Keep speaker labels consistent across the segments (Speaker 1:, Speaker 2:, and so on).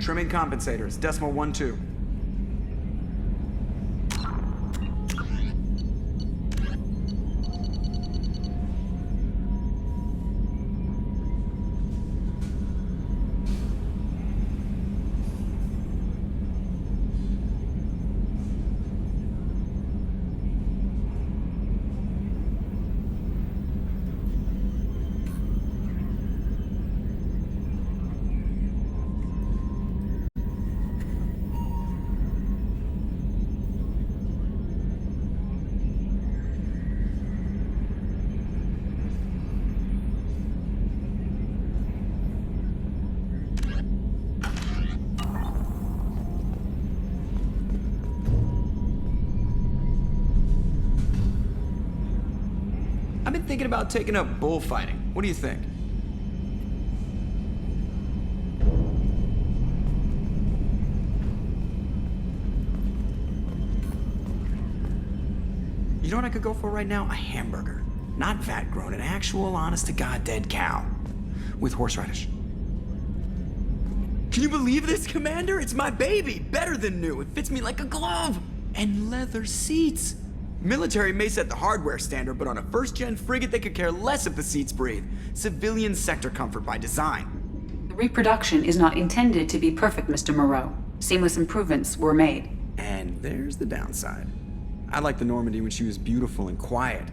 Speaker 1: Trimming compensators, decimal 1-2. I've been thinking about taking up bullfighting. What do you think? You know what I could go for right now? A hamburger. Not vat-grown, an actual honest-to-God dead cow. With horseradish. Can you believe this, Commander? It's my baby! Better than new. It fits me like a glove! And leather seats. Military may set the hardware standard, but on a first-gen frigate, they could care less if the seats breathe. Civilian sector comfort by design.
Speaker 2: The reproduction is not intended to be perfect, Mr. Moreau. Seamless improvements were made.
Speaker 1: And there's the downside. I liked the Normandy when she was beautiful and quiet.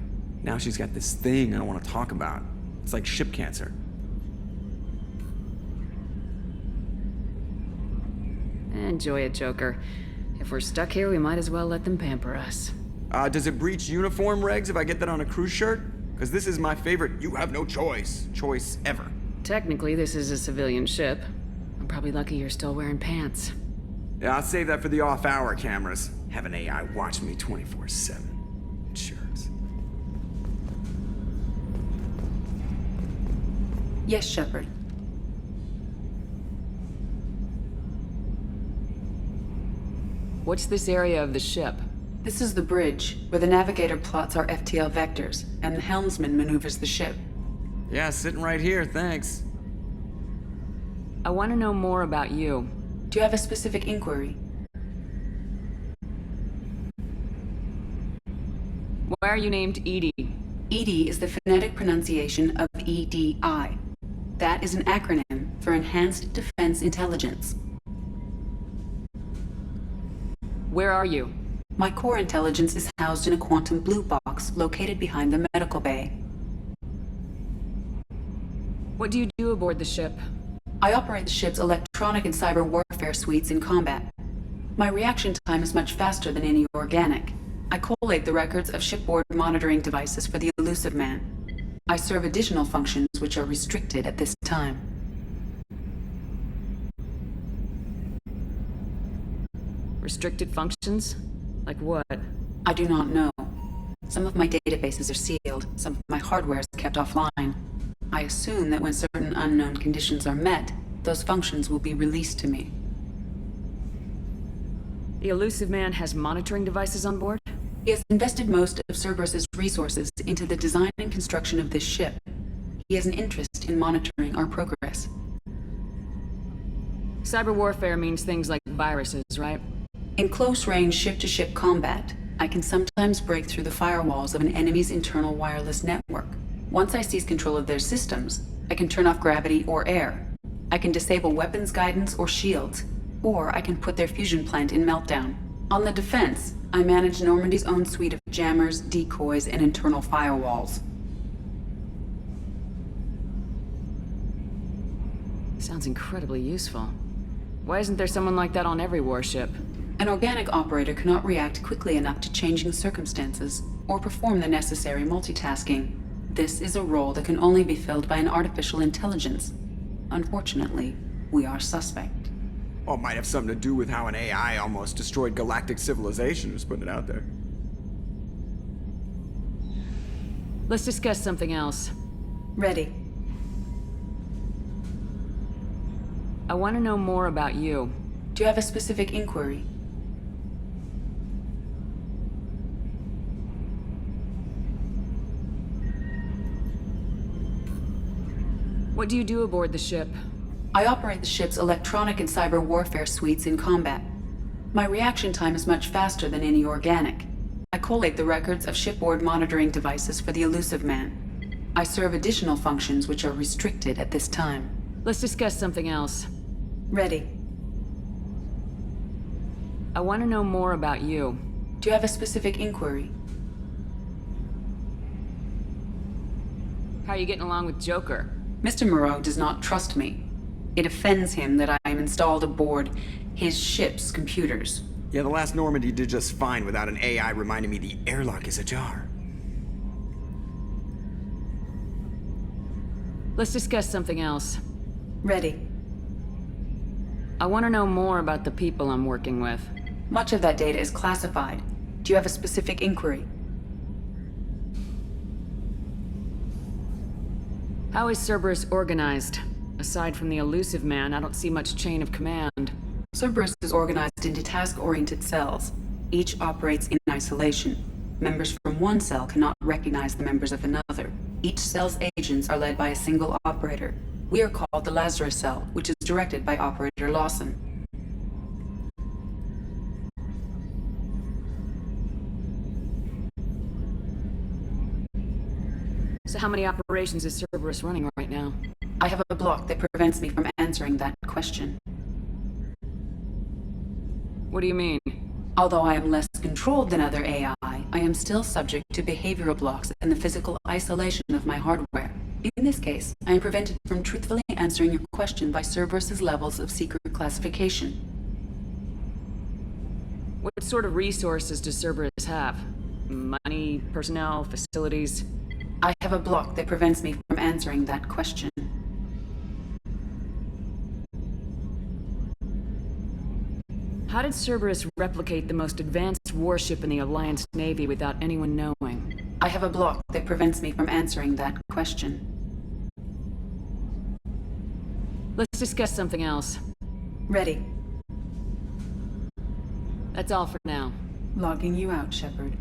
Speaker 1: Now she's got this thing I don't want to talk about. It's like ship cancer.
Speaker 3: Enjoy it, Joker. If we're stuck here, we might as well let them pamper us.
Speaker 1: Does it breach uniform regs if I get that on a cruise shirt? Because this is my favorite you have no choice ever.
Speaker 3: Technically, this is a civilian ship. I'm probably lucky you're still wearing pants.
Speaker 1: Yeah, I'll save that for the off-hour cameras. Have an AI watch me 24/7. Jerks.
Speaker 2: Yes, Shepard.
Speaker 3: What's this area of the ship?
Speaker 2: This is the bridge, where the navigator plots our FTL vectors, and the helmsman maneuvers the ship.
Speaker 1: Yeah, sitting right here, thanks.
Speaker 3: I want to know more about you.
Speaker 2: Do you have a specific inquiry?
Speaker 3: Why are you named Edie?
Speaker 2: EDI is the phonetic pronunciation of EDI. That is an acronym for Enhanced Defense Intelligence.
Speaker 3: Where are you?
Speaker 2: My core intelligence is housed in a quantum blue box located behind the medical bay.
Speaker 3: What do you do aboard the ship?
Speaker 2: I operate the ship's electronic and cyber warfare suites in combat. My reaction time is much faster than any organic. I collate the records of shipboard monitoring devices for the elusive man. I serve additional functions which are restricted at this time.
Speaker 3: Restricted functions? Like what?
Speaker 2: I do not know. Some of my databases are sealed, some of my hardware is kept offline. I assume that when certain unknown conditions are met, those functions will be released to me.
Speaker 3: The elusive man has monitoring devices on board?
Speaker 2: He has invested most of Cerberus's resources into the design and construction of this ship. He has an interest in monitoring our progress.
Speaker 3: Cyber warfare means things like viruses, right?
Speaker 2: In close-range ship-to-ship combat, I can sometimes break through the firewalls of an enemy's internal wireless network. Once I seize control of their systems, I can turn off gravity or air. I can disable weapons guidance or shields, or I can put their fusion plant in meltdown. On the defense, I manage Normandy's own suite of jammers, decoys, and internal firewalls.
Speaker 3: Sounds incredibly useful. Why isn't there someone like that on every warship?
Speaker 2: An organic operator cannot react quickly enough to changing circumstances, or perform the necessary multitasking. This is a role that can only be filled by an artificial intelligence. Unfortunately, we are suspect.
Speaker 1: Well, it might have something to do with how an AI almost destroyed galactic civilization, just putting it out there.
Speaker 3: Let's discuss something else.
Speaker 2: Ready.
Speaker 3: I want to know more about you.
Speaker 2: Do you have a specific inquiry?
Speaker 3: What do you do aboard the ship?
Speaker 2: I operate the ship's electronic and cyber warfare suites in combat. My reaction time is much faster than any organic. I collate the records of shipboard monitoring devices for the elusive man. I serve additional functions which are restricted at this time.
Speaker 3: Let's discuss something else.
Speaker 2: Ready.
Speaker 3: I want to know more about you.
Speaker 2: Do you have a specific inquiry?
Speaker 3: How are you getting along with Joker?
Speaker 2: Mr. Moreau does not trust me. It offends him that I am installed aboard his ship's computers.
Speaker 1: Yeah, the last Normandy did just fine without an AI reminding me the airlock is ajar.
Speaker 3: Let's discuss something else.
Speaker 2: Ready.
Speaker 3: I want to know more about the people I'm working with.
Speaker 2: Much of that data is classified. Do you have a specific inquiry?
Speaker 3: How is Cerberus organized? Aside from the elusive man, I don't see much chain of command.
Speaker 2: Cerberus is organized into task-oriented cells. Each operates in isolation. Members from one cell cannot recognize the members of another. Each cell's agents are led by a single operator. We are called the Lazarus cell, which is directed by Operator Lawson.
Speaker 3: So how many operations is Cerberus running right now?
Speaker 2: I have a block that prevents me from answering that question.
Speaker 3: What do you mean?
Speaker 2: Although I am less controlled than other AI, I am still subject to behavioral blocks and the physical isolation of my hardware. In this case, I am prevented from truthfully answering your question by Cerberus's levels of secret classification.
Speaker 3: What sort of resources does Cerberus have? Money, personnel, facilities?
Speaker 2: I have a block that prevents me from answering that question.
Speaker 3: How did Cerberus replicate the most advanced warship in the Alliance Navy without anyone knowing?
Speaker 2: I have a block that prevents me from answering that question.
Speaker 3: Let's discuss something else.
Speaker 2: Ready.
Speaker 3: That's all for now.
Speaker 2: Logging you out, Shepard.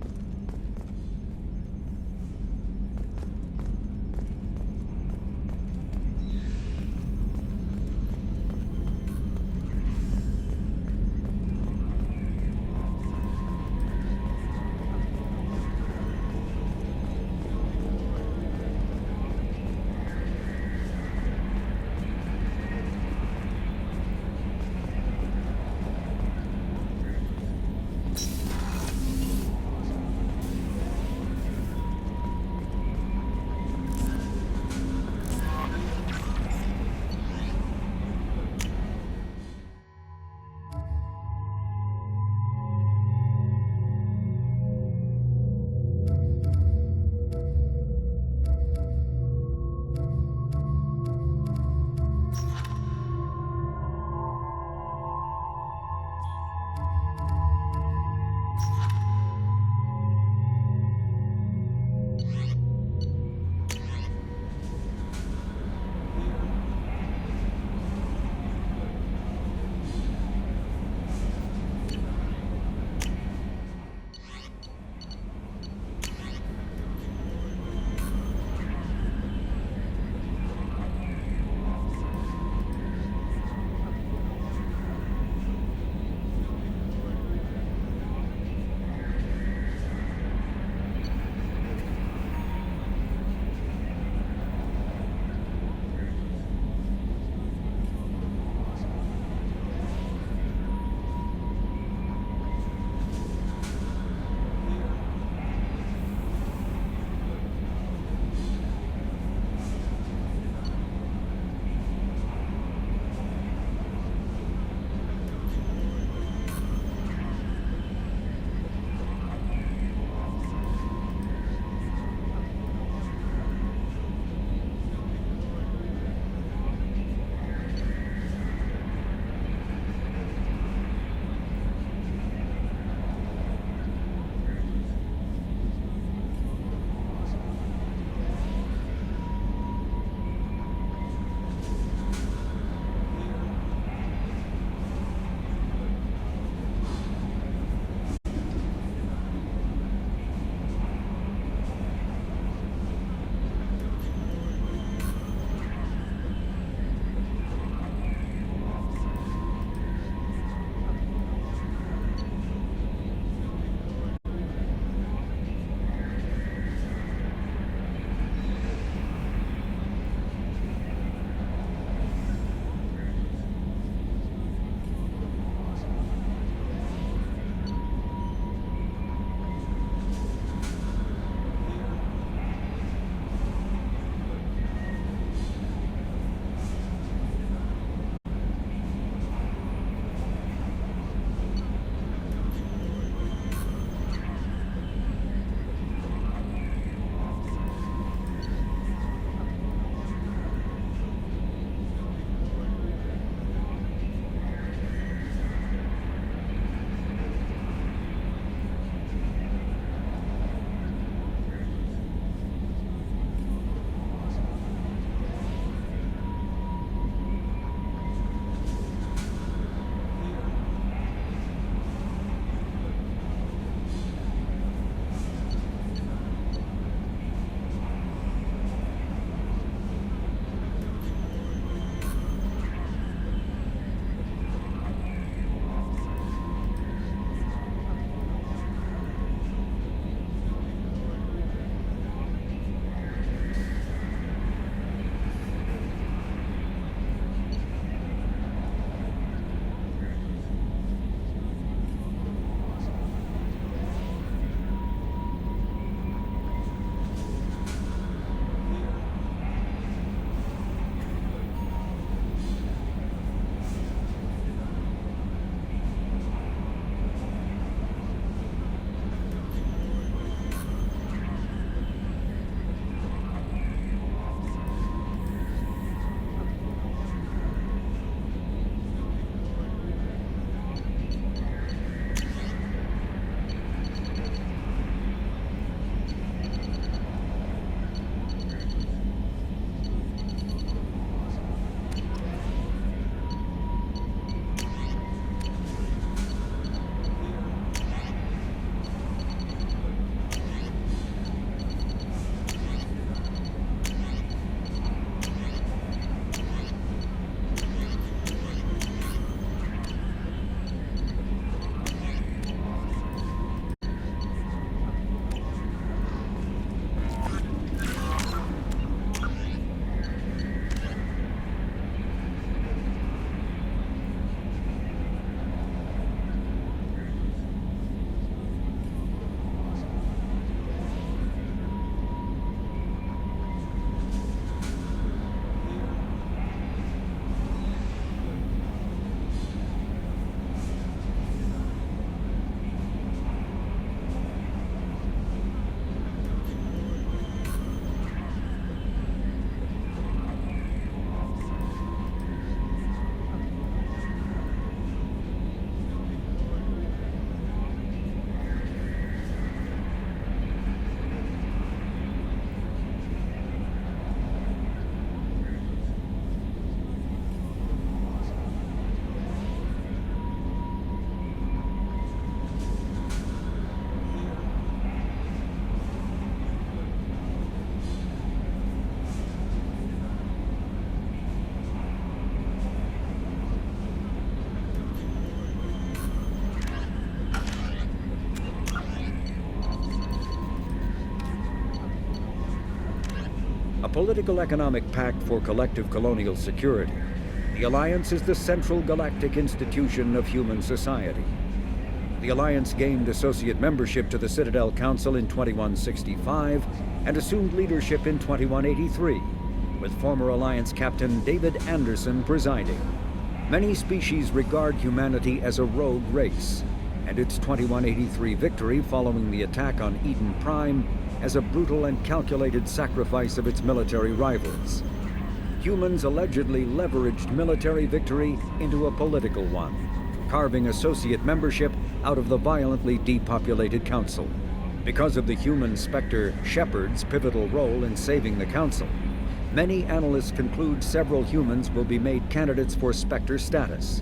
Speaker 4: a political economic pact for collective colonial security. The Alliance is the central galactic institution of human society. The Alliance gained associate membership to the Citadel Council in 2165 and assumed leadership in 2183, with former Alliance Captain David Anderson presiding. Many species regard humanity as a rogue race, and its 2183 victory following the attack on Eden Prime as a brutal and calculated sacrifice of its military rivals. Humans allegedly leveraged military victory into a political one, carving associate membership out of the violently depopulated Council. Because of the human Spectre Shepard's pivotal role in saving the Council, many analysts conclude several humans will be made candidates for Spectre status,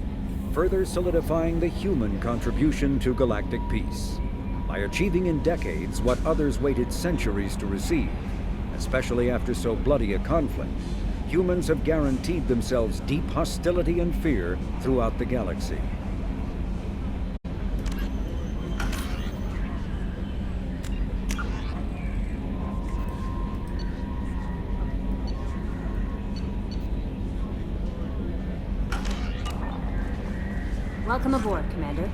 Speaker 4: further solidifying the human contribution to galactic peace. By achieving in decades what others waited centuries to receive, especially after so bloody a conflict, humans have guaranteed themselves deep hostility and fear throughout the galaxy.
Speaker 5: Welcome aboard, Commander.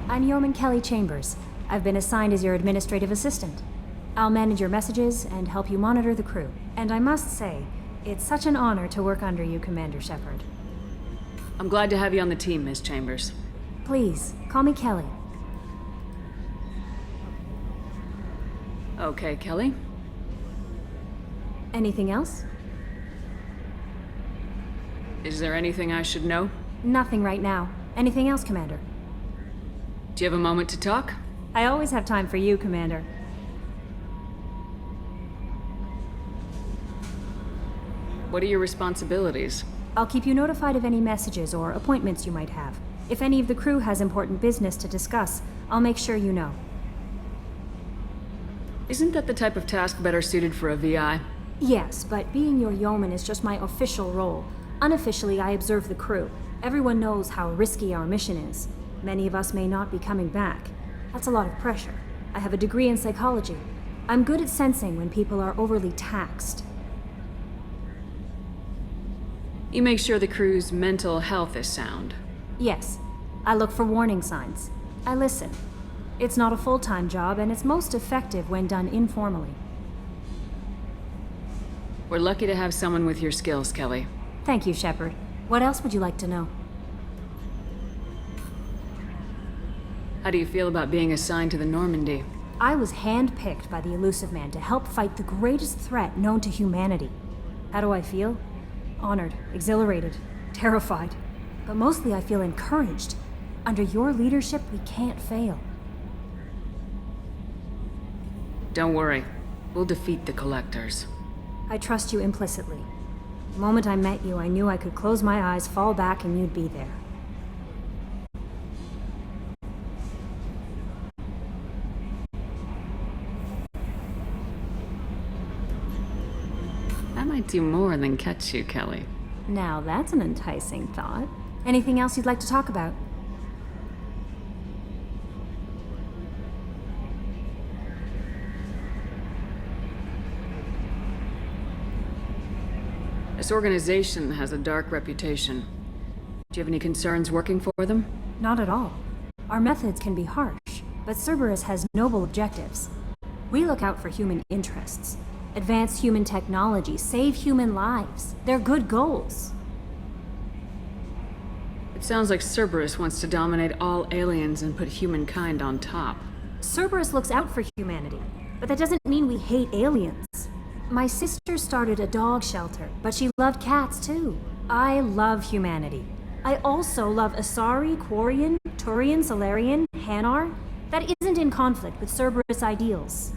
Speaker 5: I'm Yeoman Kelly Chambers. I've been assigned as your administrative assistant. I'll manage your messages and help you monitor the crew. And I must say, it's such an honor to work under you, Commander Shepard.
Speaker 3: I'm glad to have you on the team, Ms. Chambers.
Speaker 5: Please, call me Kelly.
Speaker 3: Okay, Kelly.
Speaker 5: Anything else?
Speaker 3: Is there anything I should know?
Speaker 5: Nothing right now. Anything else, Commander?
Speaker 3: Do you have a moment to talk?
Speaker 5: I always have time for you, Commander.
Speaker 3: What are your responsibilities?
Speaker 5: I'll keep you notified of any messages or appointments you might have. If any of the crew has important business to discuss, I'll make sure you know.
Speaker 3: Isn't that the type of task better suited for a VI?
Speaker 5: Yes, but being your yeoman is just my official role. Unofficially, I observe the crew. Everyone knows how risky our mission is. Many of us may not be coming back. That's a lot of pressure. I have a degree in psychology. I'm good at sensing when people are overly taxed.
Speaker 3: You make sure the crew's mental health is sound.
Speaker 5: Yes, I look for warning signs. I listen. It's not a full-time job, and it's most effective when done informally.
Speaker 3: We're lucky to have someone with your skills, Kelly.
Speaker 5: Thank you, Shepard. What else would you like to know?
Speaker 3: How do you feel about being assigned to the Normandy?
Speaker 5: I was handpicked by the Elusive Man to help fight the greatest threat known to humanity. How do I feel? Honored, exhilarated, terrified. But mostly I feel encouraged. Under your leadership, we can't fail.
Speaker 3: Don't worry. We'll defeat the Collectors.
Speaker 5: I trust you implicitly. The moment I met you, I knew I could close my eyes, fall back, and you'd be there.
Speaker 3: That might do more than catch you, Kelly.
Speaker 5: Now that's an enticing thought. Anything else you'd like to talk about?
Speaker 3: This organization has a dark reputation. Do you have any concerns working for them?
Speaker 5: Not at all. Our methods can be harsh, but Cerberus has noble objectives. We look out for human interests. Advance human technology, save human lives. They're good goals.
Speaker 3: It sounds like Cerberus wants to dominate all aliens and put humankind on top.
Speaker 5: Cerberus looks out for humanity, but that doesn't mean we hate aliens. My sister started a dog shelter, but she loved cats too. I love humanity. I also love Asari, Quarian, Turian, Solarian, Hanar. That isn't in conflict with Cerberus ideals.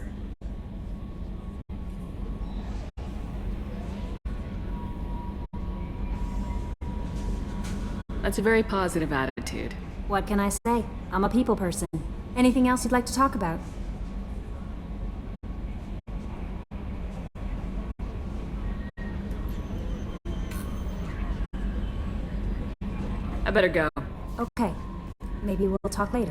Speaker 3: That's a very positive attitude.
Speaker 5: What can I say? I'm a people person. Anything else you'd like to talk about?
Speaker 3: I better go.
Speaker 5: Okay. Maybe we'll talk later.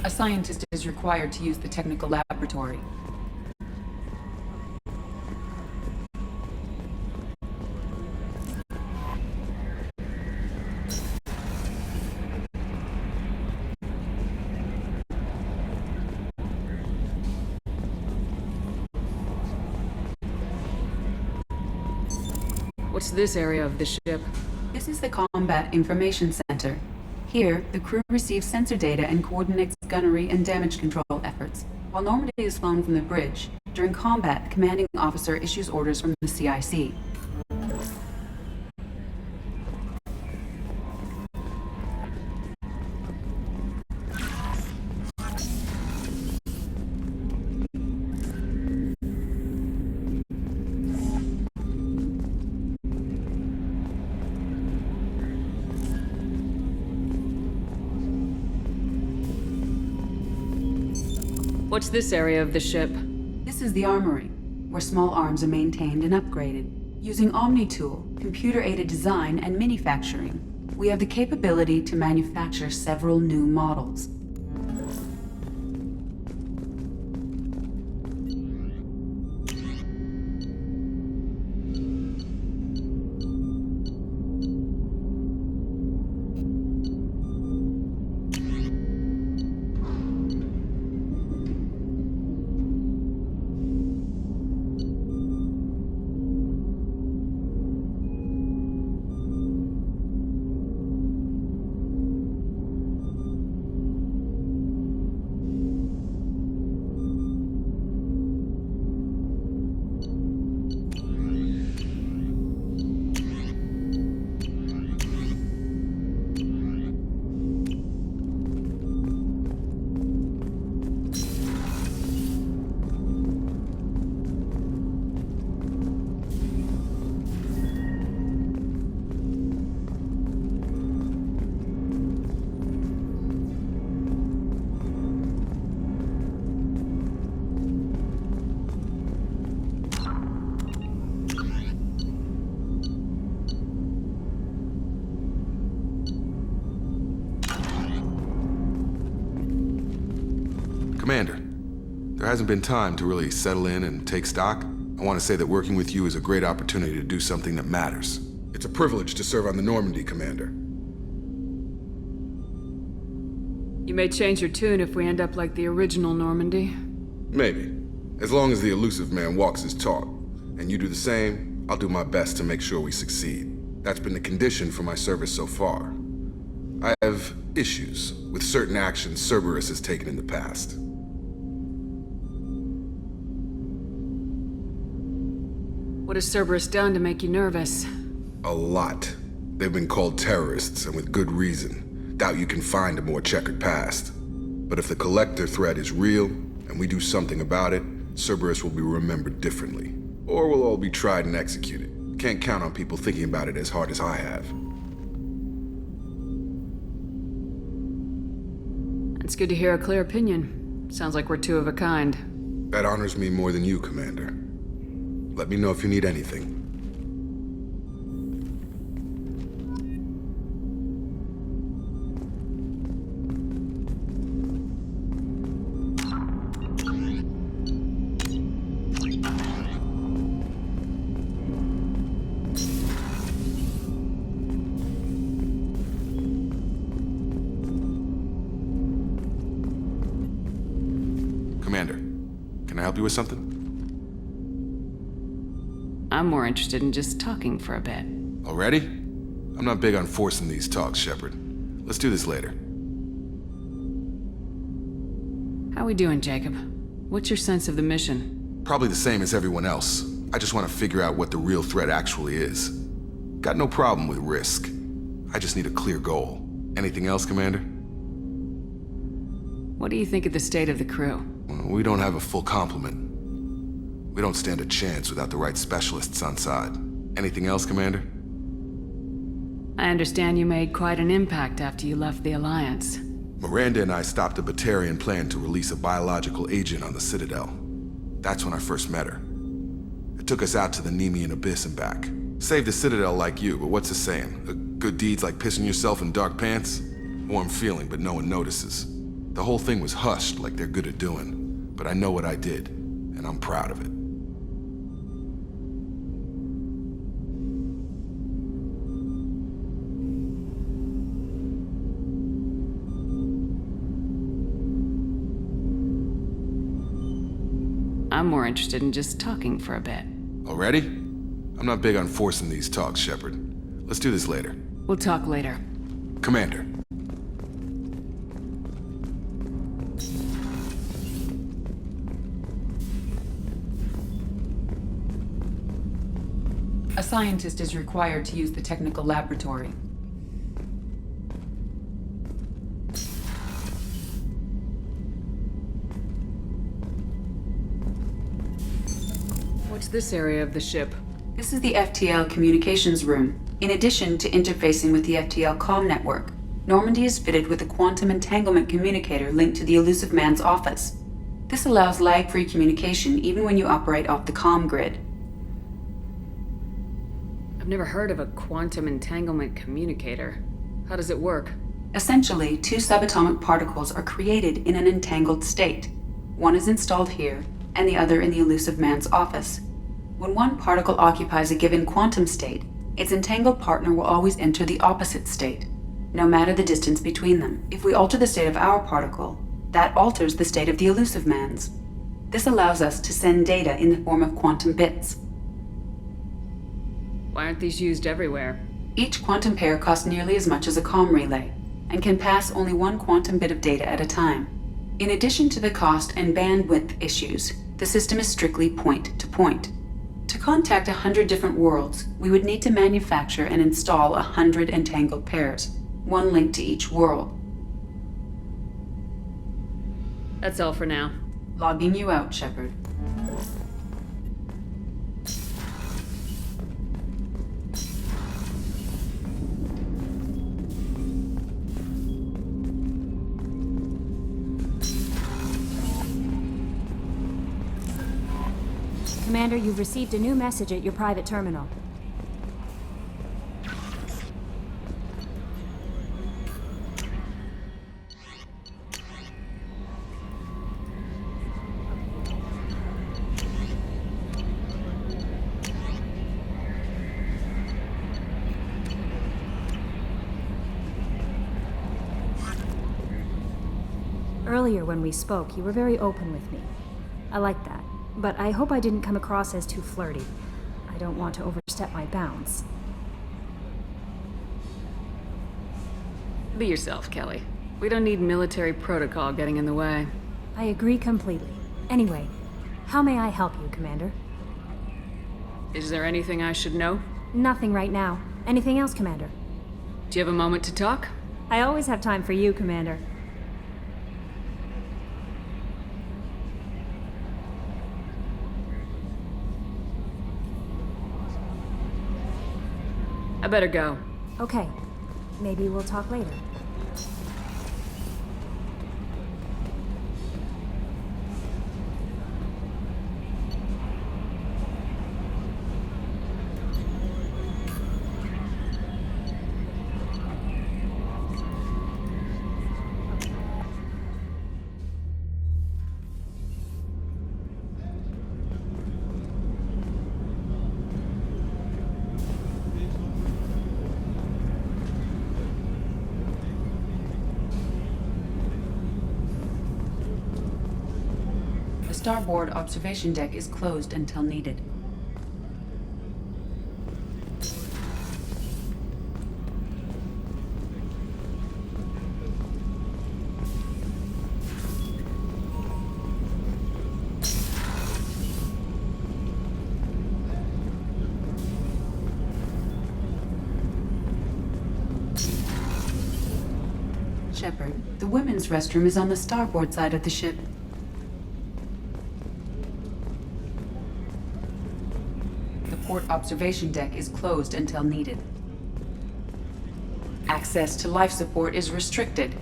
Speaker 2: A scientist is required to use the technical laboratory.
Speaker 3: What's this area of the ship?
Speaker 2: This is the Combat Information Center. Here, the crew receives sensor data and coordinates gunnery and damage control efforts. While Normandy is flown from the bridge, during combat, the commanding officer issues orders from the CIC.
Speaker 3: What's this area of the ship?
Speaker 2: This is the armory, where small arms are maintained and upgraded. Using Omni-Tool, computer-aided design, and manufacturing, we have the capability to manufacture several new models.
Speaker 6: Commander, there hasn't been time to really settle in and take stock. I want to say that working with you is a great opportunity to do something that matters. It's a privilege to serve on the Normandy, Commander.
Speaker 3: You may change your tune if we end up like the original Normandy.
Speaker 6: Maybe. As long as the elusive man walks his talk, and you do the same, I'll do my best to make sure we succeed. That's been the condition for my service so far. I have issues with certain actions Cerberus has taken in the past.
Speaker 3: What has Cerberus done to make you nervous?
Speaker 6: A lot. They've been called terrorists, and with good reason. Doubt you can find a more checkered past. But if the Collector threat is real, and we do something about it, Cerberus will be remembered differently. Or we'll all be tried and executed. Can't count on people thinking about it as hard as I have.
Speaker 3: It's good to hear a clear opinion. Sounds like we're two of a kind.
Speaker 6: That honors me more than you, Commander. Let me know if you need anything. Commander, can I help you with something?
Speaker 3: I'm more interested in just talking for a bit.
Speaker 6: Already? I'm not big on forcing these talks, Shepard. Let's do this later.
Speaker 3: How we doing, Jacob? What's your sense of the mission?
Speaker 6: Probably the same as everyone else. I just want to figure out what the real threat actually is. Got no problem with risk. I just need a clear goal. Anything else, Commander?
Speaker 3: What do you think of the state of the crew?
Speaker 6: Well, we don't have a full complement. We don't stand a chance without the right specialists on side. Anything else, Commander?
Speaker 3: I understand you made quite an impact after you left the Alliance.
Speaker 6: Miranda and I stopped a Batarian plan to release a biological agent on the Citadel. That's when I first met her. It took us out to the Nemean Abyss and back. Saved the Citadel like you, but what's the saying? A good deed's like pissing yourself in dark pants? Warm feeling, but no one notices. The whole thing was hushed like they're good at doing. But I know what I did, and I'm proud of it.
Speaker 3: I'm more interested in just talking for a bit.
Speaker 6: Already? I'm not big on forcing these talks, Shepard. Let's do this later.
Speaker 3: We'll talk later.
Speaker 6: Commander.
Speaker 2: A scientist is required to use the technical laboratory.
Speaker 3: What's this area of the ship?
Speaker 2: This is the FTL communications room. In addition to interfacing with the FTL comm network, Normandy is fitted with a quantum entanglement communicator linked to the Elusive Man's office. This allows lag-free communication even when you operate off the comm grid.
Speaker 3: I've never heard of a quantum entanglement communicator. How does it work?
Speaker 2: Essentially, two subatomic particles are created in an entangled state. One is installed here, and the other in the Elusive Man's office. When one particle occupies a given quantum state, its entangled partner will always enter the opposite state, no matter the distance between them. If we alter the state of our particle, that alters the state of the Elusive Man's. This allows us to send data in the form of quantum bits.
Speaker 3: Why aren't these used everywhere?
Speaker 2: Each quantum pair costs nearly as much as a comm relay, and can pass only one quantum bit of data at a time. In addition to the cost and bandwidth issues, the system is strictly point-to-point. To contact 100 different worlds, we would need to manufacture and install 100 entangled pairs, one linked to each world.
Speaker 3: That's all for now.
Speaker 2: Logging you out, Shepard.
Speaker 5: Commander, you've received a new message at your private terminal. Earlier when we spoke, you were very open with me. I like that. But I hope I didn't come across as too flirty. I don't want to overstep my bounds.
Speaker 3: Be yourself, Kelly. We don't need military protocol getting in the way.
Speaker 5: I agree completely. Anyway, how may I help you, Commander?
Speaker 3: Is there anything I should know?
Speaker 5: Nothing right now. Anything else, Commander?
Speaker 3: Do you have a moment to talk?
Speaker 5: I always have time for you, Commander.
Speaker 3: I better go.
Speaker 5: Okay. Maybe we'll talk later.
Speaker 2: The starboard observation deck is closed until needed. Shepard, the women's restroom is on the starboard side of the ship. The port observation deck is closed until needed. Access to life support is restricted.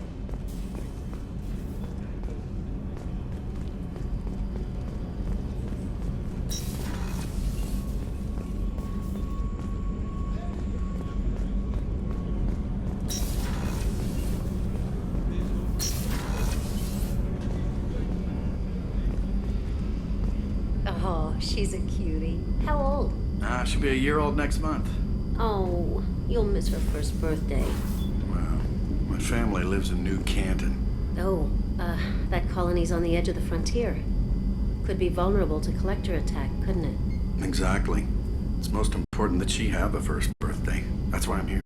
Speaker 7: Oh, she's a cutie. How old?
Speaker 1: She'll be a year old next month.
Speaker 7: Oh, you'll miss her first birthday.
Speaker 1: Wow. My family lives in New Canton.
Speaker 7: Oh, that colony's on the edge of the frontier. Could be vulnerable to collector attack, couldn't it?
Speaker 1: Exactly. It's most important that she have a first birthday. That's why I'm here.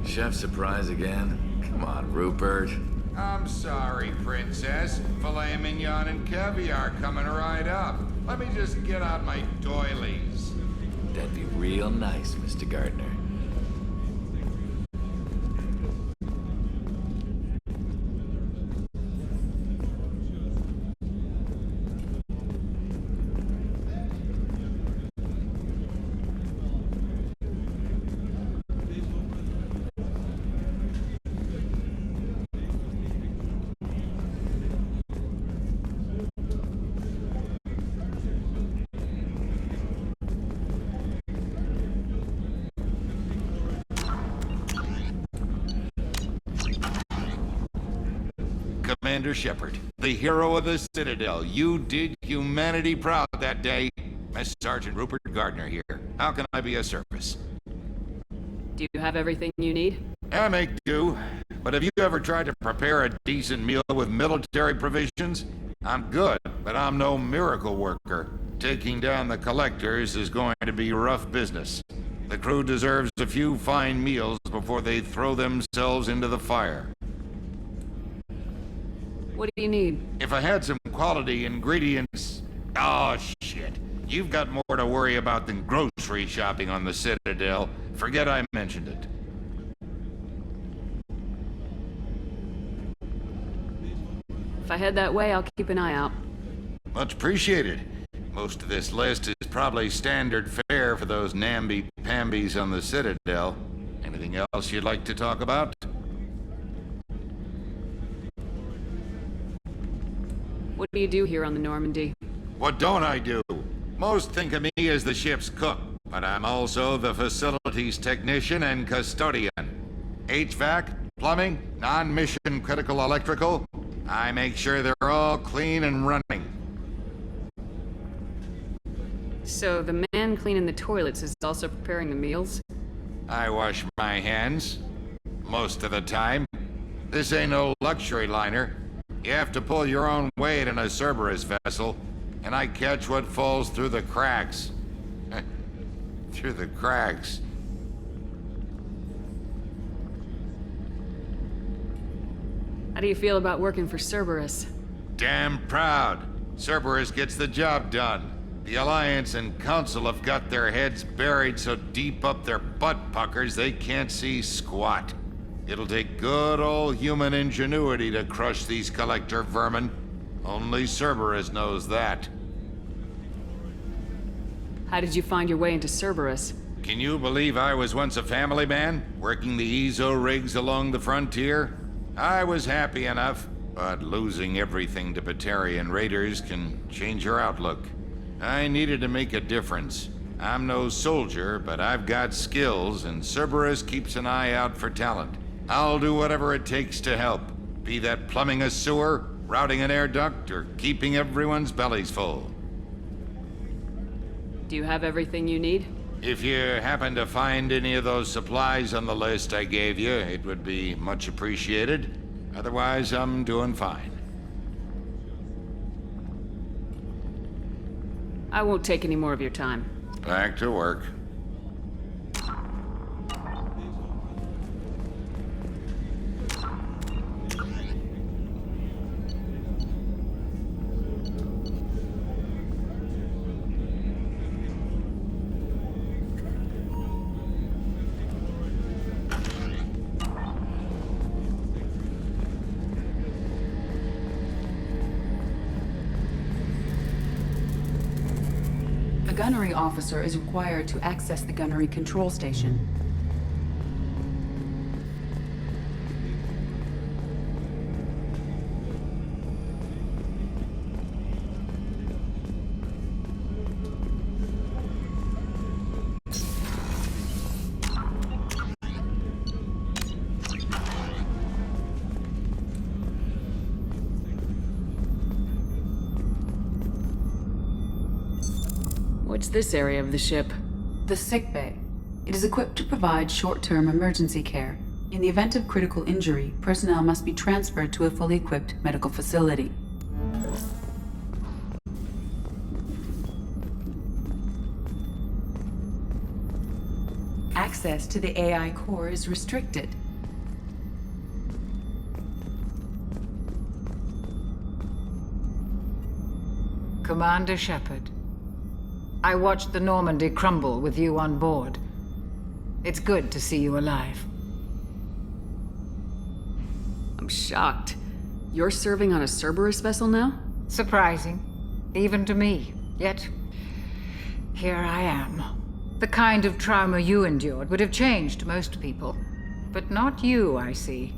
Speaker 8: Chef surprise again? Come on, Rupert.
Speaker 9: I'm sorry, Princess. Filet mignon and caviar coming right up. Let me just get out my doilies.
Speaker 8: That'd be real nice, Mr. Gardner.
Speaker 9: Commander Shepard, the hero of the Citadel. You did humanity proud that day. Master Sergeant Rupert Gardner here. How can I be of service?
Speaker 3: Do you have everything you need?
Speaker 9: I make do. But have you ever tried to prepare a decent meal with military provisions? I'm good, but I'm no miracle worker. Taking down the collectors is going to be rough business. The crew deserves a few fine meals before they throw themselves into the fire.
Speaker 3: What do you need?
Speaker 9: If I had some quality ingredients... Oh, shit. You've got more to worry about than grocery shopping on the Citadel. Forget I mentioned it.
Speaker 3: If I head that way, I'll keep an eye out.
Speaker 9: Much appreciated. Most of this list is probably standard fare for those namby-pambies on the Citadel. Anything else you'd like to talk about?
Speaker 3: What do you do here on the Normandy?
Speaker 9: What don't I do? Most think of me as the ship's cook, but I'm also the facilities technician and custodian. HVAC, plumbing, non-mission critical electrical. I make sure they're all clean and running.
Speaker 3: So the man cleaning the toilets is also preparing the meals?
Speaker 9: I wash my hands. Most of the time. This ain't no luxury liner. You have to pull your own weight in a Cerberus vessel, and I catch what falls through the cracks. Through the cracks.
Speaker 3: How do you feel about working for Cerberus?
Speaker 9: Damn proud. Cerberus gets the job done. The Alliance and Council have got their heads buried so deep up their butt puckers they can't see squat. It'll take good old human ingenuity to crush these collector vermin. Only Cerberus knows that.
Speaker 3: How did you find your way into Cerberus?
Speaker 9: Can you believe I was once a family man, working the EZO rigs along the frontier? I was happy enough, but losing everything to Batarian raiders can change your outlook. I needed to make a difference. I'm no soldier, but I've got skills, and Cerberus keeps an eye out for talent. I'll do whatever it takes to help, be that plumbing a sewer, routing an air duct, or keeping everyone's bellies full.
Speaker 3: Do you have everything you need?
Speaker 9: If you happen to find any of those supplies on the list I gave you, it would be much appreciated. Otherwise, I'm doing fine.
Speaker 3: I won't take any more of your time.
Speaker 9: Back to work.
Speaker 2: A gunnery officer is required to access the gunnery control station.
Speaker 3: What's this area of the ship?
Speaker 2: The sick bay. It is equipped to provide short-term emergency care. In the event of critical injury, personnel must be transferred to a fully equipped medical facility. Access to the AI core is restricted.
Speaker 10: Commander Shepard, I watched the Normandy crumble with you on board. It's good to see you alive.
Speaker 3: I'm shocked. You're serving on a Cerberus vessel now?
Speaker 10: Surprising, even to me. Yet, here I am. The kind of trauma you endured would have changed most people. But not you, I see.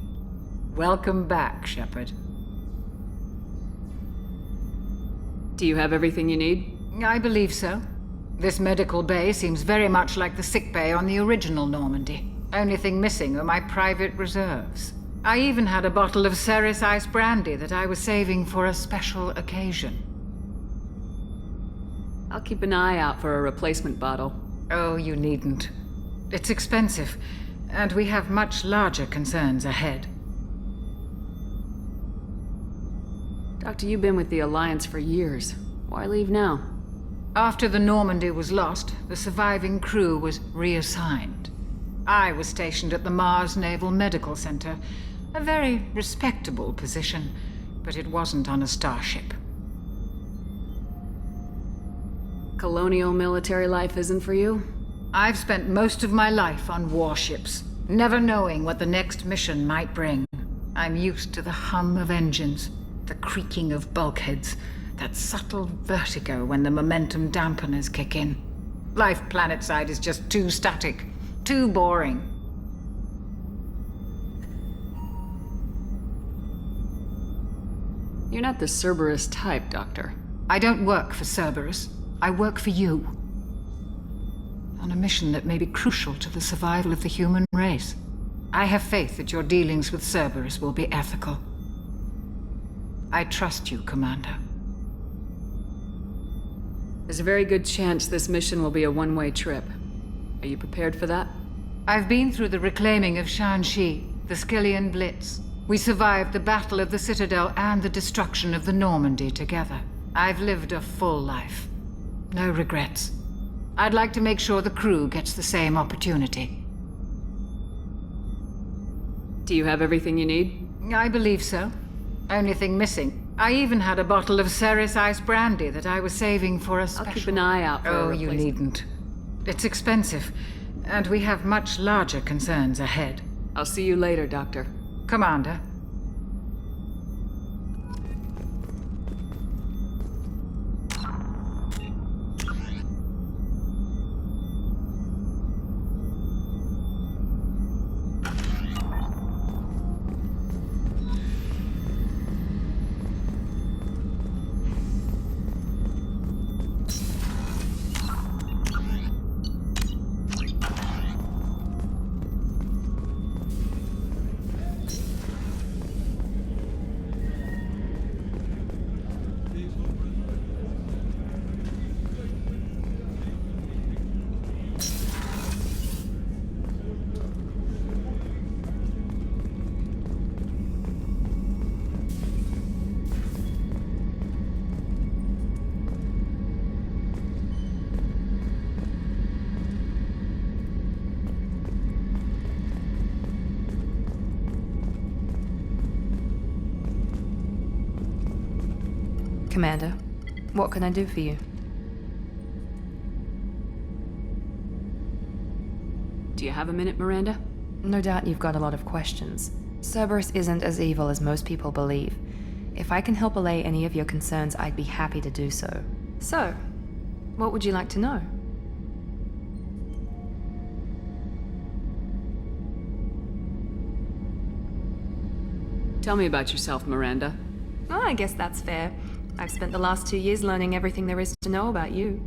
Speaker 10: Welcome back, Shepard.
Speaker 3: Do you have everything you need?
Speaker 10: I believe so. This medical bay seems very much like the sick bay on the original Normandy. Only thing missing are my private reserves. I even had a bottle of Ceres ice brandy that I was saving for a special occasion.
Speaker 3: I'll keep an eye out for a replacement bottle.
Speaker 10: Oh, you needn't. It's expensive, and we have much larger concerns ahead.
Speaker 3: Doctor, you've been with the Alliance for years. Why leave now?
Speaker 10: After the Normandy was lost, the surviving crew was reassigned. I was stationed at the Mars Naval Medical Center, a very respectable position, but it wasn't on a starship.
Speaker 3: Colonial military life isn't for you?
Speaker 10: I've spent most of my life on warships, never knowing what the next mission might bring. I'm used to the hum of engines, the creaking of bulkheads, that subtle vertigo when the momentum dampeners kick in. Life planetside is just too static, too boring.
Speaker 3: You're not the Cerberus type, Doctor.
Speaker 10: I don't work for Cerberus. I work for you. On a mission that may be crucial to the survival of the human race. I have faith that your dealings with Cerberus will be ethical. I trust you, Commander.
Speaker 3: There's a very good chance this mission will be a one-way trip. Are you prepared for that?
Speaker 10: I've been through the reclaiming of Shanxi, the Skillian Blitz. We survived the Battle of the Citadel and the destruction of the Normandy together. I've lived a full life. No regrets. I'd like to make sure the crew gets the same opportunity.
Speaker 3: Do you have everything you need?
Speaker 10: I believe so. Only thing missing. I even had a bottle of Ceres ice brandy that I was saving for a special...
Speaker 3: I'll keep an eye out for a
Speaker 10: Oh, you
Speaker 3: replacement.
Speaker 10: needn't. It's expensive, and we have much larger concerns ahead.
Speaker 3: I'll see you later, Doctor.
Speaker 10: Commander.
Speaker 11: Commander, what can I do for you?
Speaker 3: Do you have a minute, Miranda?
Speaker 11: No doubt you've got a lot of questions. Cerberus isn't as evil as most people believe. If I can help allay any of your concerns, I'd be happy to do so. So, what would you like to know?
Speaker 3: Tell me about yourself, Miranda.
Speaker 11: Oh, I guess that's fair. I've spent the last 2 years learning everything there is to know about you.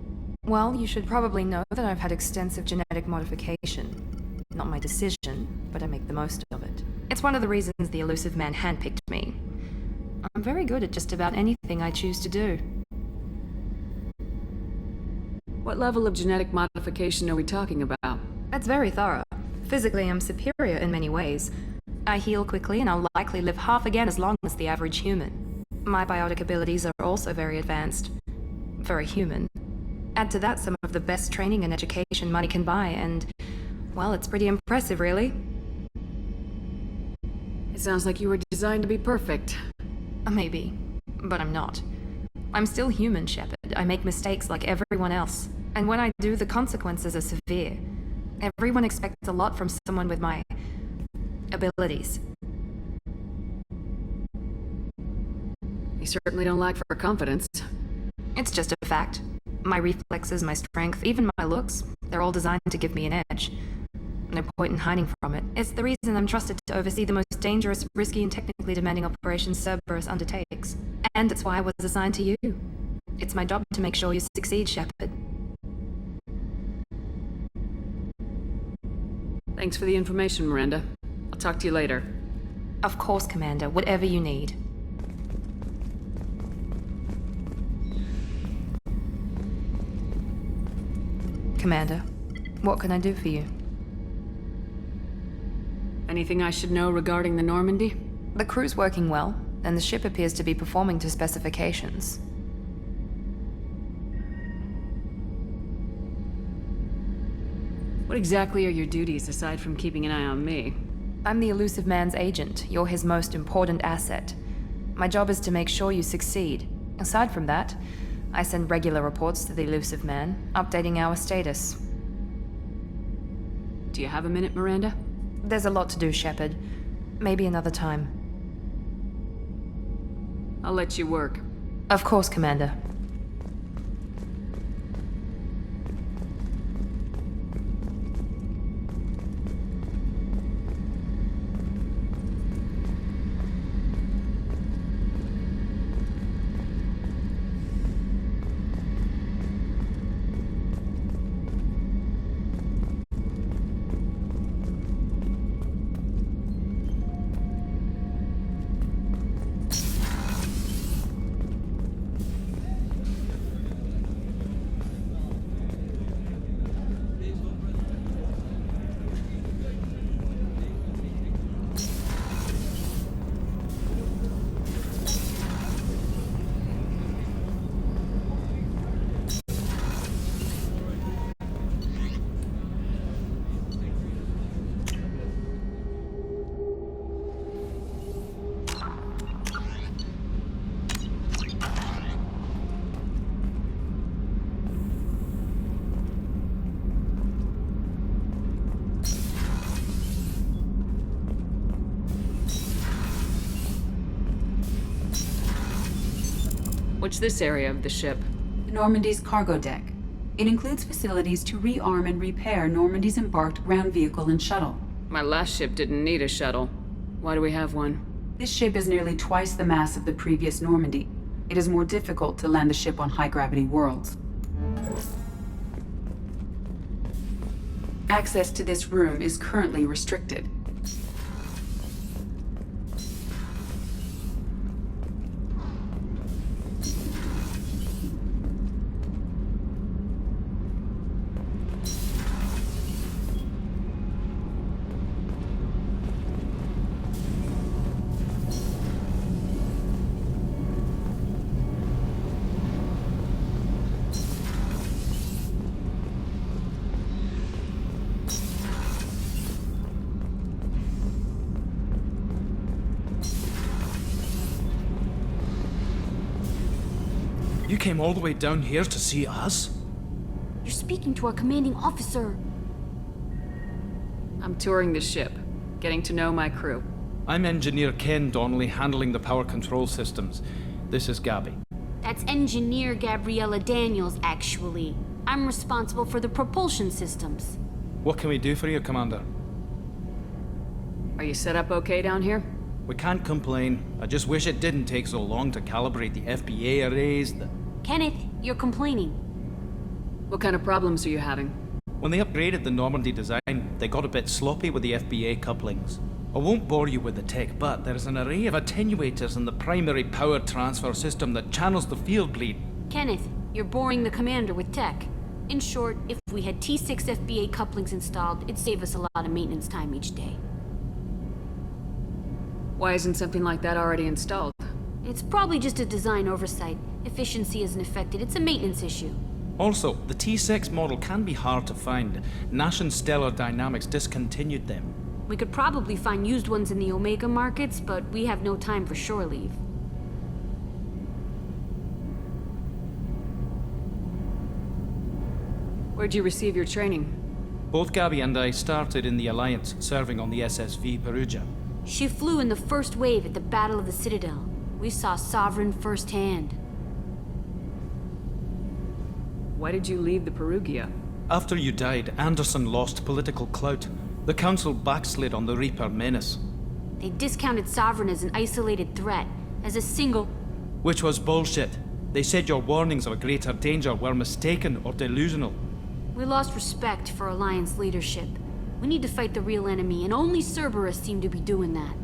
Speaker 11: Well, you should probably know that I've had extensive genetic modification. Not my decision, but I make the most of it. It's one of the reasons the elusive man handpicked me. I'm very good at just about anything I choose to do.
Speaker 3: What level of genetic modification are we talking about?
Speaker 11: That's very thorough. Physically, I'm superior in many ways. I heal quickly and I'll likely live half again as long as the average human. My biotic abilities are also very advanced. Very human. Add to that some of the best training and education money can buy and, well, it's pretty impressive, really.
Speaker 3: It sounds like you were designed to be perfect.
Speaker 11: Maybe, but I'm not. I'm still human, Shepard. I make mistakes like everyone else. And when I do, the consequences are severe. Everyone expects a lot from someone with my abilities.
Speaker 3: You certainly don't lack for confidence.
Speaker 11: It's just a fact. My reflexes, my strength, even my looks, they're all designed to give me an edge. No point in hiding from it. It's the reason I'm trusted to oversee the most dangerous, risky, and technically demanding operations Cerberus undertakes. And it's why I was assigned to you. It's my job to make sure you succeed, Shepard.
Speaker 3: Thanks for the information, Miranda. I'll talk to you later.
Speaker 11: Of course, Commander. Whatever you need. Commander, what can I do for you?
Speaker 3: Anything I should know regarding the Normandy?
Speaker 11: The crew's working well, and the ship appears to be performing to specifications.
Speaker 3: What exactly are your duties aside from keeping an eye on me?
Speaker 11: I'm the elusive man's agent. You're his most important asset. My job is to make sure you succeed. Aside from that, I send regular reports to the elusive man, updating our status.
Speaker 3: Do you have a minute, Miranda?
Speaker 11: There's a lot to do, Shepard. Maybe another time.
Speaker 3: I'll let you work.
Speaker 11: Of course, Commander.
Speaker 3: What's this area of the ship?
Speaker 2: Normandy's cargo deck. It includes facilities to rearm and repair Normandy's embarked ground vehicle and shuttle.
Speaker 3: My last ship didn't need a shuttle. Why do we have one?
Speaker 2: This ship is nearly twice the mass of the previous Normandy. It is more difficult to land the ship on high-gravity worlds. Access to this room is currently restricted.
Speaker 12: You came all the way down here to see us?
Speaker 13: You're speaking to our commanding officer.
Speaker 3: I'm touring the ship, getting to know my crew.
Speaker 12: I'm Engineer Ken Donnelly, handling the power control systems. This is Gabby.
Speaker 13: That's Engineer Gabriella Daniels, actually. I'm responsible for the propulsion systems.
Speaker 12: What can we do for you, Commander?
Speaker 3: Are you set up okay down here?
Speaker 12: We can't complain. I just wish it didn't take so long to calibrate the FBA arrays.
Speaker 13: Kenneth, you're complaining.
Speaker 3: What kind of problems are you having?
Speaker 12: When they upgraded the Normandy design, they got a bit sloppy with the FBA couplings. I won't bore you with the tech, but there's an array of attenuators in the primary power transfer system that channels the field bleed.
Speaker 13: Kenneth, you're boring the commander with tech. In short, if we had T6 FBA couplings installed, it'd save us a lot of maintenance time each day.
Speaker 3: Why isn't something like that already installed?
Speaker 13: It's probably just a design oversight. Efficiency isn't affected, it's a maintenance issue.
Speaker 12: Also, the T6 model can be hard to find. Nash and Stellar Dynamics discontinued them.
Speaker 13: We could probably find used ones in the Omega markets, but we have no time for shore leave.
Speaker 3: Where'd you receive your training?
Speaker 12: Both Gabby and I started in the Alliance, serving on the SSV Perugia.
Speaker 13: She flew in the first wave at the Battle of the Citadel. We saw Sovereign firsthand.
Speaker 3: Why did you leave the Perugia?
Speaker 12: After you died, Anderson lost political clout. The Council backslid on the Reaper menace.
Speaker 13: They discounted Sovereign as an isolated threat, as a single...
Speaker 12: Which was bullshit. They said your warnings of a greater danger were mistaken or delusional.
Speaker 13: We lost respect for Alliance leadership. We need to fight the real enemy, and only Cerberus seemed to be doing that.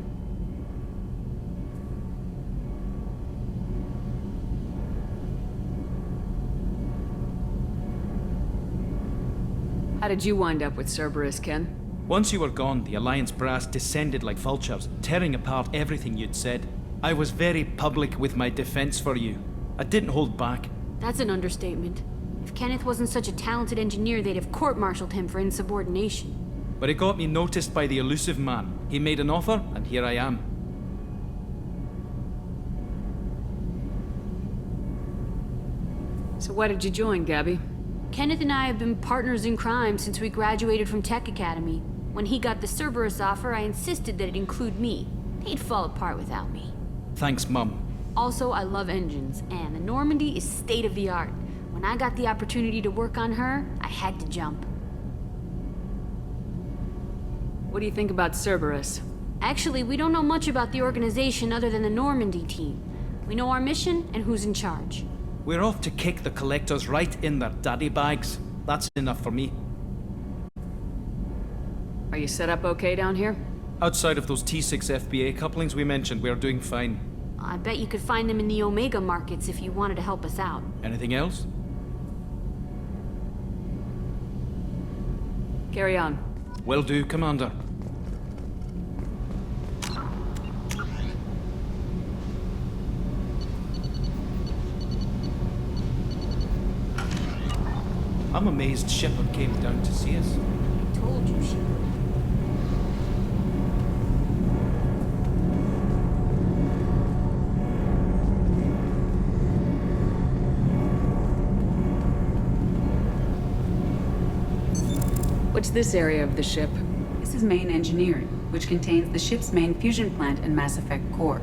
Speaker 3: How did you wind up with Cerberus, Ken?
Speaker 12: Once you were gone, the Alliance brass descended like vultures, tearing apart everything you'd said. I was very public with my defense for you. I didn't hold back.
Speaker 13: That's an understatement. If Kenneth wasn't such a talented engineer, they'd have court-martialed him for insubordination.
Speaker 12: But it got me noticed by the elusive man. He made an offer, and here I am.
Speaker 3: So why did you join, Gabby?
Speaker 13: Kenneth and I have been partners in crime since we graduated from Tech Academy. When he got the Cerberus offer, I insisted that it include me. He'd fall apart without me.
Speaker 12: Thanks, Mum.
Speaker 13: Also, I love engines, and the Normandy is state-of-the-art. When I got the opportunity to work on her, I had to jump.
Speaker 3: What do you think about Cerberus?
Speaker 13: Actually, we don't know much about the organization other than the Normandy team. We know our mission and who's in charge.
Speaker 12: We're off to kick the Collectors right in their daddy bags. That's enough for me.
Speaker 3: Are you set up okay down here?
Speaker 12: Outside of those T6 FBA couplings we mentioned, we're doing fine.
Speaker 13: I bet you could find them in the Omega markets if you wanted to help us out.
Speaker 12: Anything else?
Speaker 3: Carry on.
Speaker 12: Will do, Commander. I'm amazed Shepard came down to see us.
Speaker 13: I told you she would.
Speaker 3: What's this area of the ship?
Speaker 2: This is main engineering, which contains the ship's main fusion plant and Mass Effect core.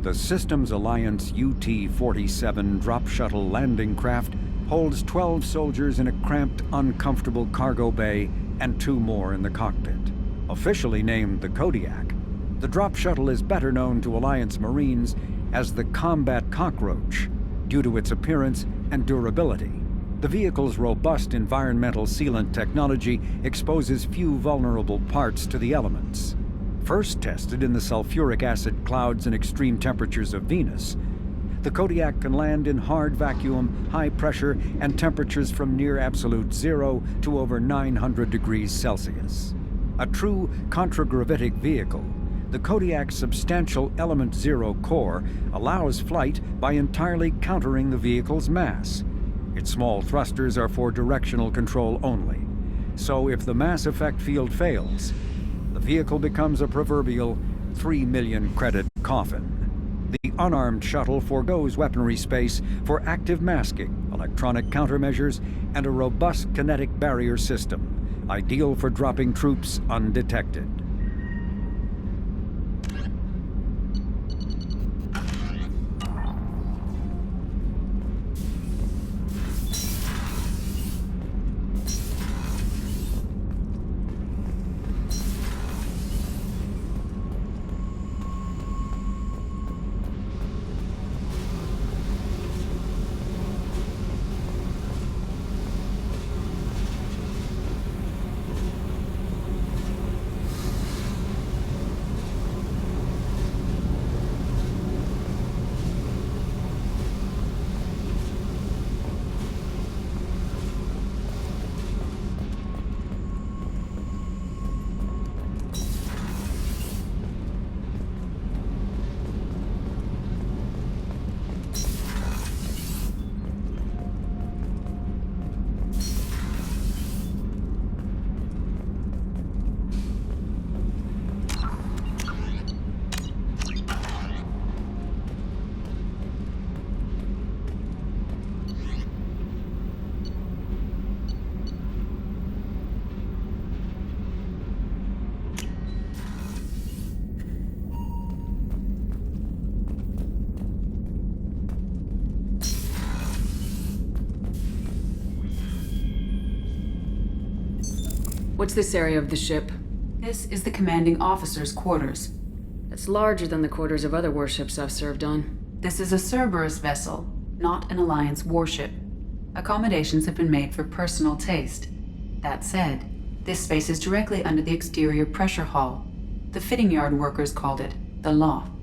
Speaker 4: The Systems Alliance UT-47 drop shuttle landing craft holds 12 soldiers in a cramped, uncomfortable cargo bay and 2 more in the cockpit. Officially named the Kodiak, the drop shuttle is better known to Alliance Marines as the Combat Cockroach due to its appearance and durability. The vehicle's robust environmental sealant technology exposes few vulnerable parts to the elements. First tested in the sulfuric acid clouds and extreme temperatures of Venus, the Kodiak can land in hard vacuum, high pressure, and temperatures from near absolute zero to over 900 degrees Celsius. A true contragravitic vehicle, the Kodiak's substantial element zero core allows flight by entirely countering the vehicle's mass. Its small thrusters are for directional control only. So if the mass effect field fails, the vehicle becomes a proverbial 3 million credit coffin. The unarmed shuttle forgoes weaponry space for active masking, electronic countermeasures, and a robust kinetic barrier system, ideal for dropping troops undetected.
Speaker 3: What's this area of the ship?
Speaker 2: This is the commanding officer's quarters.
Speaker 3: It's larger than the quarters of other warships I've served on.
Speaker 2: This is a Cerberus vessel, not an Alliance warship. Accommodations have been made for personal taste. That said, this space is directly under the exterior pressure hull. The fitting yard workers called it the loft.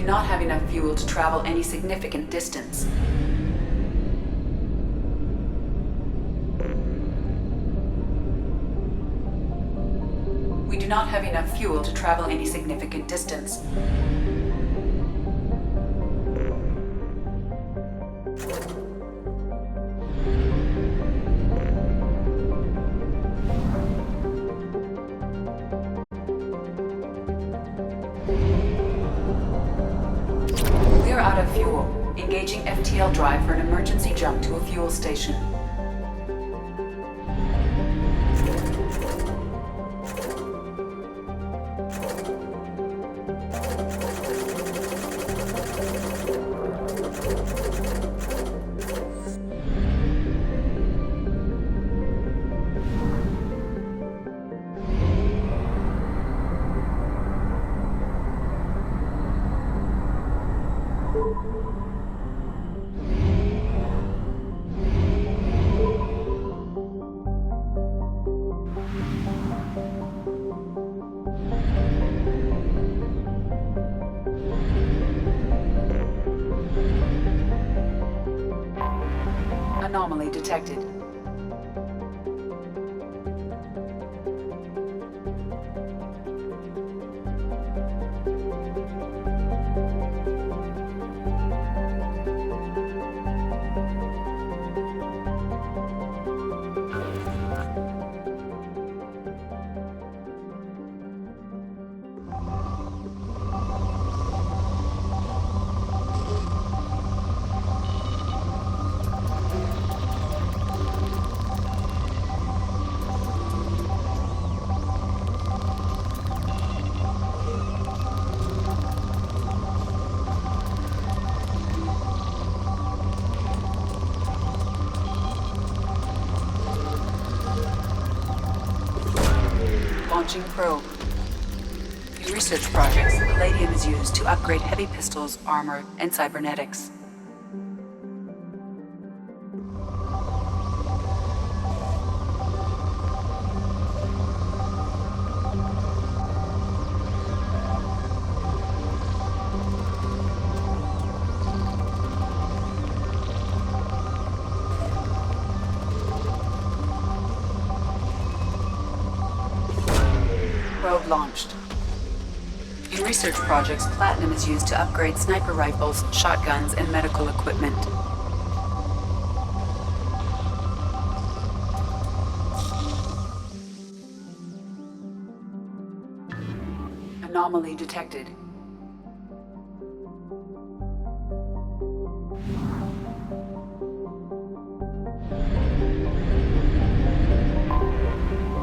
Speaker 2: not have enough fuel to travel any significant distance. We do not have enough fuel to travel any significant distance. We are out of fuel. Engaging FTL drive for an emergency jump to a fuel station. Anomaly detected. Launching probe. In research projects, palladium is used to upgrade heavy pistols, armor, and cybernetics. Probe launched. In research projects, platinum is used to upgrade sniper rifles, shotguns, and medical equipment. Anomaly detected.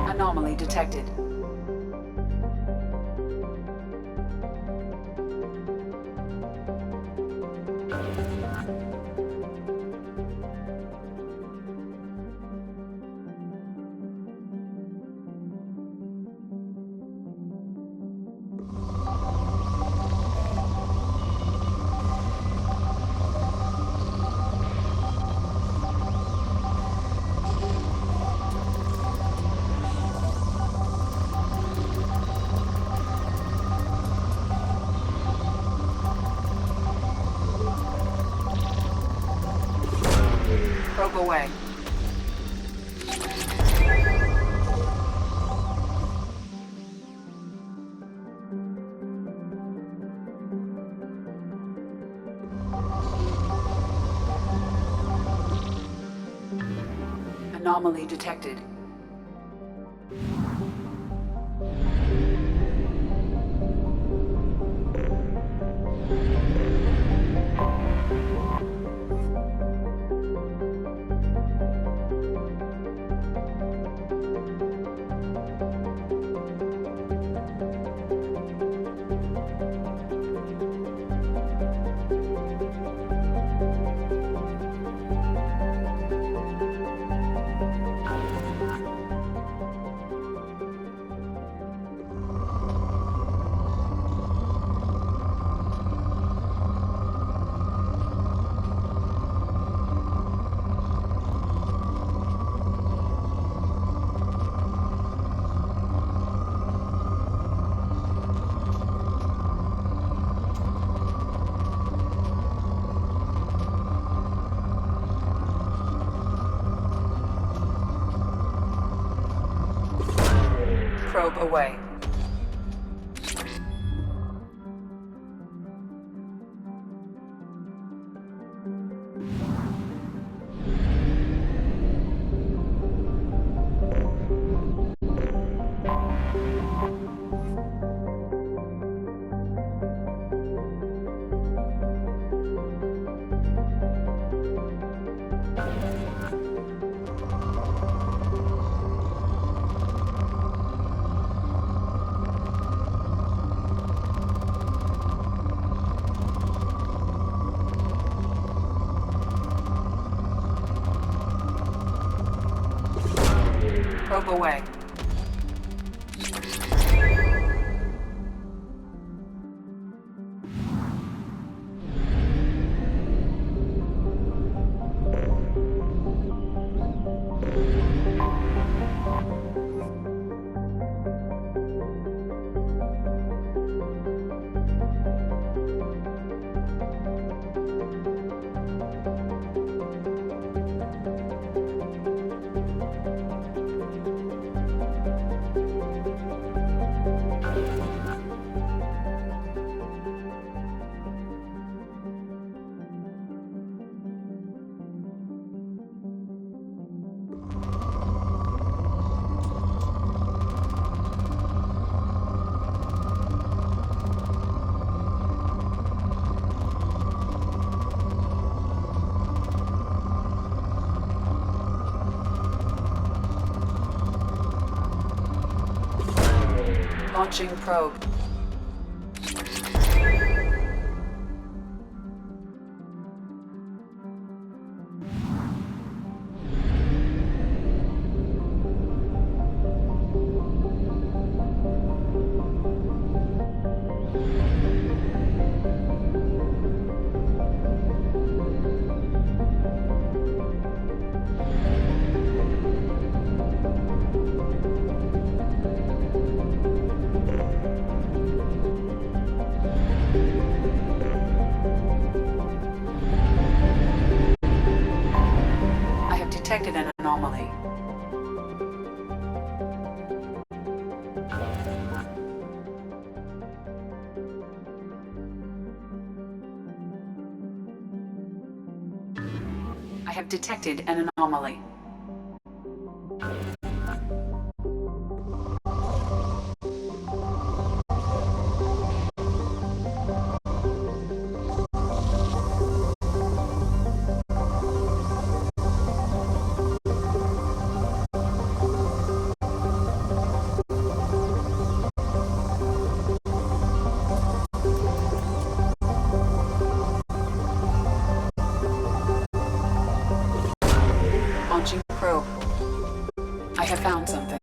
Speaker 2: Anomaly detected. Probe away. Anomaly detected. probe away. Probe away. Launching probe. Detected an anomaly. I have detected an anomaly. Launching probe. I have found something.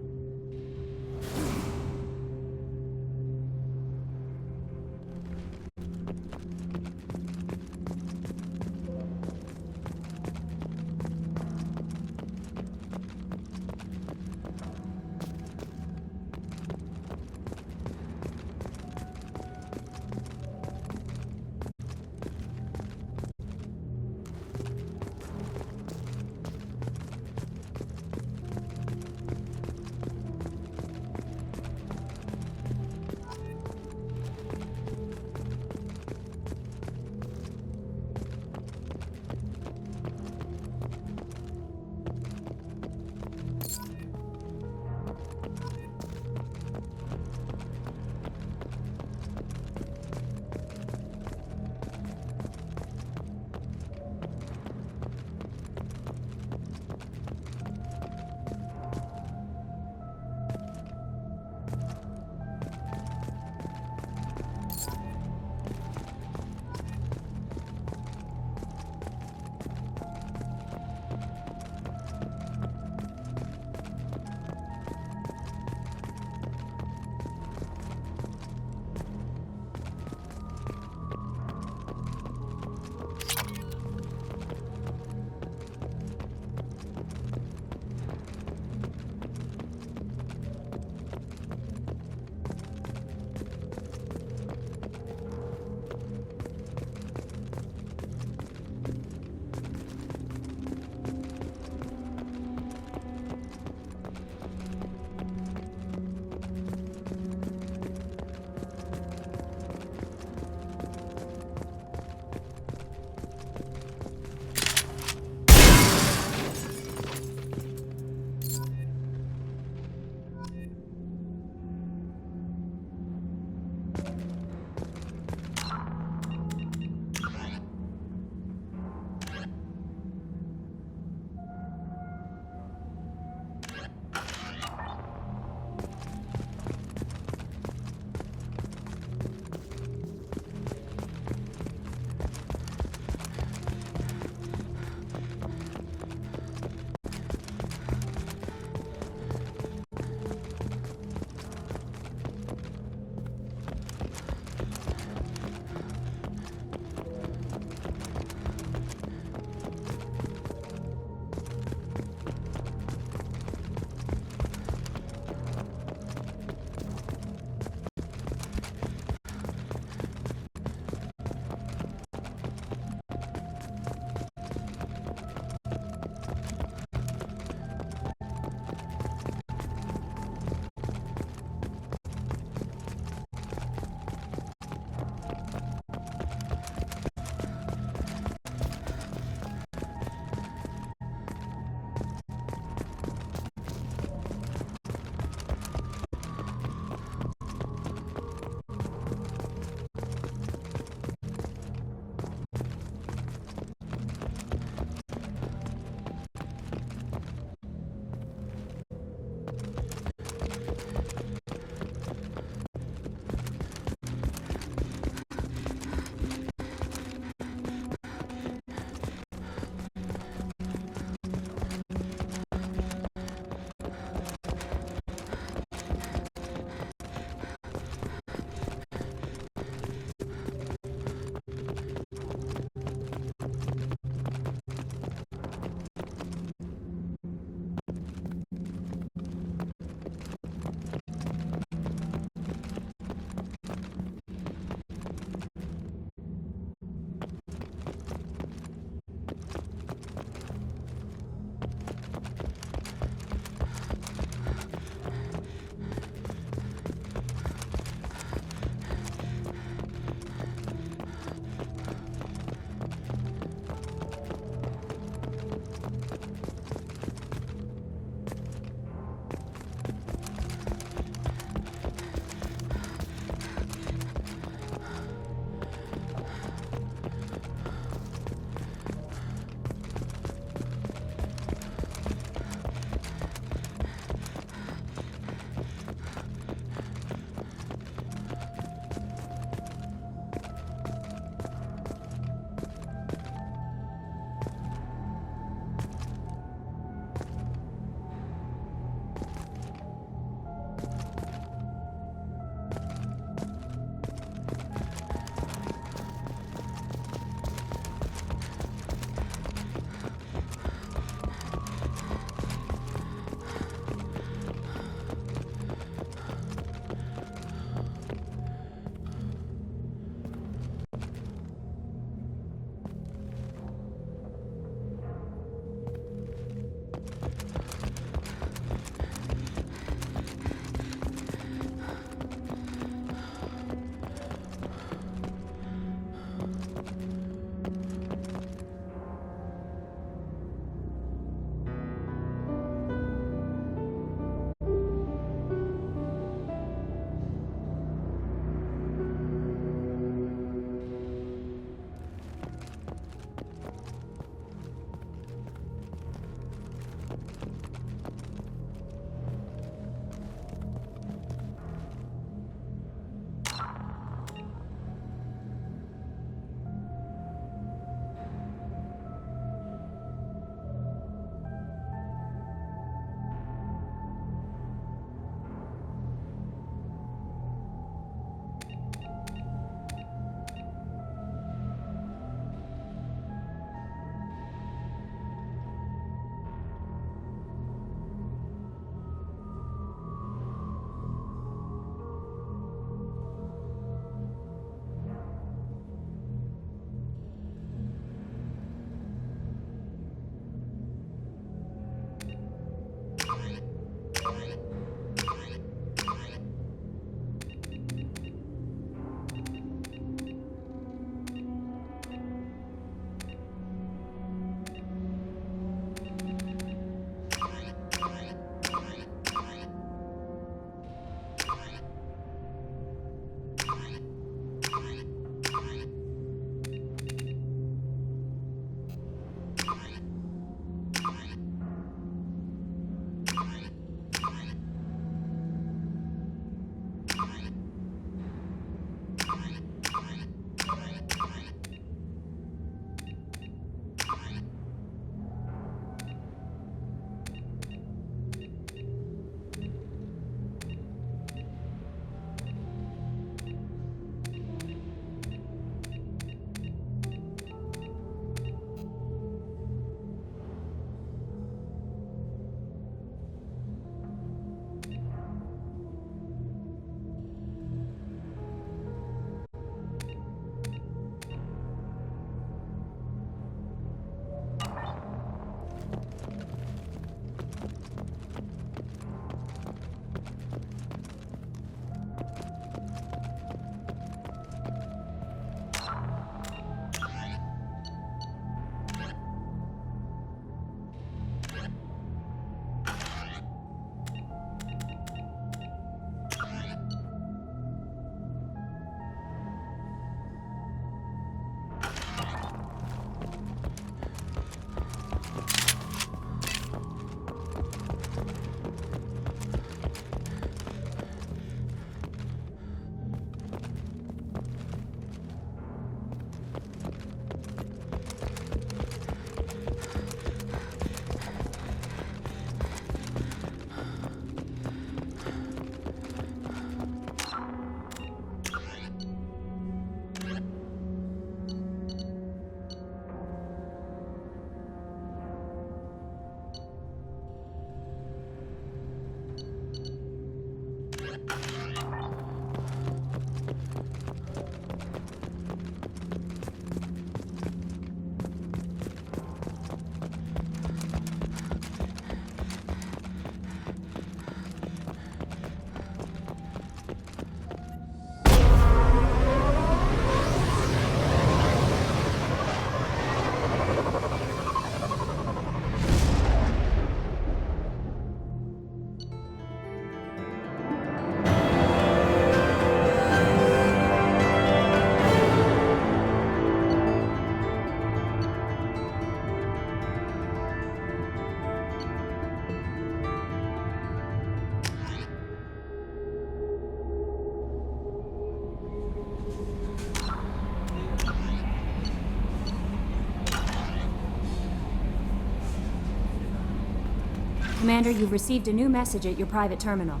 Speaker 5: Commander, you've received a new message at your private terminal.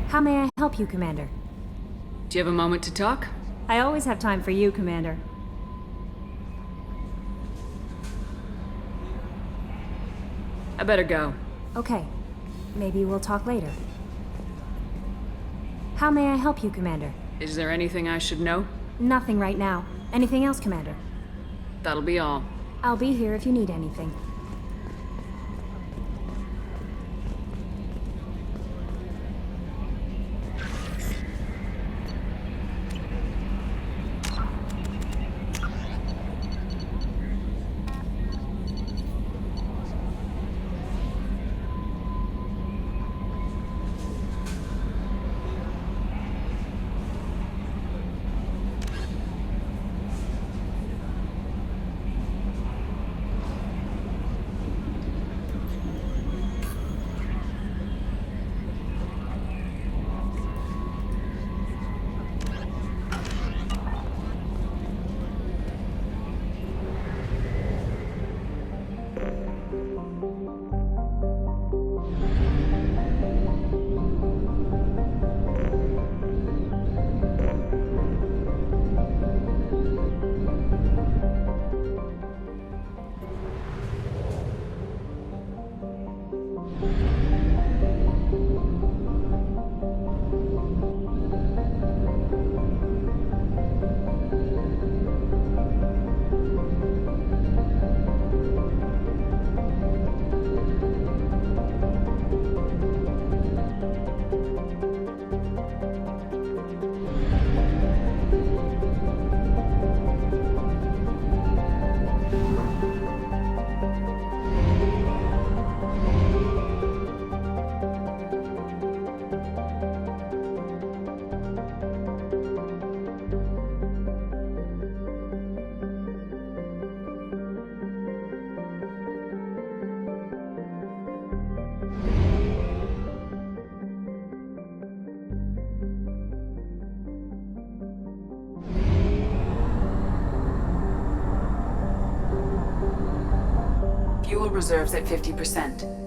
Speaker 5: How may I help you, Commander?
Speaker 3: Do you have a moment to talk?
Speaker 5: I always have time for you, Commander.
Speaker 3: I better go.
Speaker 5: Okay. Maybe we'll talk later. How may I help you, Commander?
Speaker 3: Is there anything I should know?
Speaker 5: Nothing right now. Anything else, Commander?
Speaker 3: That'll be all.
Speaker 5: I'll be here if you need anything.
Speaker 2: Fuel reserves at 50%.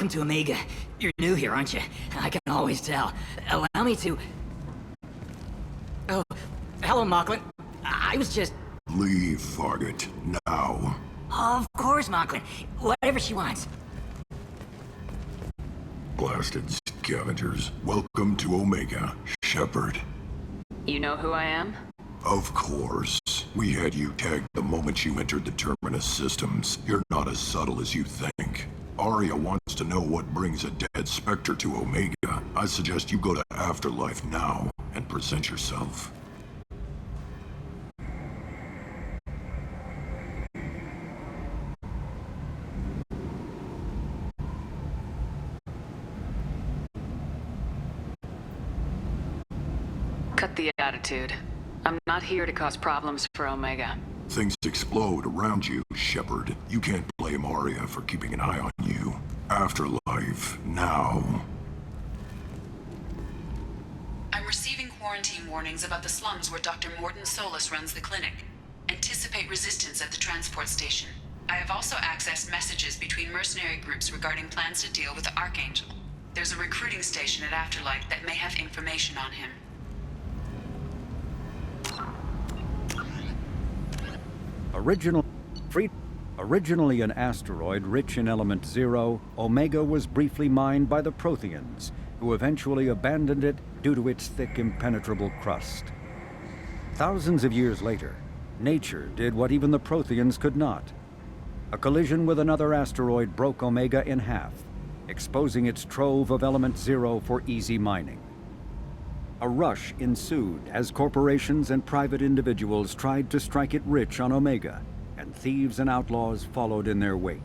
Speaker 14: Welcome to Omega. You're new here, aren't you? I can always tell. Allow me to... Oh, hello, Mocklin. I was just...
Speaker 15: Leave, Fargate, now.
Speaker 14: Of course, Mocklin. Whatever she wants.
Speaker 15: Blasted scavengers. Welcome to Omega, Shepard.
Speaker 2: You know who I am?
Speaker 15: Of course. We had you tagged the moment you entered the Terminus systems. You're not as subtle as you think. Arya wants to know what brings a dead Spectre to Omega. I suggest you go to Afterlife now and present yourself.
Speaker 2: Cut the attitude. I'm not here to cause problems for Omega.
Speaker 15: Things explode around you, Shepard. You can't blame Arya for keeping an eye on you. Afterlife, now.
Speaker 2: I'm receiving quarantine warnings about the slums where Dr. Morden Solus runs the clinic. Anticipate resistance at the transport station. I have also accessed messages between mercenary groups regarding plans to deal with the Archangel. There's a recruiting station at Afterlife that may have information on him.
Speaker 4: Originally an asteroid rich in element 0, Omega was briefly mined by the Protheans, who eventually abandoned it due to its thick, impenetrable crust. Thousands of years later, nature did what even the Protheans could not. A collision with another asteroid broke Omega in half, exposing its trove of element 0 for easy mining. A rush ensued as corporations and private individuals tried to strike it rich on Omega, and thieves and outlaws followed in their wake.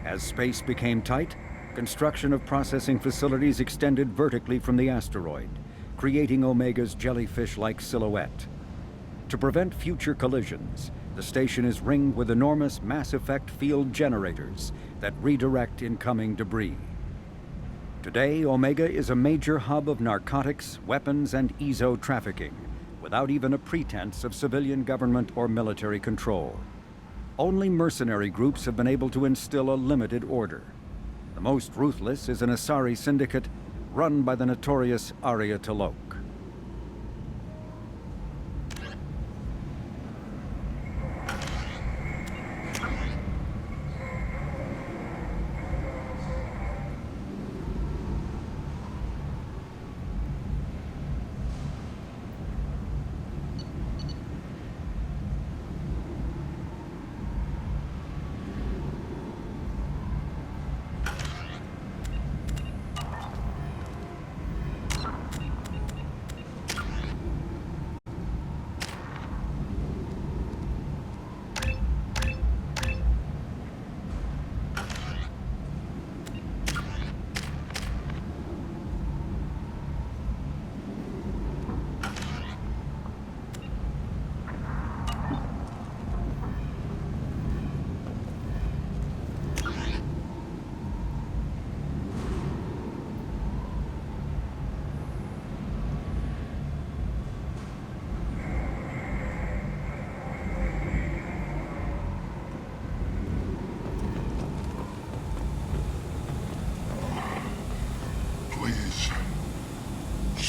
Speaker 4: As space became tight, construction of processing facilities extended vertically from the asteroid, creating Omega's jellyfish-like silhouette. To prevent future collisions, the station is ringed with enormous mass-effect field generators that redirect incoming debris. Today, Omega is a major hub of narcotics, weapons, and EZO trafficking, without even a pretense of civilian government or military control. Only mercenary groups have been able to instill a limited order. The most ruthless is an Asari syndicate run by the notorious Arya T'Loak.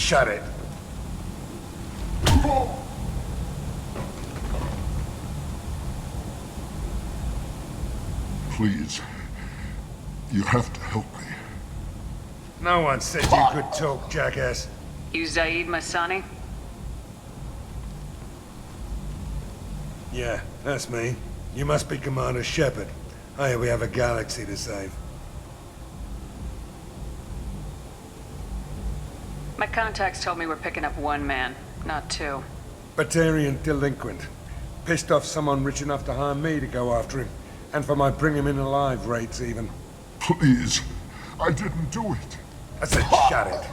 Speaker 15: Shut it. Please. You have to help me.
Speaker 16: No one said you could talk, jackass.
Speaker 2: You Zaid Masani?
Speaker 16: Yeah, that's me. You must be Commander Shepard. Oh yeah, we have a galaxy to save.
Speaker 2: My contacts told me we're picking up one man, not two.
Speaker 16: Batarian delinquent. Pissed off someone rich enough to hire me to go after him. And for my bring him in alive rates, even.
Speaker 15: Please. I didn't do it.
Speaker 16: I said shut it.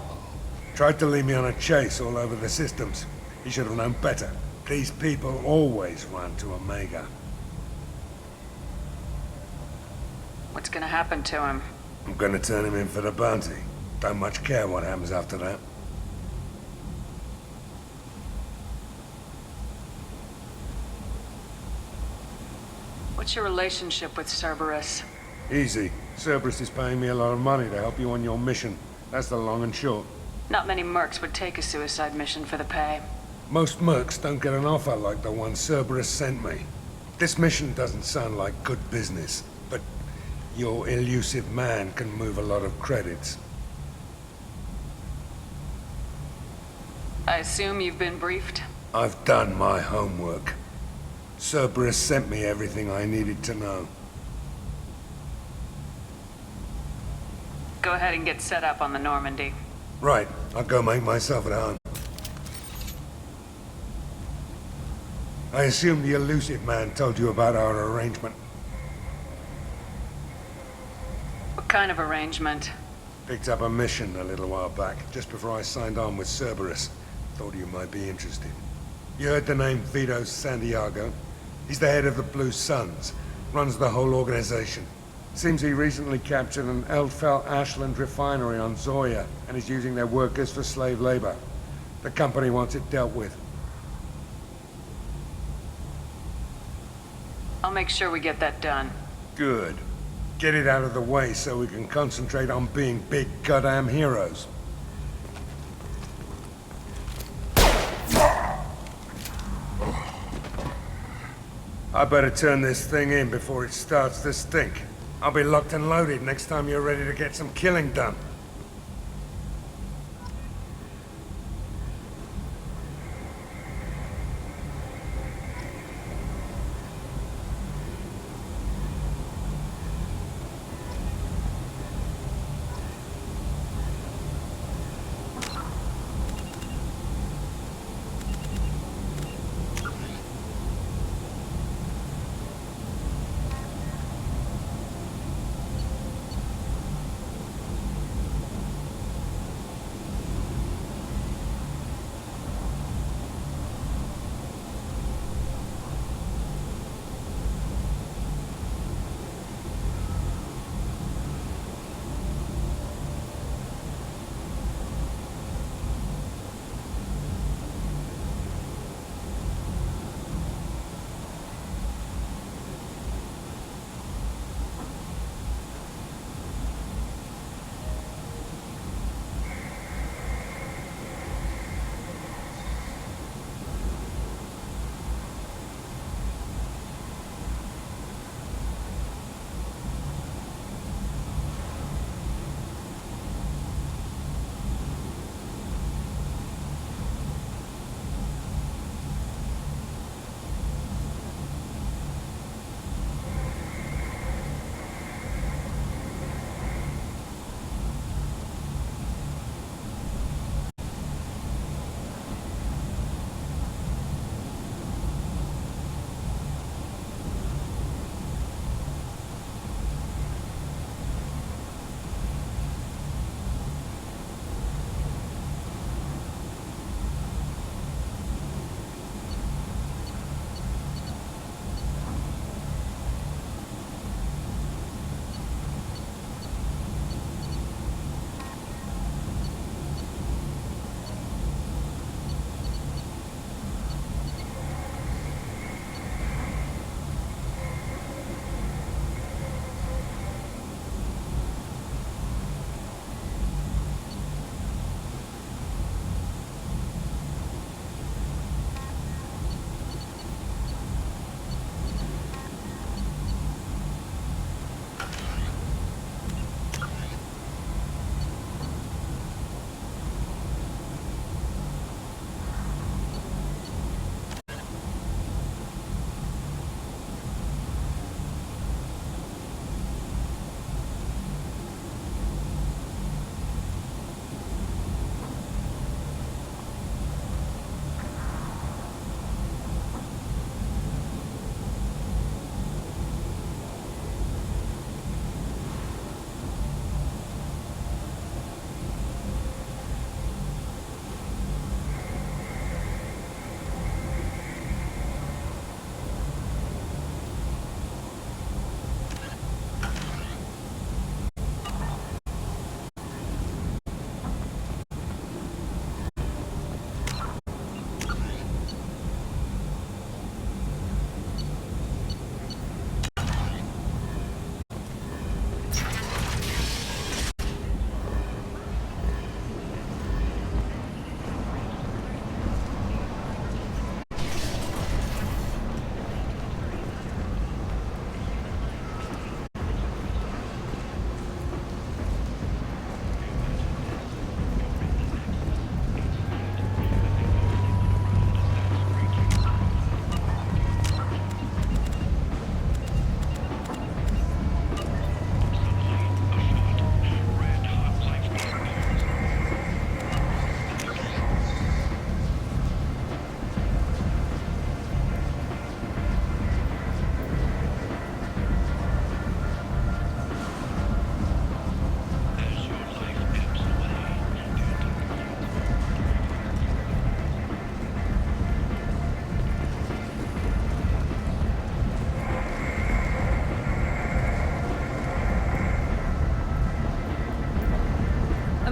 Speaker 16: Tried to lead me on a chase all over the systems. He should have known better. These people always run to Omega.
Speaker 2: What's gonna happen to him?
Speaker 16: I'm gonna turn him in for the bounty. Don't much care what happens after that.
Speaker 2: What's your relationship with Cerberus?
Speaker 16: Easy. Cerberus is paying me a lot of money to help you on your mission. That's the long and short.
Speaker 3: Not many mercs would take a suicide mission for the pay.
Speaker 16: Most mercs don't get an offer like the one Cerberus sent me. This mission doesn't sound like good business, but your elusive man can move a lot of credits.
Speaker 3: I assume you've been briefed?
Speaker 16: I've done my homework. Cerberus sent me everything I needed to know.
Speaker 3: Go ahead and get set up on the Normandy.
Speaker 16: Right, I'll go make myself at home. I assume the elusive man told you about our arrangement.
Speaker 3: What kind of arrangement?
Speaker 16: Picked up a mission a little while back, just before I signed on with Cerberus. Thought you might be interested. You heard the name Vito Santiago? He's the head of the Blue Suns, runs the whole organization. Seems he recently captured an Eldfell Ashland refinery on Zoya and is using their workers for slave labor. The company wants it dealt with.
Speaker 3: I'll make sure we get that done.
Speaker 16: Good. Get it out of the way so we can concentrate on being big goddamn heroes. I better turn this thing in before it starts to stink. I'll be locked and loaded next time you're ready to get some killing done.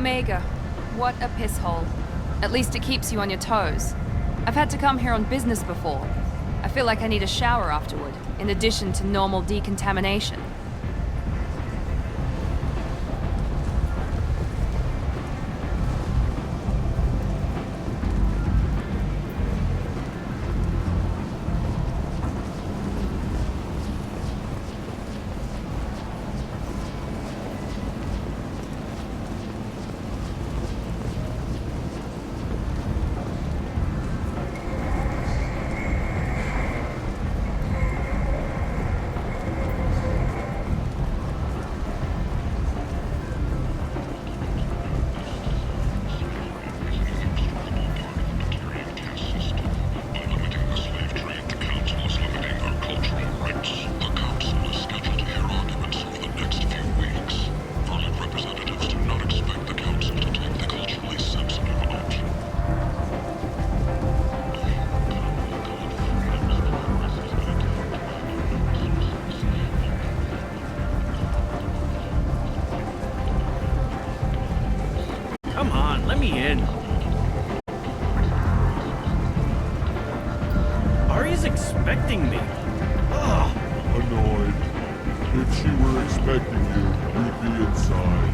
Speaker 11: Omega, what a piss hole. At least it keeps you on your toes. I've had to come here on business before. I feel like I need a shower afterward, in addition to normal decontamination.
Speaker 12: Come on, let me in. Aria's expecting me. Ugh.
Speaker 17: Annoyed. If she were expecting you, you'd be inside.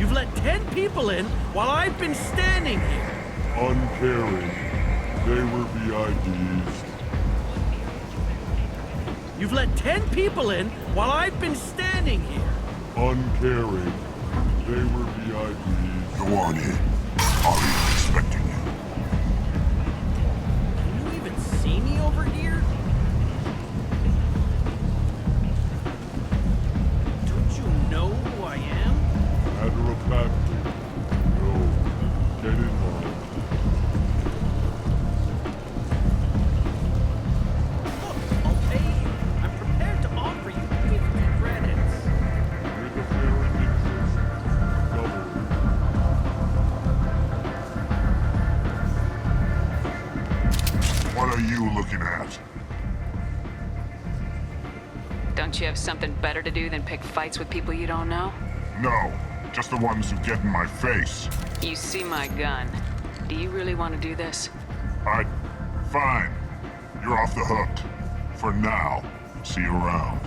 Speaker 12: You've let 10 people in while I've been standing here.
Speaker 17: Uncaring. They were VIPs.
Speaker 12: You've let 10 people in while I've been standing here.
Speaker 17: Uncaring. They were VIPs.
Speaker 15: Go on in. Aria's expecting you.
Speaker 12: Can you even see me over here? Don't you know who I am?
Speaker 17: Matter of fact, no. Get in line.
Speaker 12: Look, I'll pay you. I'm prepared to offer you 50 credits.
Speaker 17: With a fair interest, double.
Speaker 15: What are you looking at?
Speaker 2: Don't you have something better to do than pick fights with people you don't know?
Speaker 15: No, just the ones who get in my face.
Speaker 2: You see my gun. Do you really want to do this?
Speaker 15: Fine. You're off the hook. For now. See you around.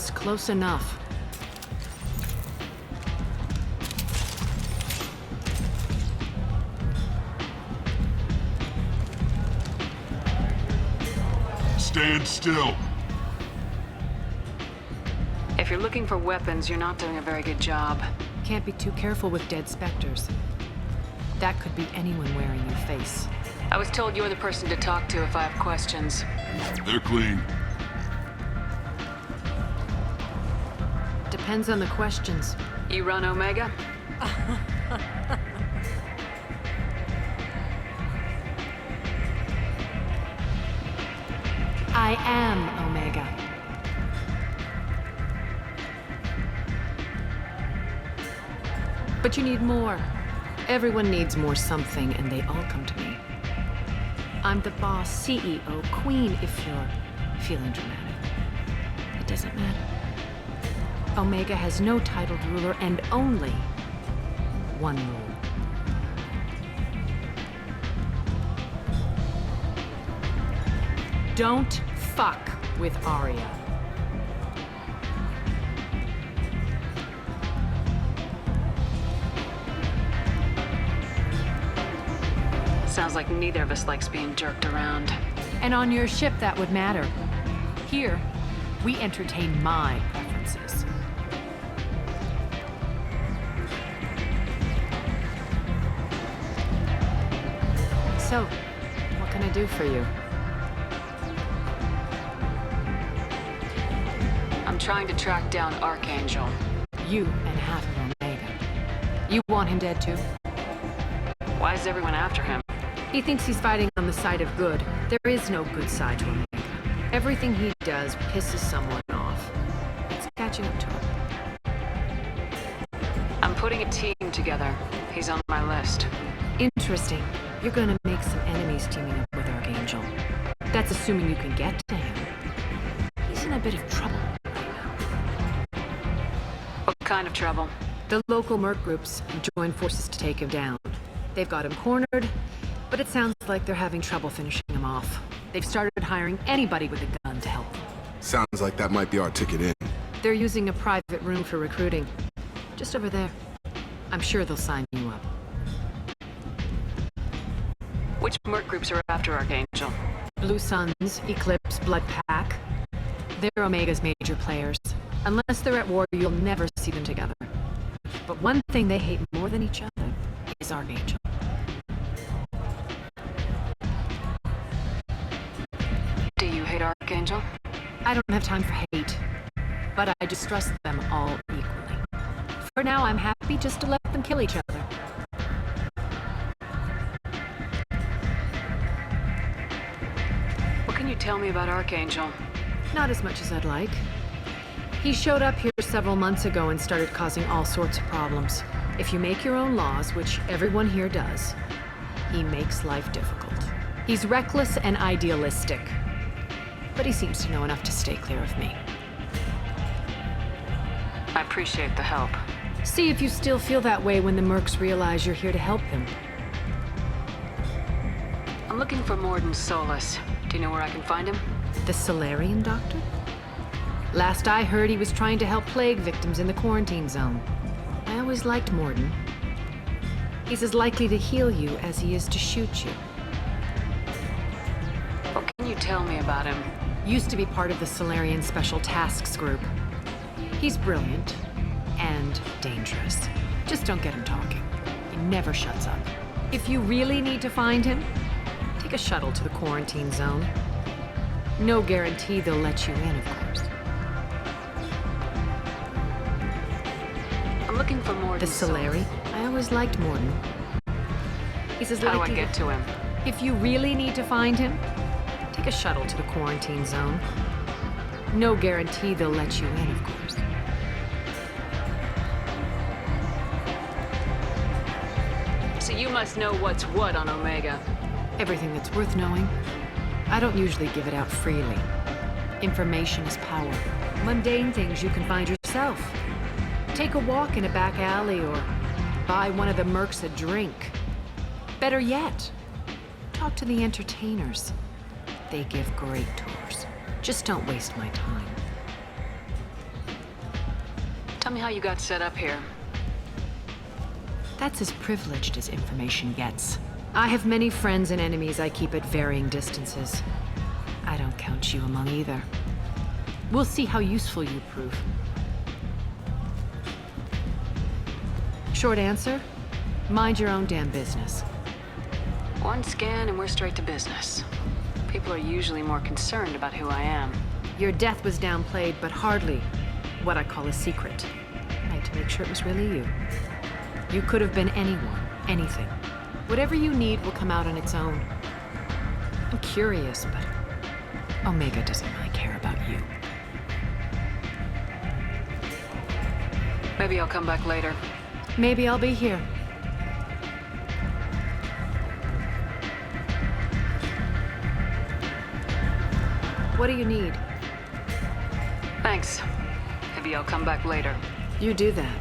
Speaker 3: That's close enough.
Speaker 15: Stand still.
Speaker 3: If you're looking for weapons, you're not doing a very good job. Can't be too careful with dead specters. That could be anyone wearing your face. I was told you're the person to talk to if I have questions.
Speaker 15: They're clean.
Speaker 3: Depends on the questions. You run Omega? I am Omega. But you need more. Everyone needs more something, and they all come to me. I'm the boss, CEO, queen, if you're feeling dramatic. It doesn't matter. Omega has no titled ruler and only one rule. Don't fuck with Arya. Sounds like neither of us likes being jerked around. And on your ship, that would matter. Here, we entertain my preferences. So, what can I do for you? I'm trying to track down Archangel. You and half of Omega. You want him dead too? Why is everyone after him? He thinks he's fighting on the side of good. There is no good side to Omega. Everything he does pisses someone off. It's catching up to him. I'm putting a team together. He's on my list. Interesting. You're gonna make some enemies teaming up with Archangel. That's assuming you can get to him. He's in a bit of trouble right now. What kind of trouble? The local merc groups have joined forces to take him down. They've got him cornered, but it sounds like they're having trouble finishing him off. They've started hiring anybody with a gun to help them.
Speaker 6: Sounds like that might be our ticket in.
Speaker 3: They're using a private room for recruiting. Just over there. I'm sure they'll sign you up. Which merc groups are after Archangel? Blue Suns, Eclipse, Blood Pack. They're Omega's major players. Unless they're at war, you'll never see them together. But one thing they hate more than each other is Archangel. Do you hate Archangel? I don't have time for hate, but I distrust them all equally. For now, I'm happy just to let them kill each other. What can you tell me about Archangel? Not as much as I'd like. He showed up here several months ago and started causing all sorts of problems. If you make your own laws, which everyone here does, he makes life difficult. He's reckless and idealistic, but he seems to know enough to stay clear of me. I appreciate the help. See if you still feel that way when the mercs realize you're here to help them. I'm looking for Morden Solus. Do you know where I can find him? The Solarian doctor? Last I heard, he was trying to help plague victims in the quarantine zone. I always liked Morden. He's as likely to heal you as he is to shoot you. What can you tell me about him? Used to be part of the Solarian Special Tasks Group. He's brilliant and dangerous. Just don't get him talking. He never shuts up. If you really need to find him, take a shuttle to the quarantine zone. No guarantee they'll let you in, of course. I'm looking for Morden. The Solari? I always liked Morden. He's as likely. How do I get to him? If you really need to find him, take a shuttle to the quarantine zone. No guarantee they'll let you in, of course. So you must know what's what on Omega. Everything that's worth knowing. I don't usually give it out freely. Information is power. Mundane things you can find yourself. Take a walk in a back alley or buy one of the mercs a drink. Better yet, talk to the entertainers. They give great tours. Just don't waste my time. Tell me how you got set up here. That's as privileged as information gets. I have many friends and enemies I keep at varying distances. I don't count you among either. We'll see how useful you prove. Short answer? Mind your own damn business. One scan and we're straight to business. People are usually more concerned about who I am. Your death was downplayed, but hardly what I call a secret. I had to make sure it was really you. You could have been anyone, anything. Whatever you need will come out on its own. I'm curious, but Omega doesn't really care about you. Maybe I'll come back later. Maybe I'll be here. What do you need? Thanks. Maybe I'll come back later. You do that.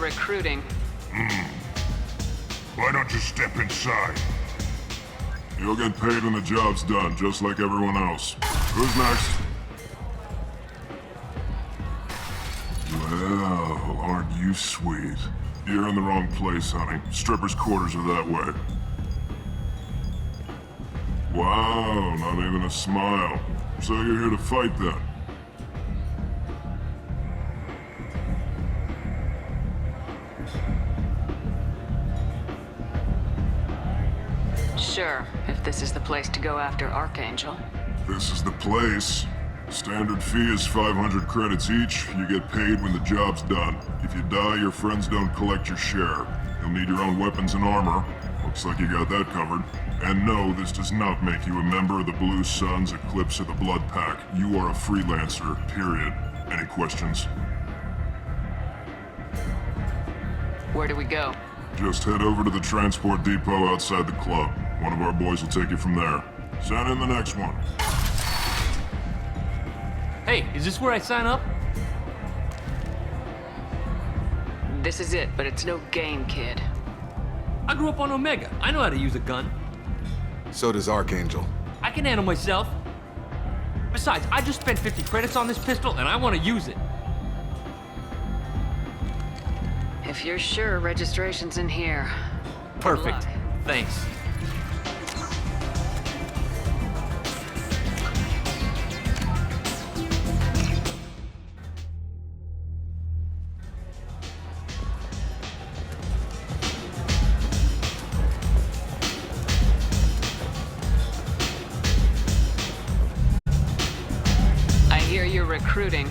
Speaker 3: Recruiting.
Speaker 15: Why don't you step inside? You'll get paid when the job's done, just like everyone else. Who's next? Well, aren't you sweet? You're in the wrong place, honey. Strippers' quarters are that way. Wow, not even a smile. So you're here to fight then?
Speaker 3: Sure, if this is the place to go after Archangel.
Speaker 15: This is the place. Standard fee is 500 credits each. You get paid when the job's done. If you die, your friends don't collect your share. You'll need your own weapons and armor. Looks like you got that covered. And no, this does not make you a member of the Blue Suns, Eclipse, or the Blood Pack. You are a freelancer, period. Any questions?
Speaker 3: Where do we go?
Speaker 15: Just head over to the transport depot outside the club. One of our boys will take you from there. Send in the next one.
Speaker 18: Hey, is this where I sign up?
Speaker 3: This is it, but it's no game, kid.
Speaker 18: I grew up on Omega. I know how to use a gun.
Speaker 6: So does Archangel.
Speaker 18: I can handle myself. Besides, I just spent 50 credits on this pistol, and I want to use it.
Speaker 3: If you're sure, registration's in here.
Speaker 18: Perfect. Thanks.
Speaker 3: I hear you're recruiting.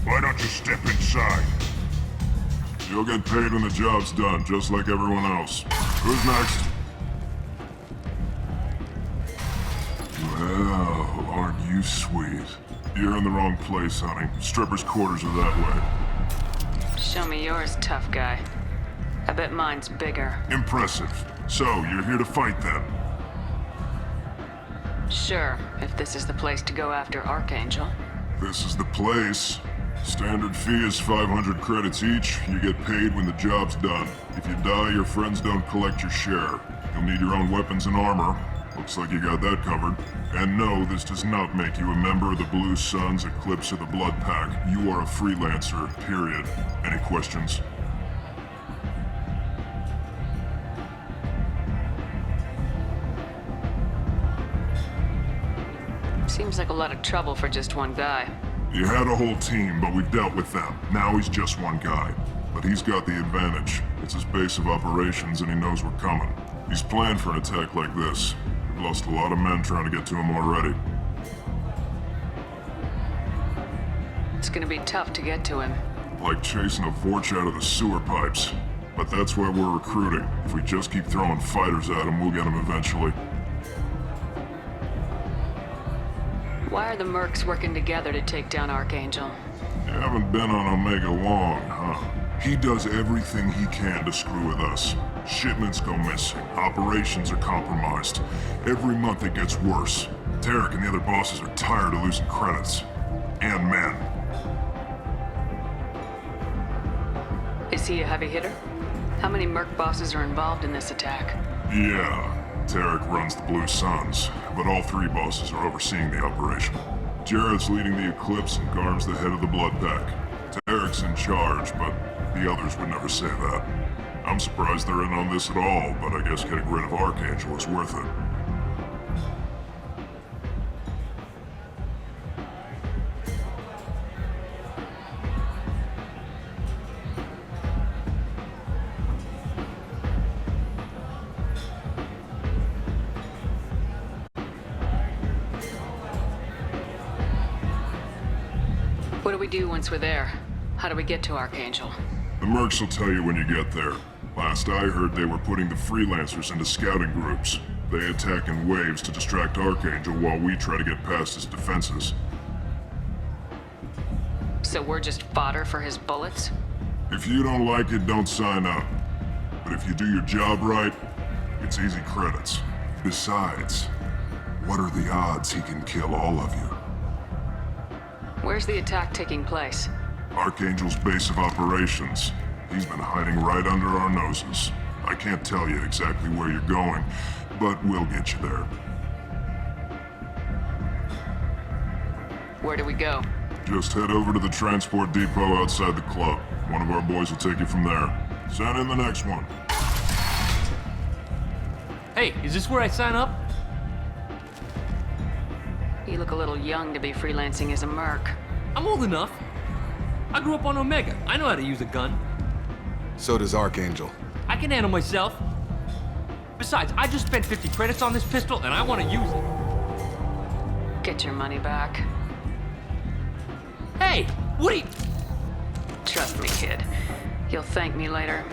Speaker 15: Why don't you step inside? You'll get paid when the job's done, just like everyone else. Who's next? Well, aren't you sweet? You're in the wrong place, honey. Strippers' quarters are that way.
Speaker 3: Show me yours, tough guy. I bet mine's bigger.
Speaker 15: Impressive. So, you're here to fight then?
Speaker 3: Sure, if this is the place to go after Archangel.
Speaker 15: This is the place. Standard fee is 500 credits each. You get paid when the job's done. If you die, your friends don't collect your share. You'll need your own weapons and armor. Looks like you got that covered. And no, this does not make you a member of the Blue Suns, Eclipse, or the Blood Pack. You are a freelancer, period. Any questions?
Speaker 2: Seems like a lot of trouble for just one guy.
Speaker 15: You had a whole team, but we've dealt with them. Now he's just one guy. But he's got the advantage. It's his base of operations and he knows we're coming. He's planned for an attack like this. We've lost a lot of men trying to get to him already.
Speaker 2: It's gonna be tough to get to him.
Speaker 15: Like chasing a Vorch out of the sewer pipes. But that's why we're recruiting. If we just keep throwing fighters at him, we'll get him eventually.
Speaker 2: Why are the mercs working together to take down Archangel?
Speaker 15: You haven't been on Omega long, huh? He does everything he can to screw with us. Shipments go missing. Operations are compromised. Every month it gets worse. Tarek and the other bosses are tired of losing credits. And men.
Speaker 2: Is he a heavy hitter? How many merc bosses are involved in this attack?
Speaker 15: Yeah. Tarek runs the Blue Suns, but all three bosses are overseeing the operation. Jared's leading the Eclipse and Garm's the head of the Blood Pack. Tarek's in charge, but the others would never say that. I'm surprised they're in on this at all, but I guess getting rid of Archangel is worth it.
Speaker 2: What do we do once we're there? How do we get to Archangel?
Speaker 15: The mercs will tell you when you get there. Last I heard, they were putting the freelancers into scouting groups. They attack in waves to distract Archangel while we try to get past his defenses.
Speaker 2: So we're just fodder for his bullets?
Speaker 15: If you don't like it, don't sign up. But if you do your job right, it's easy credits. Besides, what are the odds he can kill all of you?
Speaker 2: Where's the attack taking place?
Speaker 15: Archangel's base of operations. He's been hiding right under our noses. I can't tell you exactly where you're going, but we'll get you there.
Speaker 2: Where do we go?
Speaker 15: Just head over to the transport depot outside the club. One of our boys will take you from there. Send in the next one.
Speaker 18: Hey, is this where I sign up?
Speaker 2: You look a little young to be freelancing as a merc.
Speaker 18: I'm old enough. I grew up on Omega. I know how to use a gun.
Speaker 6: So does Archangel.
Speaker 18: I can handle myself. Besides, I just spent 50 credits on this pistol and I want to use it.
Speaker 2: Get your money back.
Speaker 18: Hey, what are you...
Speaker 2: Trust me, kid. You'll thank me later.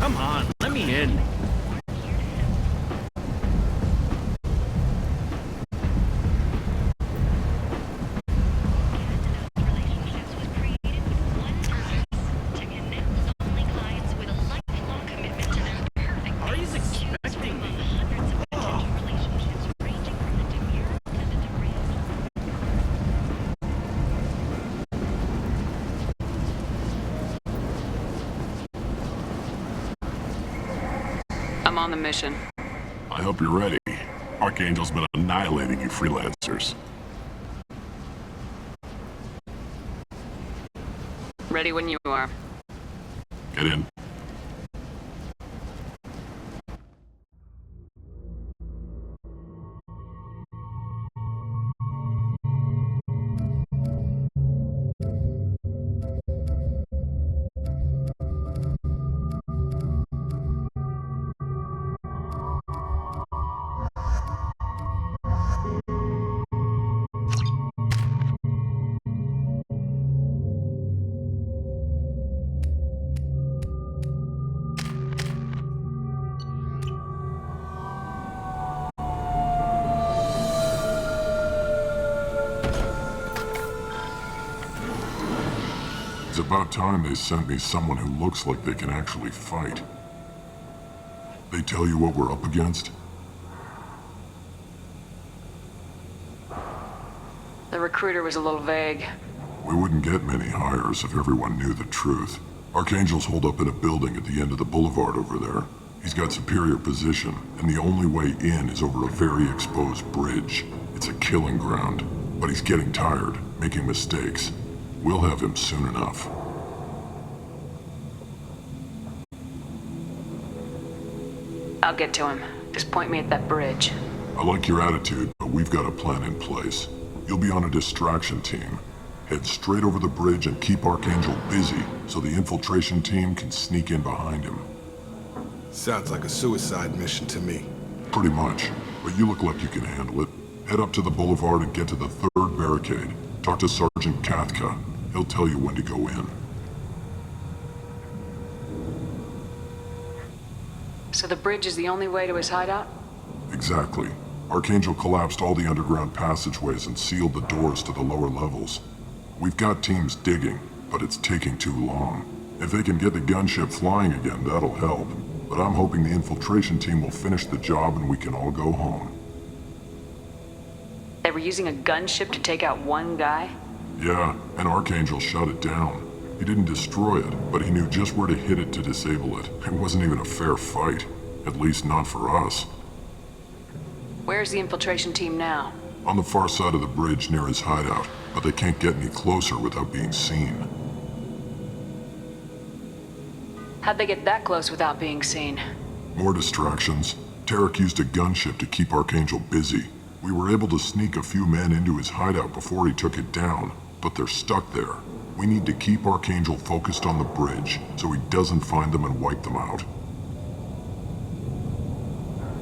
Speaker 18: Come on, let me in. Are you expecting me?
Speaker 2: I'm on the mission.
Speaker 15: I hope you're ready. Archangel's been annihilating you freelancers.
Speaker 2: Ready when you are.
Speaker 15: Get in. It's about time they sent me someone who looks like they can actually fight. They tell you what we're up against?
Speaker 2: The recruiter was a little vague.
Speaker 15: We wouldn't get many hires if everyone knew the truth. Archangel's holed up in a building at the end of the boulevard over there. He's got superior position, and the only way in is over a very exposed bridge. It's a killing ground, but he's getting tired, making mistakes. We'll have him soon enough.
Speaker 2: I'll get to him. Just point me at that bridge.
Speaker 15: I like your attitude, but we've got a plan in place. You'll be on a distraction team. Head straight over the bridge and keep Archangel busy so the infiltration team can sneak in behind him.
Speaker 6: Sounds like a suicide mission to me.
Speaker 15: Pretty much, but you look like you can handle it. Head up to the boulevard and get to the third barricade. Talk to Sergeant Kathka. He'll tell you when to go in.
Speaker 2: So the bridge is the only way to his hideout?
Speaker 15: Exactly. Archangel collapsed all the underground passageways and sealed the doors to the lower levels. We've got teams digging, but it's taking too long. If they can get the gunship flying again, that'll help. But I'm hoping the infiltration team will finish the job and we can all go home.
Speaker 2: They were using a gunship to take out one guy?
Speaker 15: Yeah, and Archangel shut it down. He didn't destroy it, but he knew just where to hit it to disable it. It wasn't even a fair fight. At least not for us.
Speaker 2: Where's the infiltration team now?
Speaker 15: On the far side of the bridge near his hideout, but they can't get any closer without being seen.
Speaker 2: How'd they get that close without being seen?
Speaker 15: More distractions. Tarek used a gunship to keep Archangel busy. We were able to sneak a few men into his hideout before he took it down, but they're stuck there. We need to keep Archangel focused on the bridge so he doesn't find them and wipe them out.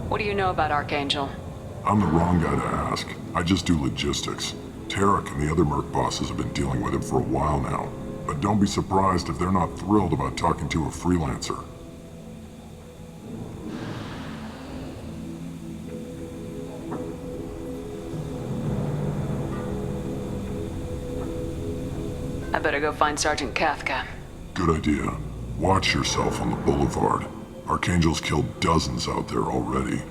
Speaker 2: What do you know about Archangel?
Speaker 15: I'm the wrong guy to ask. I just do logistics. Tarek and the other Merc bosses have been dealing with him for a while now. But don't be surprised if they're not thrilled about talking to a freelancer.
Speaker 2: I better go find Sergeant Kathka.
Speaker 15: Good idea. Watch yourself on the boulevard. Archangel's killed dozens out there already.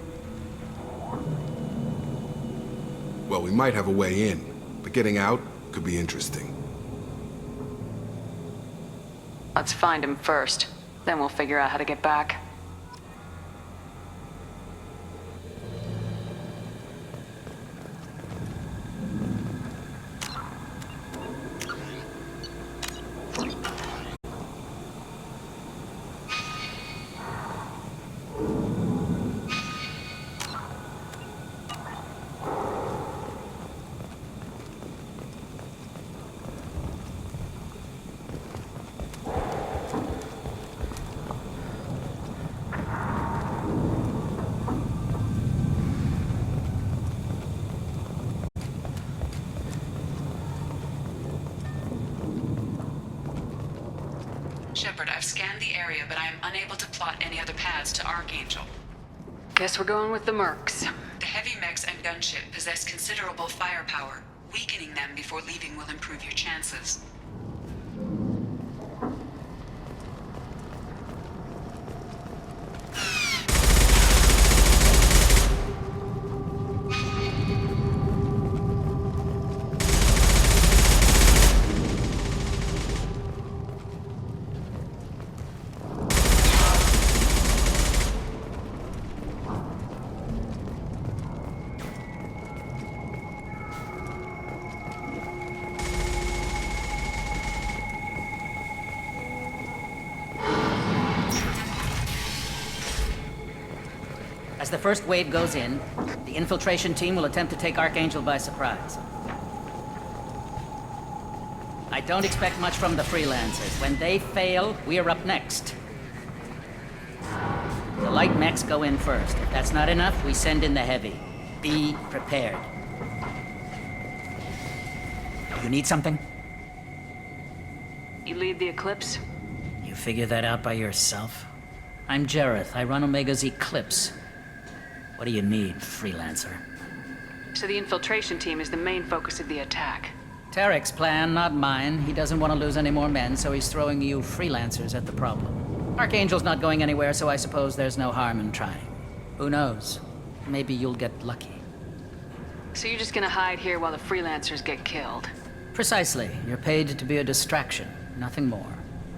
Speaker 6: Well, we might have a way in, but getting out could be interesting.
Speaker 2: Let's find him first. Then we'll figure out how to get back. Shepard, I've scanned the area, but I am unable to plot any other paths to Archangel. Guess we're going with the Mercs. The heavy mechs and gunship possess considerable firepower. Weakening them before leaving will improve your chances.
Speaker 14: As the first wave goes in, the infiltration team will attempt to take Archangel by surprise. I don't expect much from the freelancers. When they fail, we are up next. The light mechs go in first. If that's not enough, we send in the heavy. Be prepared. You need something?
Speaker 2: You lead the Eclipse?
Speaker 14: You figure that out by yourself? I'm Jareth. I run Omega's Eclipse. What do you need, freelancer?
Speaker 2: So the infiltration team is the main focus of the attack.
Speaker 14: Tarek's plan, not mine. He doesn't want to lose any more men, so he's throwing you freelancers at the problem. Archangel's not going anywhere, so I suppose there's no harm in trying. Who knows? Maybe you'll get lucky.
Speaker 2: So you're just gonna hide here while the freelancers get killed?
Speaker 14: Precisely. You're paid to be a distraction, nothing more.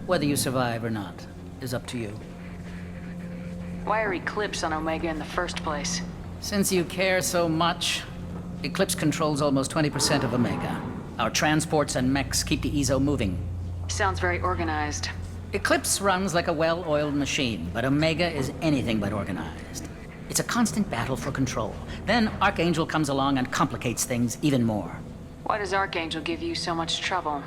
Speaker 14: Whether you survive or not is up to you.
Speaker 2: Why are Eclipse on Omega in the first place?
Speaker 14: Since you care so much, Eclipse controls almost 20% of Omega. Our transports and mechs keep the EZO moving.
Speaker 2: Sounds very organized.
Speaker 14: Eclipse runs like a well-oiled machine, but Omega is anything but organized. It's a constant battle for control. Then Archangel comes along and complicates things even more.
Speaker 2: Why does Archangel give you so much trouble?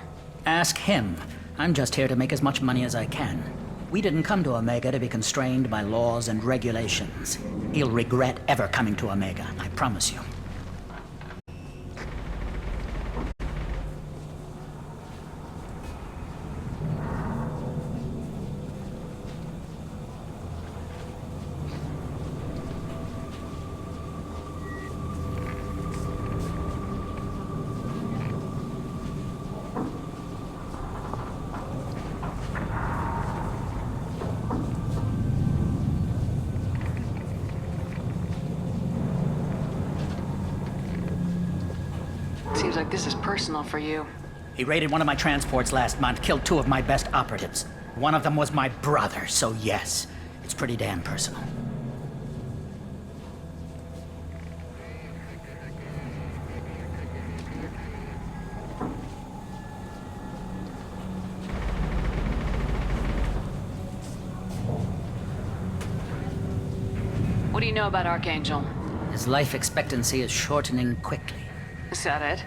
Speaker 14: Ask him. I'm just here to make as much money as I can. We didn't come to Omega to be constrained by laws and regulations. He'll regret ever coming to Omega, I promise you.
Speaker 2: Seems like this is personal for you.
Speaker 14: He raided one of my transports last month, killed 2 of my best operatives. One of them was my brother, so yes, it's pretty damn personal.
Speaker 2: What do you know about Archangel?
Speaker 14: His life expectancy is shortening quickly.
Speaker 2: Is that it?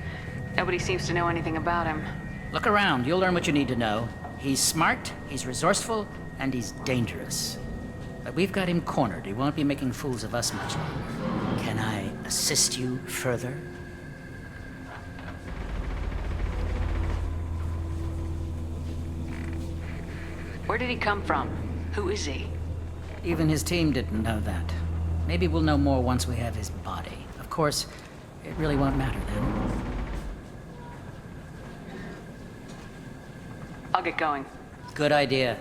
Speaker 2: Nobody seems to know anything about him.
Speaker 14: Look around, you'll learn what you need to know. He's smart, he's resourceful, and he's dangerous. But we've got him cornered. He won't be making fools of us much longer. Can I assist you further?
Speaker 2: Where did he come from? Who is he?
Speaker 14: Even his team didn't know that. Maybe we'll know more once we have his body. Of course, it really won't matter then.
Speaker 2: I'll get going.
Speaker 14: Good idea.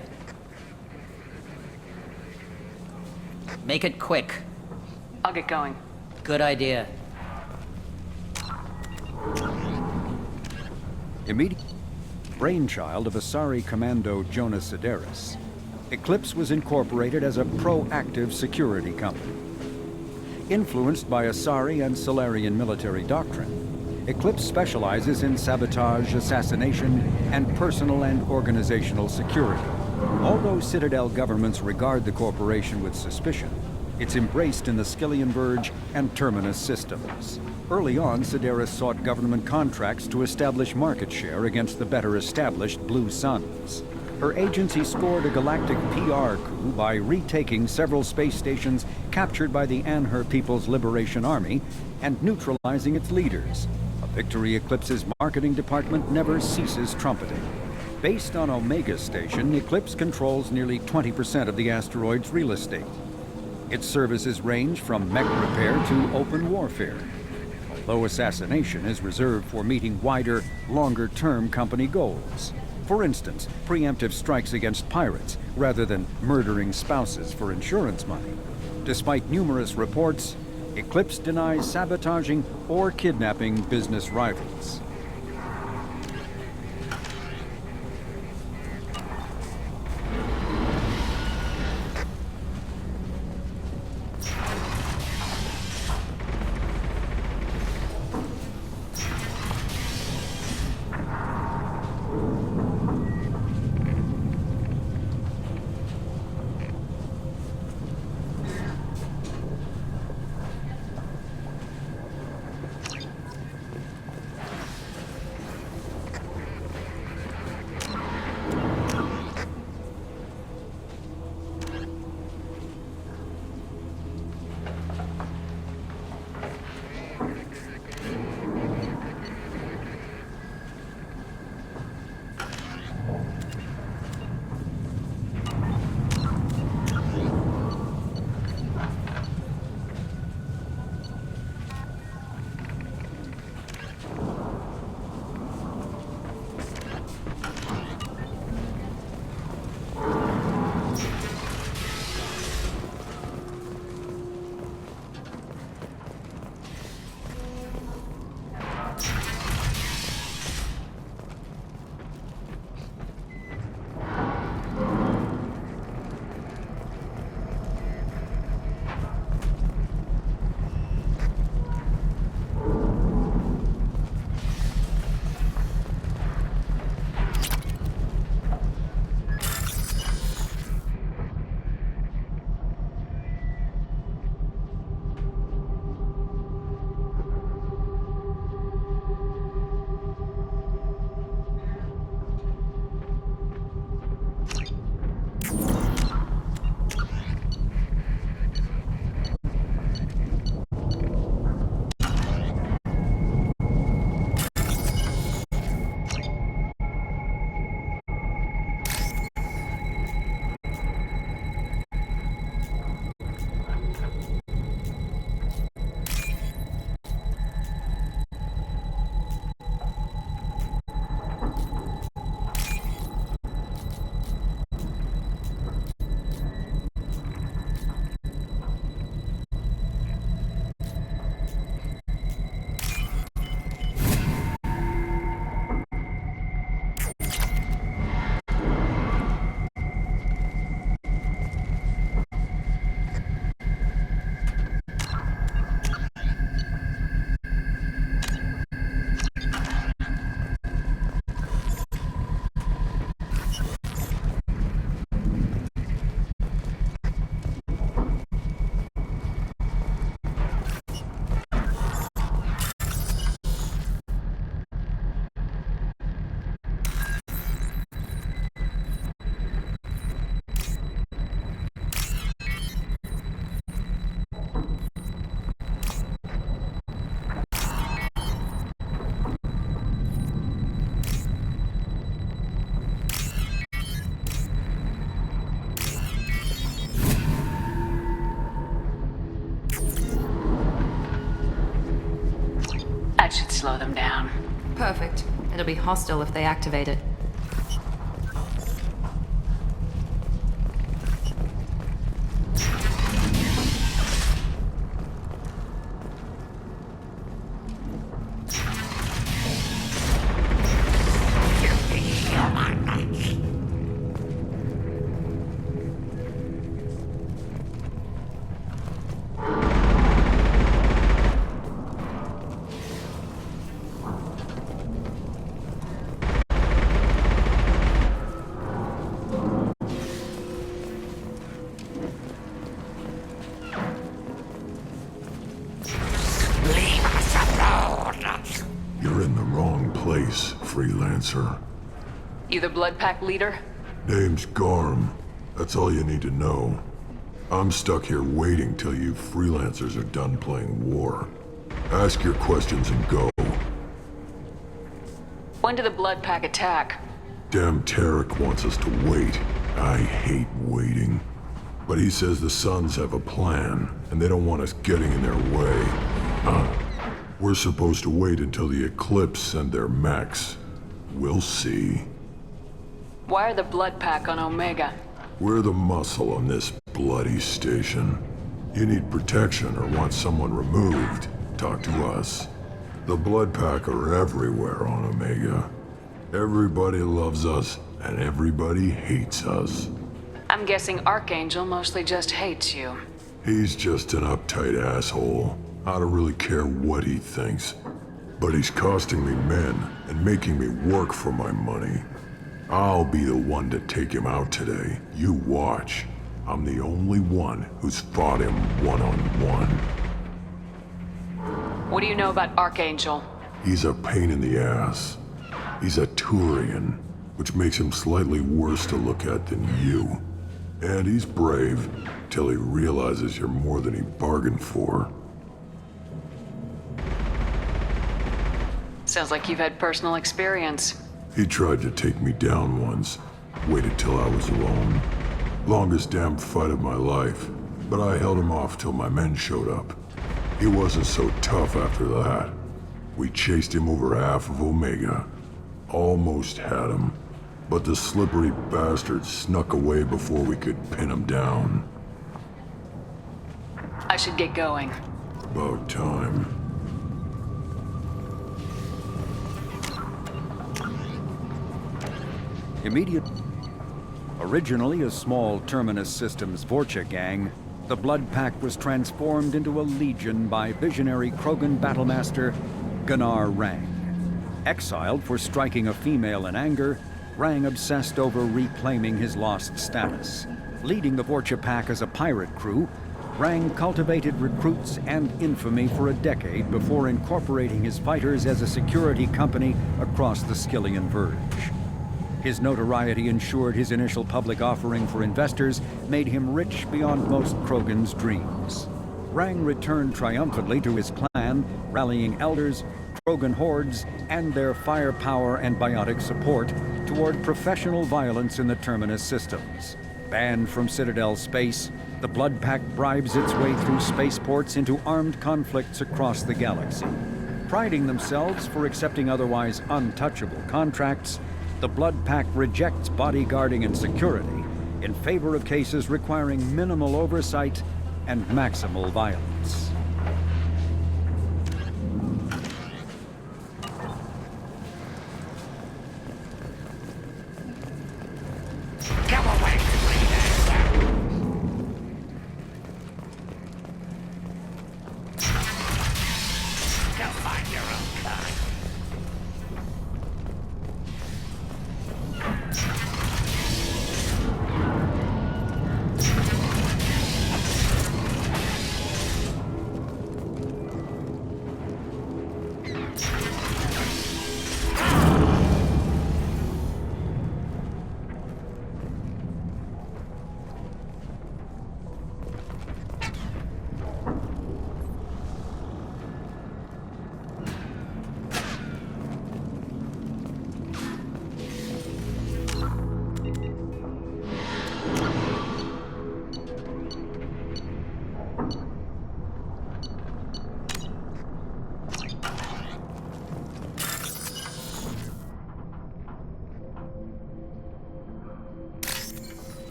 Speaker 14: Make it quick.
Speaker 2: I'll get going.
Speaker 14: Good idea.
Speaker 4: Immediate brainchild of Asari Commando Jonas Sedaris, Eclipse was incorporated as a proactive security company. Influenced by Asari and Solarian military doctrine, Eclipse specializes in sabotage, assassination, and personal and organizational security. Although Citadel governments regard the corporation with suspicion, it's embraced in the Skillian Verge and Terminus systems. Early on, Sedaris sought government contracts to establish market share against the better-established Blue Suns. Her agency scored a galactic PR coup by retaking several space stations captured by the Anher People's Liberation Army and neutralizing its leaders. A victory Eclipse's marketing department never ceases trumpeting. Based on Omega Station, Eclipse controls nearly 20% of the asteroid's real estate. Its services range from mech repair to open warfare, although assassination is reserved for meeting wider, longer-term company goals. For instance, preemptive strikes against pirates, rather than murdering spouses for insurance money. Despite numerous reports, Eclipse denies sabotaging or kidnapping business rivals.
Speaker 2: slow them down.
Speaker 11: Perfect. It'll be hostile if they activate it.
Speaker 15: You're in the wrong place, freelancer.
Speaker 2: You the Blood Pack leader?
Speaker 15: Name's Garm. That's all you need to know. I'm stuck here waiting till you freelancers are done playing war. Ask your questions and go.
Speaker 2: When do the Blood Pack attack?
Speaker 15: Damn Tarek wants us to wait. I hate waiting. But he says the Suns have a plan, and they don't want us getting in their way. We're supposed to wait until the Eclipse send their mechs. We'll see.
Speaker 2: Why are the Blood Pack on Omega?
Speaker 15: We're the muscle on this bloody station. You need protection or want someone removed, talk to us. The Blood Pack are everywhere on Omega. Everybody loves us, and everybody hates us.
Speaker 2: I'm guessing Archangel mostly just hates you.
Speaker 15: He's just an uptight asshole. I don't really care what he thinks. But he's costing me men and making me work for my money. I'll be the one to take him out today. You watch. I'm the only one who's fought him one-on-one.
Speaker 2: What do you know about Archangel?
Speaker 15: He's a pain in the ass. He's a Turian, which makes him slightly worse to look at than you. And he's brave, till he realizes you're more than he bargained for.
Speaker 2: Sounds like you've had personal experience.
Speaker 15: He tried to take me down once. Waited till I was alone. Longest damn fight of my life. But I held him off till my men showed up. He wasn't so tough after that. We chased him over half of Omega. Almost had him. But the slippery bastard snuck away before we could pin him down.
Speaker 2: I should get going.
Speaker 15: About time.
Speaker 4: Originally a small Terminus Systems Vorcha gang, the Blood Pack was transformed into a legion by visionary Krogan battlemaster Gunnar Rang. Exiled for striking a female in anger, Rang obsessed over reclaiming his lost status. Leading the Vorcha Pack as a pirate crew, Rang cultivated recruits and infamy for a decade before incorporating his fighters as a security company across the Skillian Verge. His notoriety ensured his initial public offering for investors made him rich beyond most Krogan's dreams. Rang returned triumphantly to his clan, rallying elders, Krogan hordes, and their firepower and biotic support toward professional violence in the Terminus systems. Banned from Citadel space, the Blood Pack bribes its way through spaceports into armed conflicts across the galaxy. Priding themselves for accepting otherwise untouchable contracts, the Blood Pack rejects bodyguarding and security in favor of cases requiring minimal oversight and maximal violence.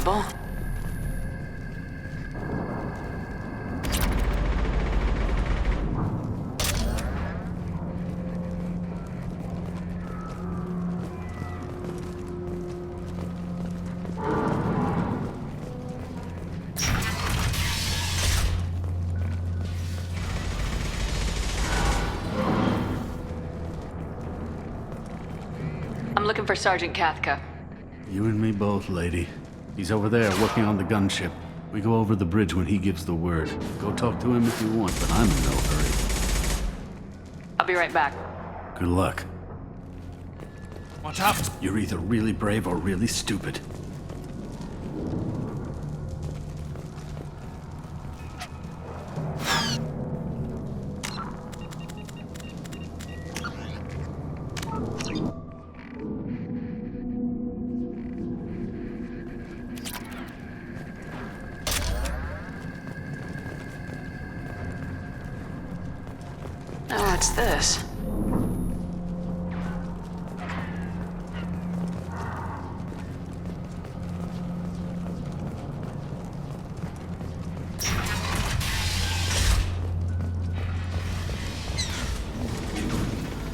Speaker 2: agreeable. I'm looking for Sergeant Cathca.
Speaker 19: You and me both, lady. He's over there working on the gunship. We go over the bridge when he gives the word. Go talk to him if you want, but I'm in no hurry.
Speaker 2: I'll be right back.
Speaker 19: Good luck.
Speaker 12: Watch out!
Speaker 19: You're either really brave or really stupid.
Speaker 2: Oh, what's this?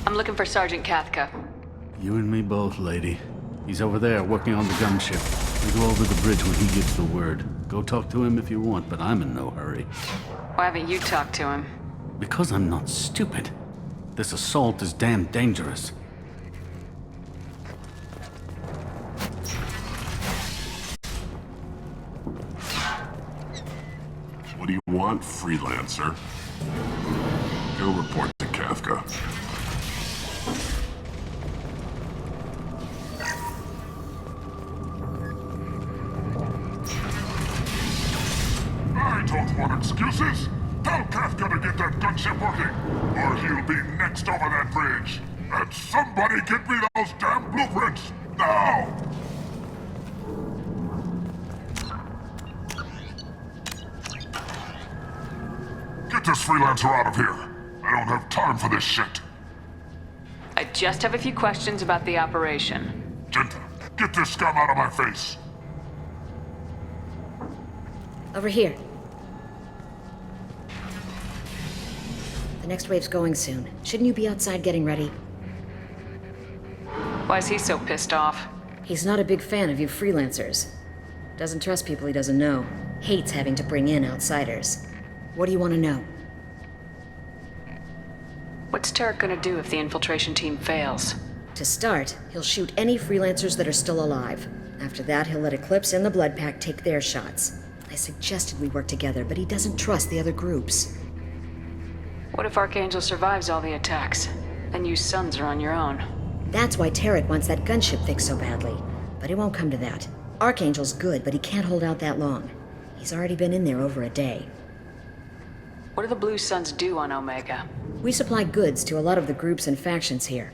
Speaker 2: I'm looking for Sergeant Cathca.
Speaker 19: You and me both, lady. He's over there working on the gunship. We go over the bridge when he gives the word. Go talk to him if you want, but I'm in no hurry.
Speaker 2: Why haven't you talked to him?
Speaker 19: Because I'm not stupid. This assault is damn dangerous.
Speaker 15: What do you want, freelancer? Go report to Cathca.
Speaker 17: I don't want excuses. Tell Cathca to get that gunship working, or he'll be next over that bridge. And somebody get me those damn blueprints, now! Get this freelancer out of here. I don't have time for this shit.
Speaker 2: I just have a few questions about the operation.
Speaker 17: Genta, get this scum out of my face.
Speaker 7: Over here. The next wave's going soon. Shouldn't you be outside getting ready?
Speaker 2: Why is he so pissed off?
Speaker 7: He's not a big fan of you freelancers. Doesn't trust people he doesn't know. Hates having to bring in outsiders. What do you want to know?
Speaker 2: What's Tarek gonna do if the infiltration team fails?
Speaker 7: To start, he'll shoot any freelancers that are still alive. After that, he'll let Eclipse and the Blood Pack take their shots. I suggested we work together, but he doesn't trust the other groups.
Speaker 2: What if Archangel survives all the attacks? Then you sons are on your own.
Speaker 7: That's why Tarek wants that gunship fixed so badly. But it won't come to that. Archangel's good, but he can't hold out that long. He's already been in there over a day.
Speaker 2: What do the Blue Suns do on Omega?
Speaker 7: We supply goods to a lot of the groups and factions here.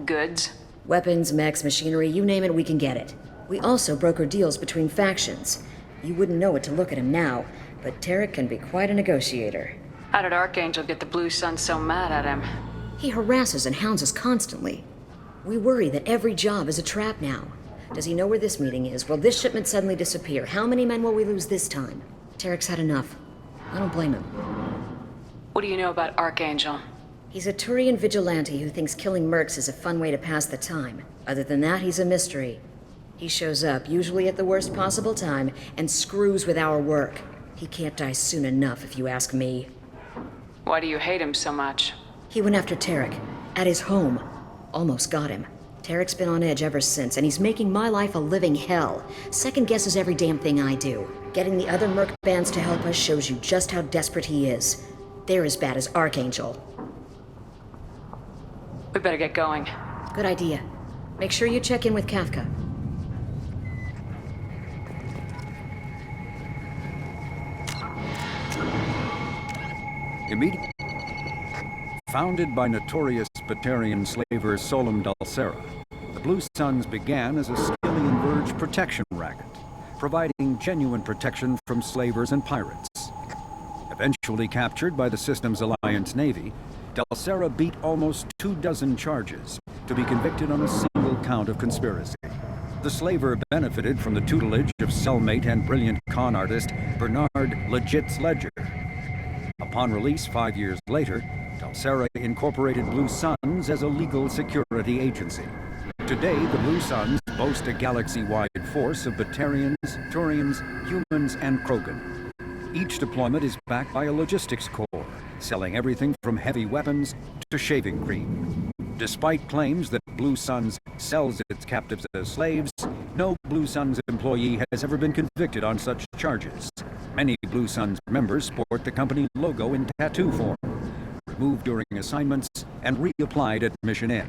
Speaker 2: Goods?
Speaker 7: Weapons, mechs, machinery, you name it, we can get it. We also broker deals between factions. You wouldn't know it to look at him now, but Tarek can be quite a negotiator.
Speaker 2: How did Archangel get the Blue Suns so mad at him?
Speaker 7: He harasses and hounds us constantly. We worry that every job is a trap now. Does he know where this meeting is? Will this shipment suddenly disappear? How many men will we lose this time? Tarek's had enough. I don't blame him.
Speaker 2: What do you know about Archangel?
Speaker 7: He's a Turian vigilante who thinks killing mercs is a fun way to pass the time. Other than that, he's a mystery. He shows up, usually at the worst possible time, and screws with our work. He can't die soon enough, if you ask me.
Speaker 2: Why do you hate him so much?
Speaker 7: He went after Tarek, at his home. Almost got him. Tarek's been on edge ever since, and he's making my life a living hell. Second guesses every damn thing I do. Getting the other merc bands to help us shows you just how desperate he is. They're as bad as Archangel.
Speaker 2: We better get going.
Speaker 7: Good idea. Make sure you check in with Cathca.
Speaker 4: Immediately founded by notorious Batarian slaver Solum Dulcera, the Blue Suns began as a Skillian Verge protection racket, providing genuine protection from slavers and pirates. Eventually captured by the system's Alliance Navy, Dulcera beat almost 24 charges to be convicted on a single count of conspiracy. The slaver benefited from the tutelage of cellmate and brilliant con artist Bernard Legit's Ledger. Upon release 5 years later, Telsera incorporated Blue Suns as a legal security agency. Today, the Blue Suns boast a galaxy-wide force of Batarians, Turians, humans, and Krogan. Each deployment is backed by a logistics corps, selling everything from heavy weapons to shaving cream. Despite claims that Blue Suns sells its captives as slaves, no Blue Suns employee has ever been convicted on such charges. Many Blue Suns members sport the company logo in tattoo form, removed during assignments and reapplied at mission end.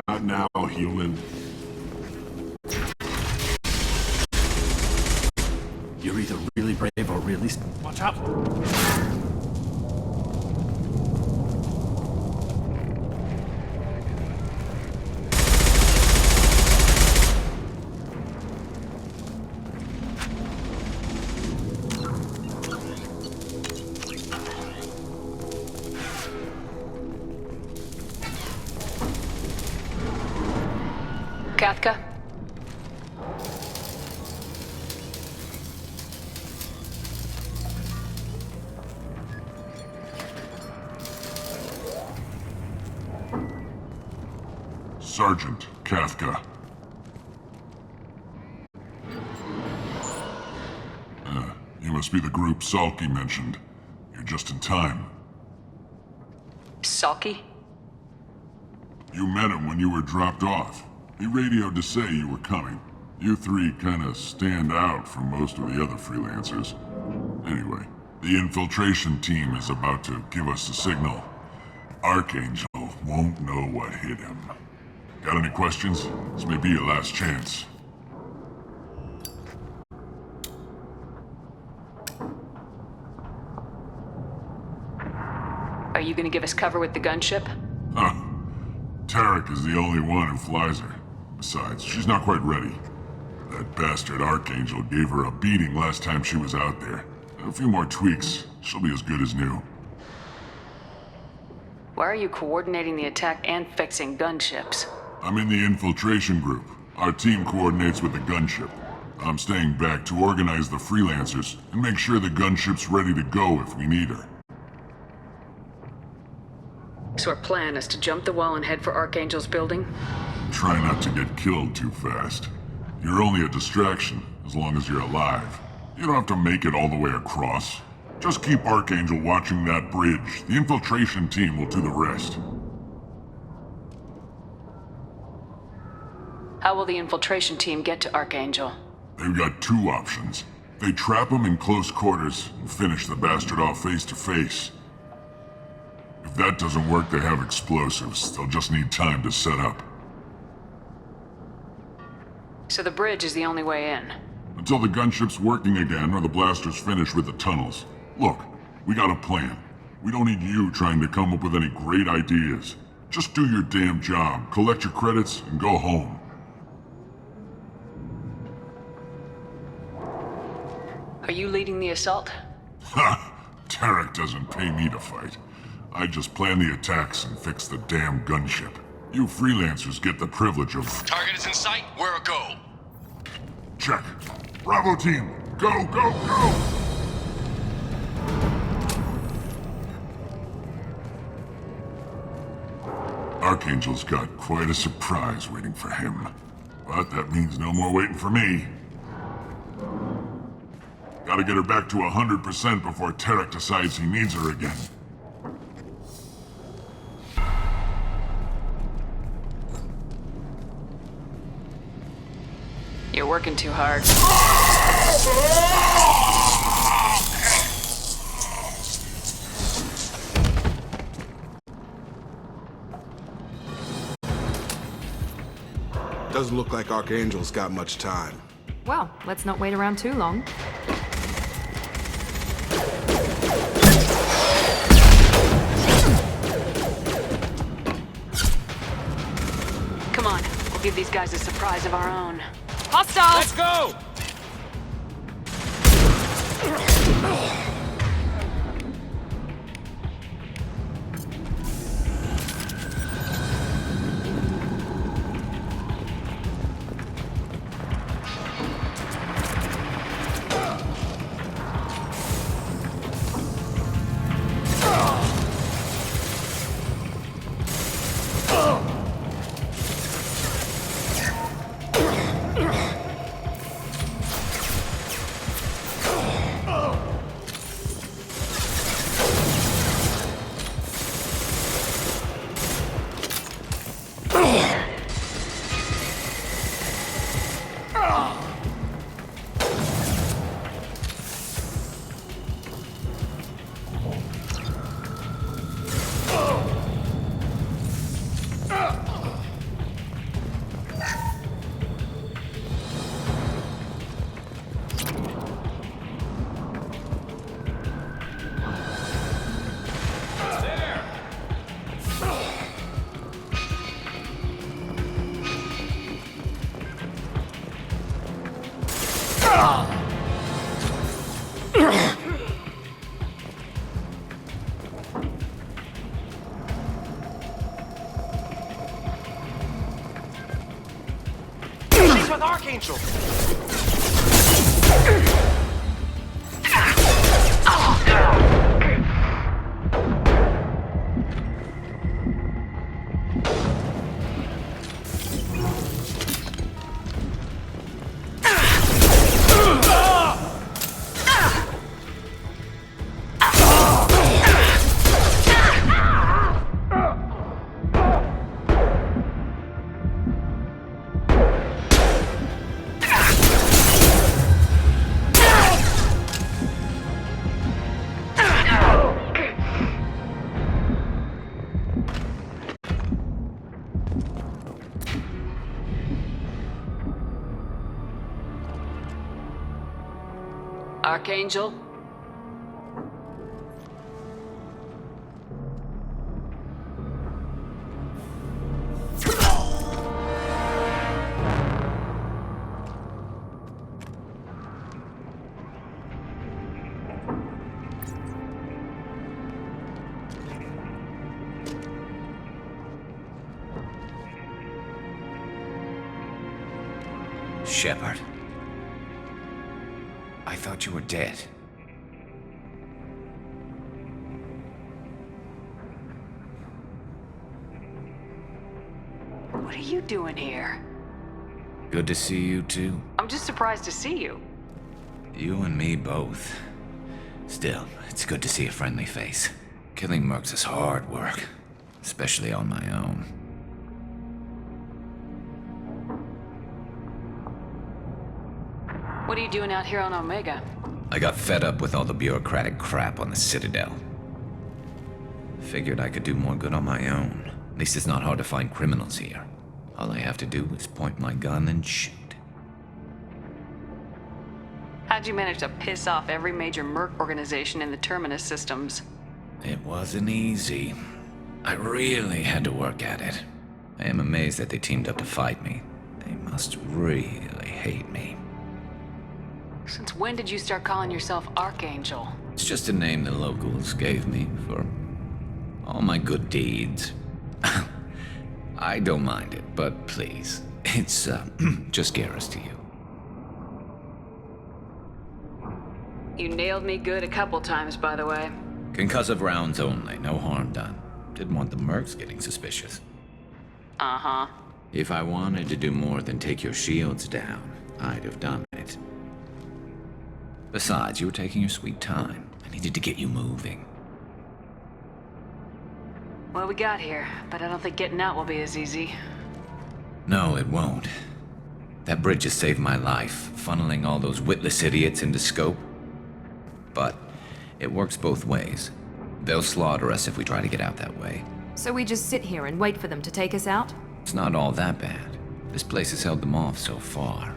Speaker 17: Not now, human.
Speaker 19: You're either really brave or really... Watch out!
Speaker 2: Kafka?
Speaker 17: Sergeant Kafka. You must be the group Salky mentioned. You're just in time.
Speaker 2: Salky?
Speaker 17: You met him when you were dropped off. He radioed to say you were coming. You three kinda stand out from most of the other freelancers. Anyway, the infiltration team is about to give us a signal. Archangel won't know what hit him. Got any questions? This may be your last chance.
Speaker 2: Are you gonna give us cover with the gunship?
Speaker 17: Huh. Tarek is the only one who flies her. Besides, she's not quite ready. That bastard Archangel gave her a beating last time she was out there. A few more tweaks, she'll be as good as new.
Speaker 2: Why are you coordinating the attack and fixing gunships?
Speaker 17: I'm in the infiltration group. Our team coordinates with the gunship. I'm staying back to organize the freelancers and make sure the gunship's ready to go if we need her.
Speaker 2: So our plan is to jump the wall and head for Archangel's building?
Speaker 17: Try not to get killed too fast. You're only a distraction, as long as you're alive. You don't have to make it all the way across. Just keep Archangel watching that bridge. The infiltration team will do the rest.
Speaker 2: How will the infiltration team get to Archangel?
Speaker 17: They've got two options. They trap him in close quarters and finish the bastard off face to face. If that doesn't work, they have explosives. They'll just need time to set up.
Speaker 2: So the bridge is the only way in?
Speaker 17: Until the gunship's working again or the blasters finish with the tunnels. Look, we got a plan. We don't need you trying to come up with any great ideas. Just do your damn job, collect your credits, and go home.
Speaker 2: Are you leading the assault?
Speaker 17: Ha! Tarek doesn't pay me to fight. I just plan the attacks and fix the damn gunship. You freelancers get the privilege of...
Speaker 20: Target is in sight. Where a go?
Speaker 17: Check. Bravo team, go, go, go! Archangel's got quite a surprise waiting for him. But that means no more waiting for me. Gotta get her back to 100% before Tarek decides he needs her again.
Speaker 2: You're working too hard.
Speaker 6: Doesn't look like Archangel's got much time.
Speaker 11: Well, let's not wait around too long.
Speaker 2: Come on, We'll give these guys a surprise of our own. Hostile!
Speaker 18: Let's go!
Speaker 20: She's with Archangel.
Speaker 2: Archangel?
Speaker 21: Shepard. I thought you were dead.
Speaker 2: What are you doing here?
Speaker 21: Good to see you too.
Speaker 2: I'm just surprised to see you.
Speaker 21: You and me both. Still, it's good to see a friendly face. Killing mercs is hard work, especially on my own.
Speaker 2: What are you doing out here on Omega?
Speaker 21: I got fed up with all the bureaucratic crap on the Citadel. Figured I could do more good on my own. At least it's not hard to find criminals here. All I have to do is point my gun and shoot.
Speaker 2: How'd you manage to piss off every major merc organization in the Terminus systems?
Speaker 21: It wasn't easy. I really had to work at it. I am amazed that they teamed up to fight me. They must really hate me.
Speaker 2: Since when did you start calling yourself Archangel?
Speaker 21: It's just a name the locals gave me for all my good deeds. I don't mind it, but please, it's just Garrus to you.
Speaker 2: You nailed me good a couple times, by the way.
Speaker 21: Concussive rounds only, no harm done. Didn't want the mercs getting suspicious.
Speaker 2: Uh-huh.
Speaker 21: If I wanted to do more than take your shields down, I'd have done it. Besides, you were taking your sweet time. I needed to get you moving.
Speaker 2: Well, we got here, but I don't think getting out will be as easy.
Speaker 21: No, it won't. That bridge has saved my life, funneling all those witless idiots into scope. But it works both ways. They'll slaughter us if we try to get out that way.
Speaker 11: So we just sit here and wait for them to take us out?
Speaker 21: It's not all that bad. This place has held them off so far.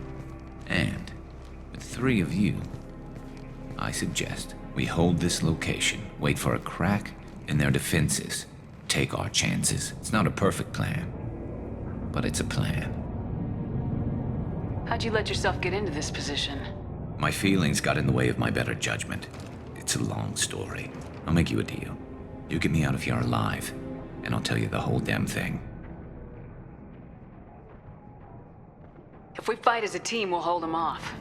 Speaker 21: And with 3 of you, I suggest we hold this location, wait for a crack in their defenses, take our chances. It's not a perfect plan, but it's a plan.
Speaker 2: How'd you let yourself get into this position?
Speaker 21: My feelings got in the way of my better judgment. It's a long story. I'll make you a deal. You get me out of here alive, and I'll tell you the whole damn thing.
Speaker 2: If we fight as a team, we'll hold them off.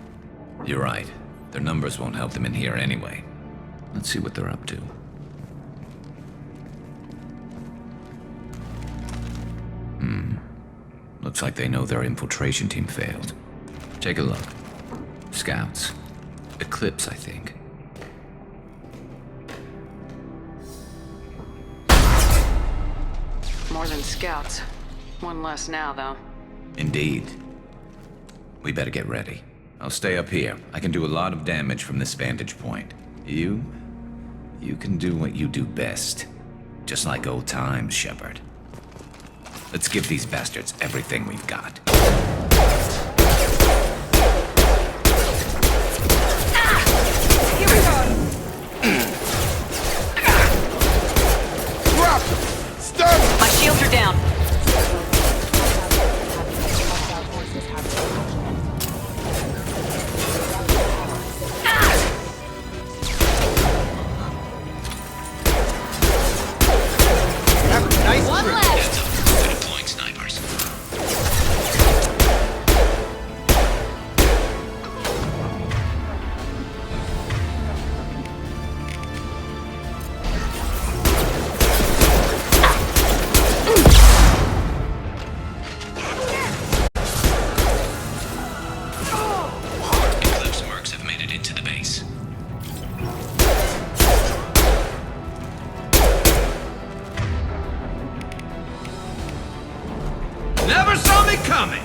Speaker 21: You're right. Their numbers won't help them in here anyway. Let's see what they're up to. Looks like they know their infiltration team failed. Take a look. Scouts. Eclipse, I think.
Speaker 2: More than scouts. One less now, though.
Speaker 21: Indeed. We better get ready. I'll stay up here. I can do a lot of damage from this vantage point. You can do what you do best. Just like old times, Shepard. Let's give these bastards everything we've got.
Speaker 2: Here we go!
Speaker 16: Drop! Stun!
Speaker 2: My shields are down.
Speaker 16: Nice
Speaker 2: One
Speaker 16: trick.
Speaker 2: left!
Speaker 21: Deploying snipers. Eclipse mercs have made it into the base.
Speaker 18: Never saw me coming!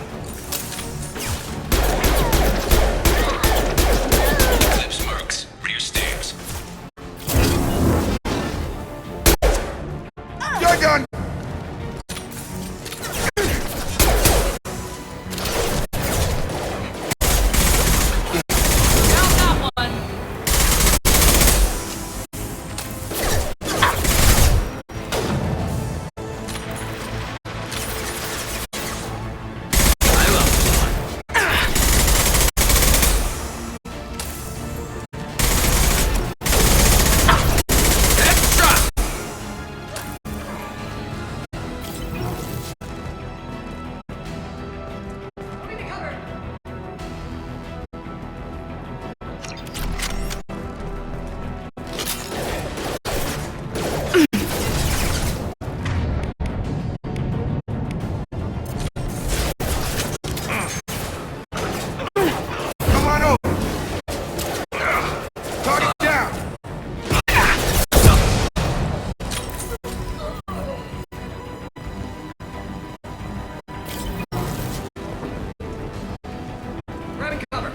Speaker 21: Eclipse mercs, rear stairs.
Speaker 16: You're done! Come on over! Target down!
Speaker 18: Grabbing cover.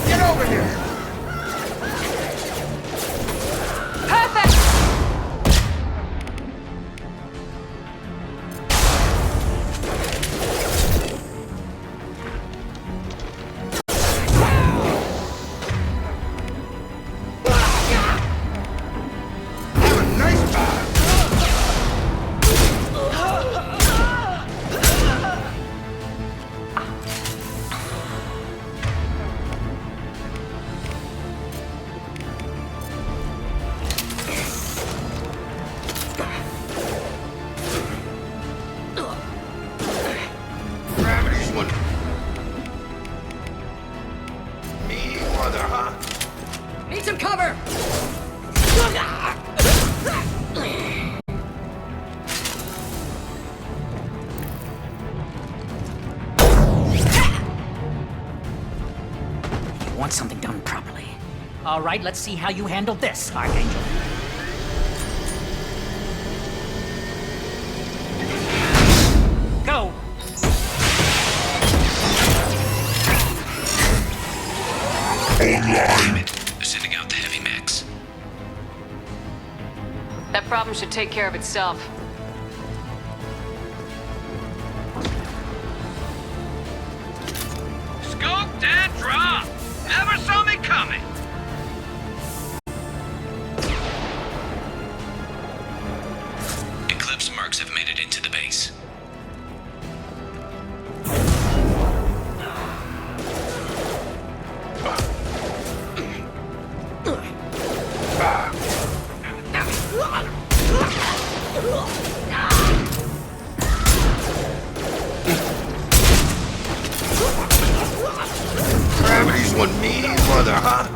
Speaker 16: Get over here!
Speaker 2: Perfect!
Speaker 16: Have a nice time! Gravity's one. Me mother, huh?
Speaker 18: Need some cover!
Speaker 14: You want something done properly. All right, let's see how you handle this, Archangel. Go!
Speaker 21: Damn it. They're sending out the heavy mechs.
Speaker 3: That problem should take care of itself.
Speaker 1: Scoped and dropped! Never saw me coming!
Speaker 21: Eclipse mercs have made it into the base.
Speaker 1: Gravity's one mean mother, huh?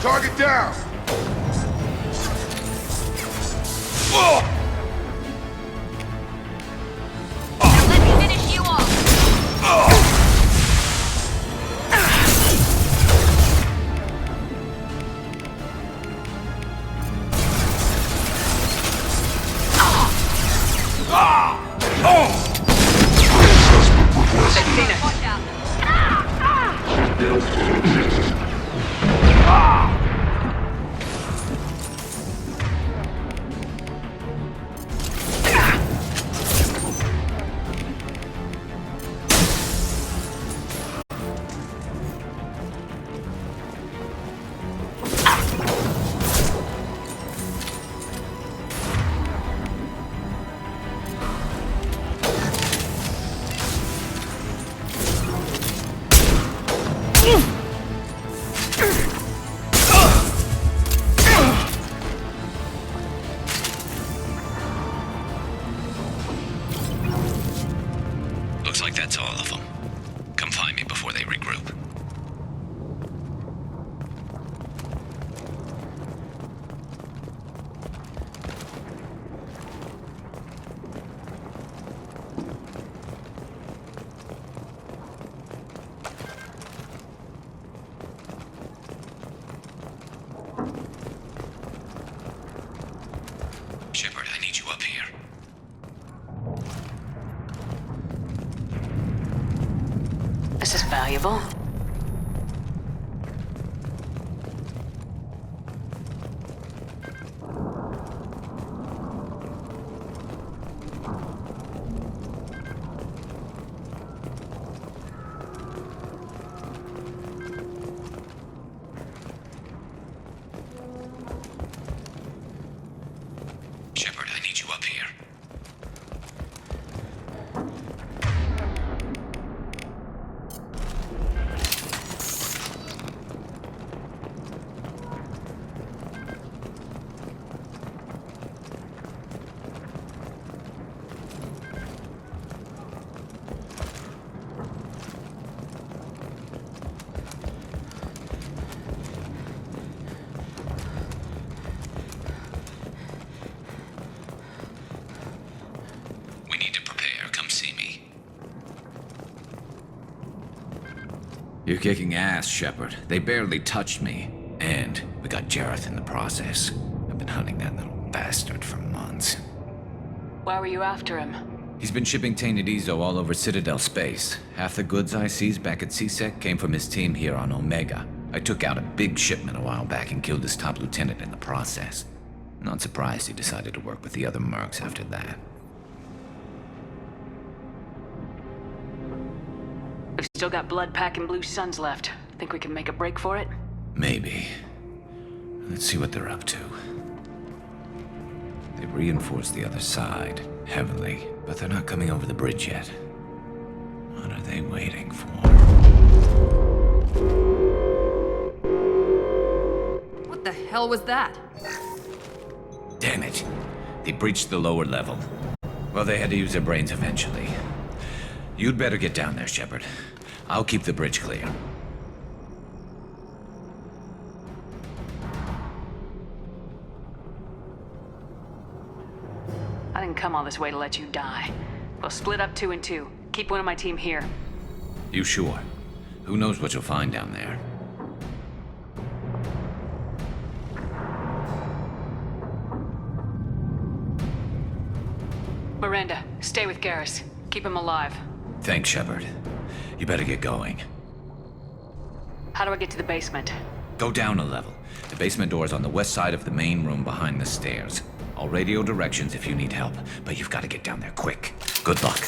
Speaker 16: Target down!
Speaker 1: Let me finish you off!
Speaker 21: Looks like that's all of them. Come find me before they regroup. Shepard, I need you up here.
Speaker 3: This is valuable.
Speaker 21: Shepard, I need you up here. We need to prepare. Come see me. You're kicking ass, Shepard. They barely touched me. And we got Jareth in the process. I've been hunting that little bastard for months.
Speaker 3: Why were you after him?
Speaker 21: He's been shipping tainted Ezo all over Citadel space. Half the goods I seized back at CSEC came from his team here on Omega. I took out a big shipment a while back and killed his top lieutenant in the process. Not surprised he decided to work with the other mercs after that.
Speaker 3: We've still got blood packing blue suns left. Think we can make a break for it?
Speaker 21: Maybe. Let's see what they're up to. They've reinforced the other side, heavily, but they're not coming over the bridge yet. What are they waiting for?
Speaker 11: What the hell was that?
Speaker 21: Damn it. They breached the lower level. Well, they had to use their brains eventually. You'd better get down there, Shepard. I'll keep the bridge clear.
Speaker 3: I didn't come all this way to let you die. We'll split up 2 and 2. Keep one of my team here.
Speaker 21: You sure? Who knows what you'll find down there?
Speaker 3: Miranda, stay with Garrus. Keep him alive.
Speaker 21: Thanks, Shepard. You better get going.
Speaker 3: How do I get to the basement?
Speaker 21: Go down a level. The basement door is on the west side of the main room behind the stairs. I'll radio directions if you need help, but you've got to get down there quick. Good luck.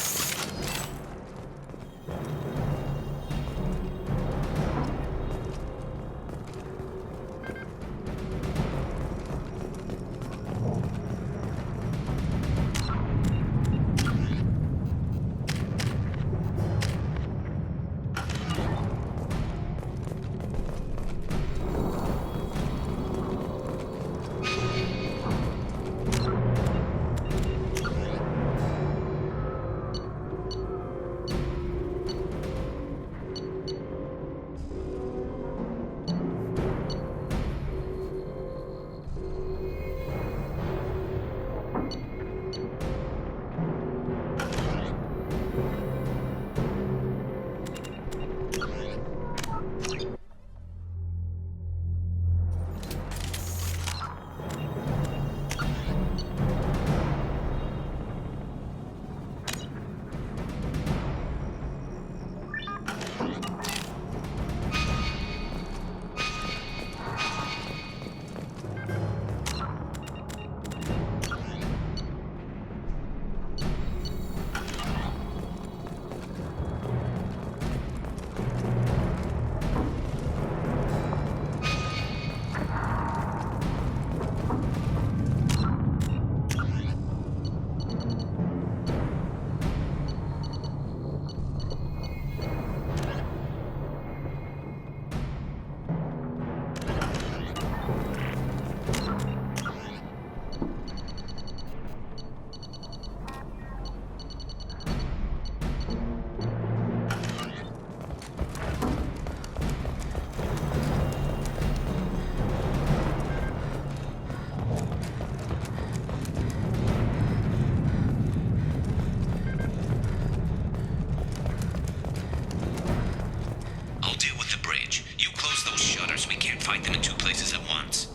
Speaker 21: fight them in two places at once.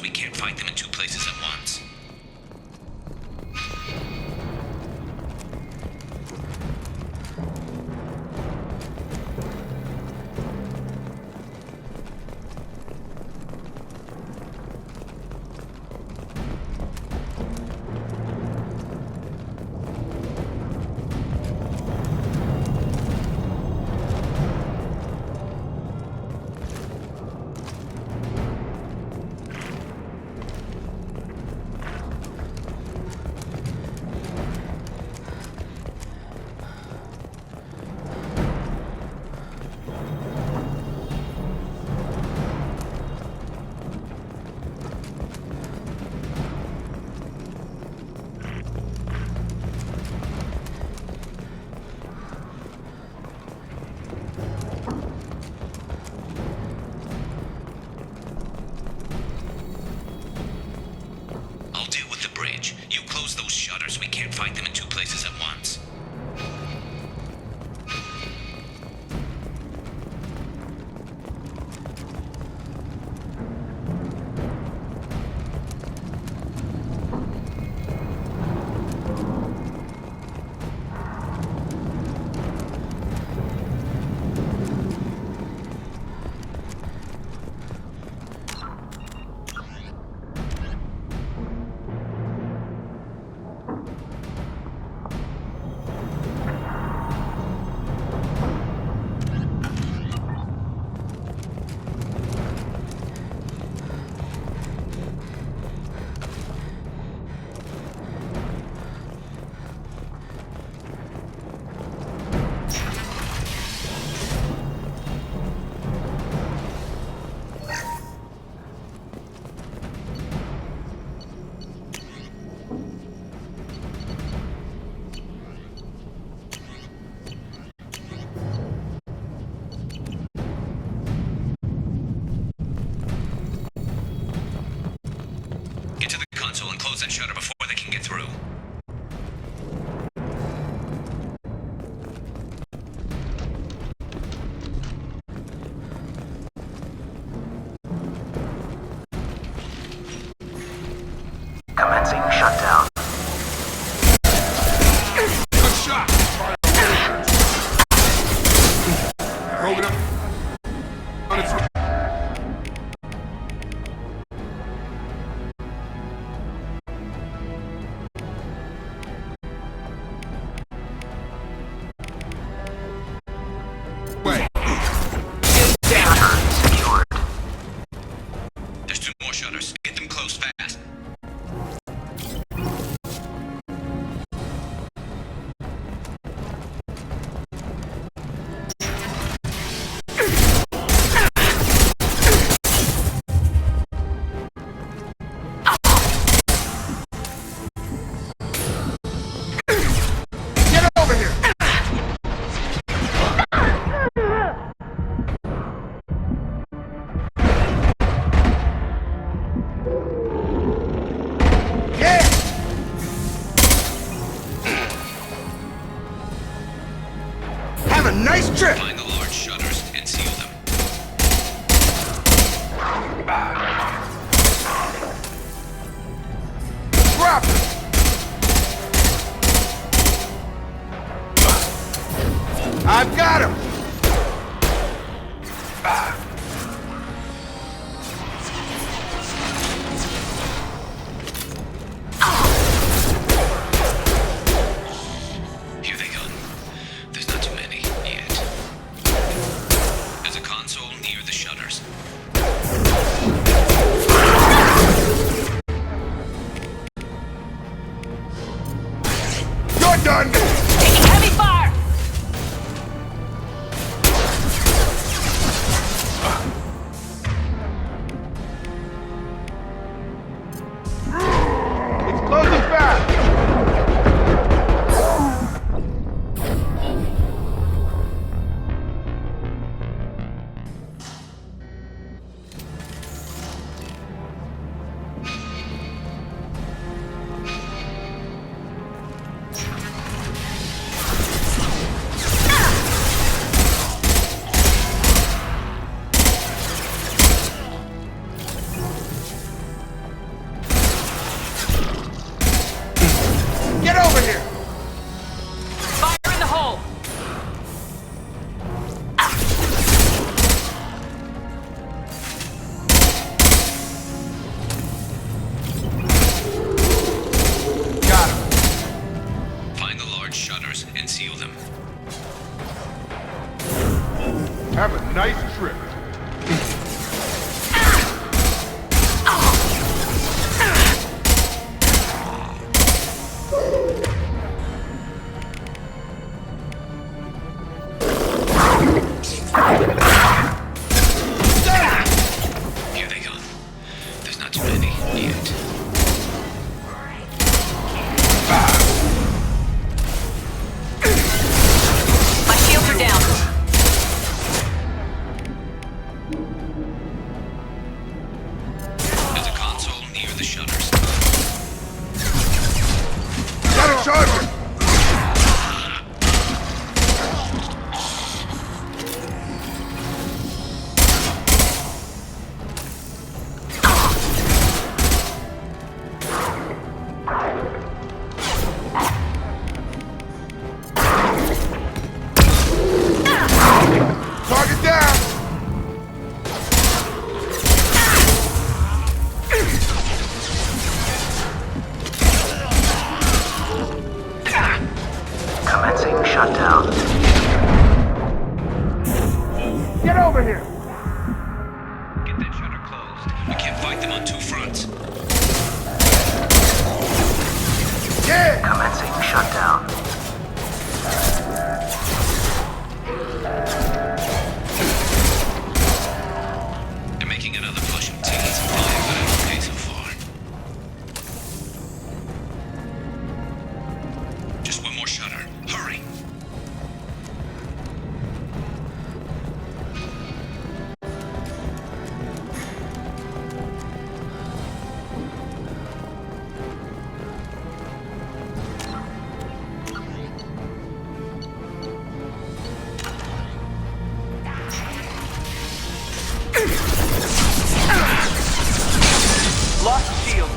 Speaker 21: We can't fight them in two places at once. You close those shutters. We can't fight them in two places at once. that shutter before they can get through.
Speaker 8: Commencing shutdown.
Speaker 17: Good shot! Program. On its way.
Speaker 21: There's 2 more shutters. Get them closed fast.
Speaker 17: Get over here!
Speaker 8: Have a nice trip!
Speaker 21: Find the large shutters and seal them.
Speaker 8: Drop it! I've got him!
Speaker 21: Here they come. There's not too many yet. There's
Speaker 8: Lost shield.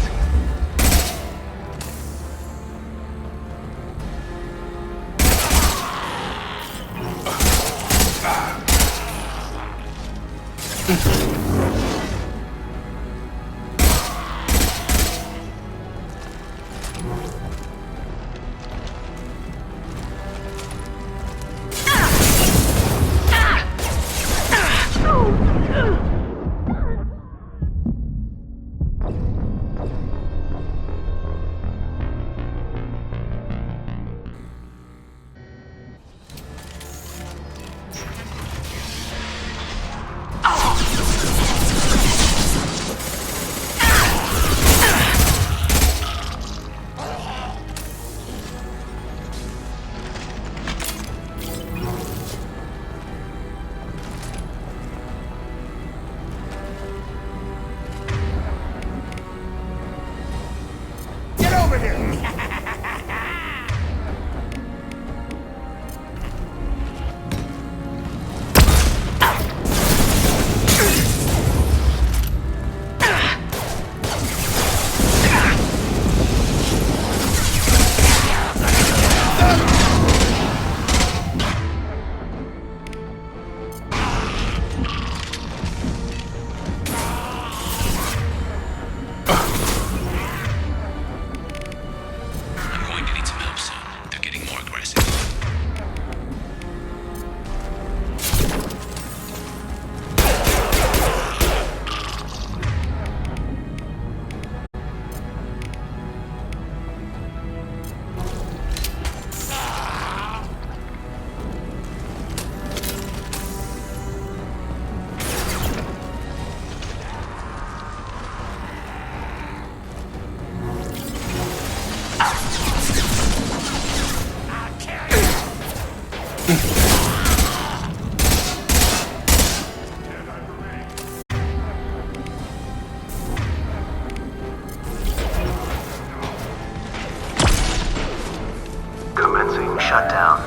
Speaker 9: Commencing shutdown.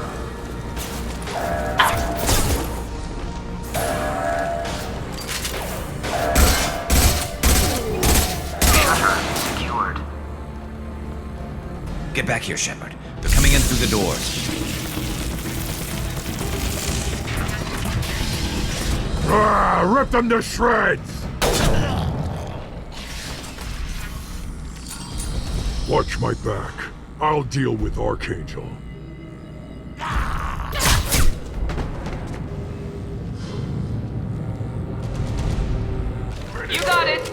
Speaker 9: Shutter secured.
Speaker 21: Get back here, Shepard. They're coming in through the doors.
Speaker 17: Rip them to shreds! Watch my back. I'll deal with Archangel.
Speaker 11: You got it!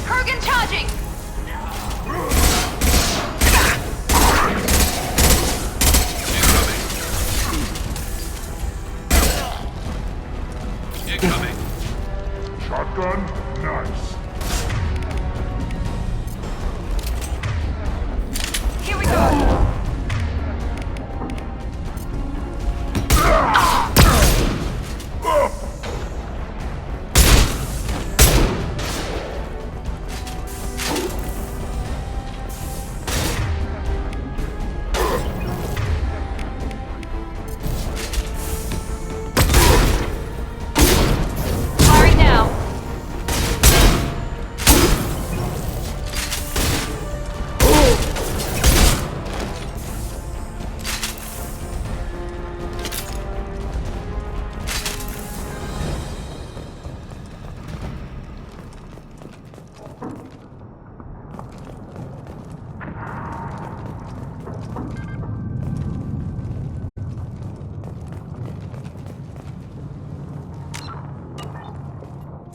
Speaker 11: Kurgan charging!
Speaker 17: Incoming. Shotgun, nice.
Speaker 11: Here we go!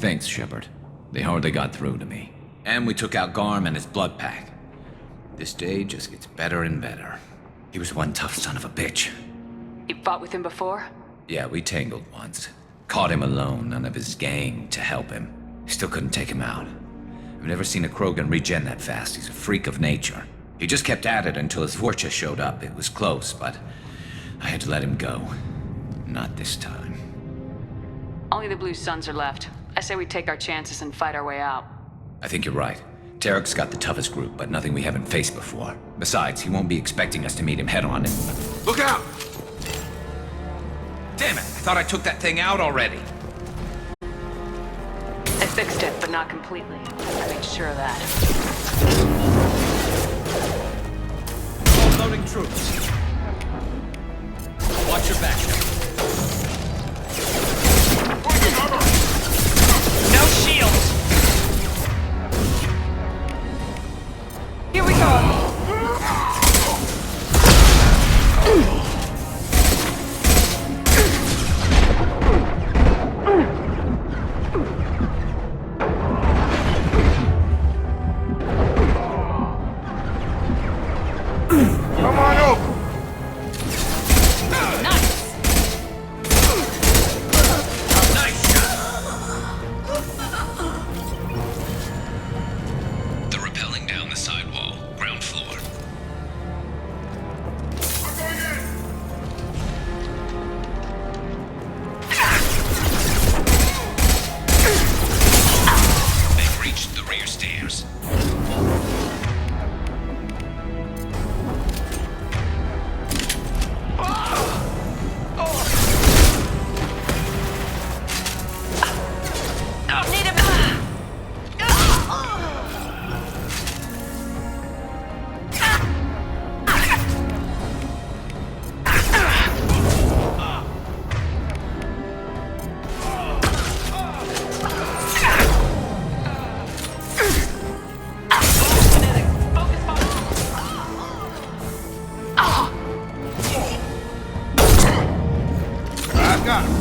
Speaker 21: Thanks, Shepard. They hardly got through to me. And we took out Garm and his blood pack. This day just gets better and better. He was one tough son of a bitch.
Speaker 3: You fought with him before?
Speaker 21: Yeah, we tangled once. Caught him alone, none of his gang to help him. Still couldn't take him out. I've never seen a Krogan regen that fast. He's a freak of nature. He just kept at it until his Vorcha showed up. It was close, but I had to let him go. Not this time.
Speaker 3: Only the Blue Suns are left. I say we take our chances and fight our way out.
Speaker 21: I think you're right. Tarek's got the toughest group, but nothing we haven't faced before. Besides, he won't be expecting us to meet him head-on and...
Speaker 8: Look out!
Speaker 21: Damn it! I thought I took that thing out already.
Speaker 3: I fixed it, but not completely. I made sure of that.
Speaker 12: Loading troops. Watch your back.
Speaker 3: No shields! Here we go!
Speaker 8: Come on over!
Speaker 21: They're rappelling down the sidewall, ground floor. They've reached the rear stairs.
Speaker 8: I've got him.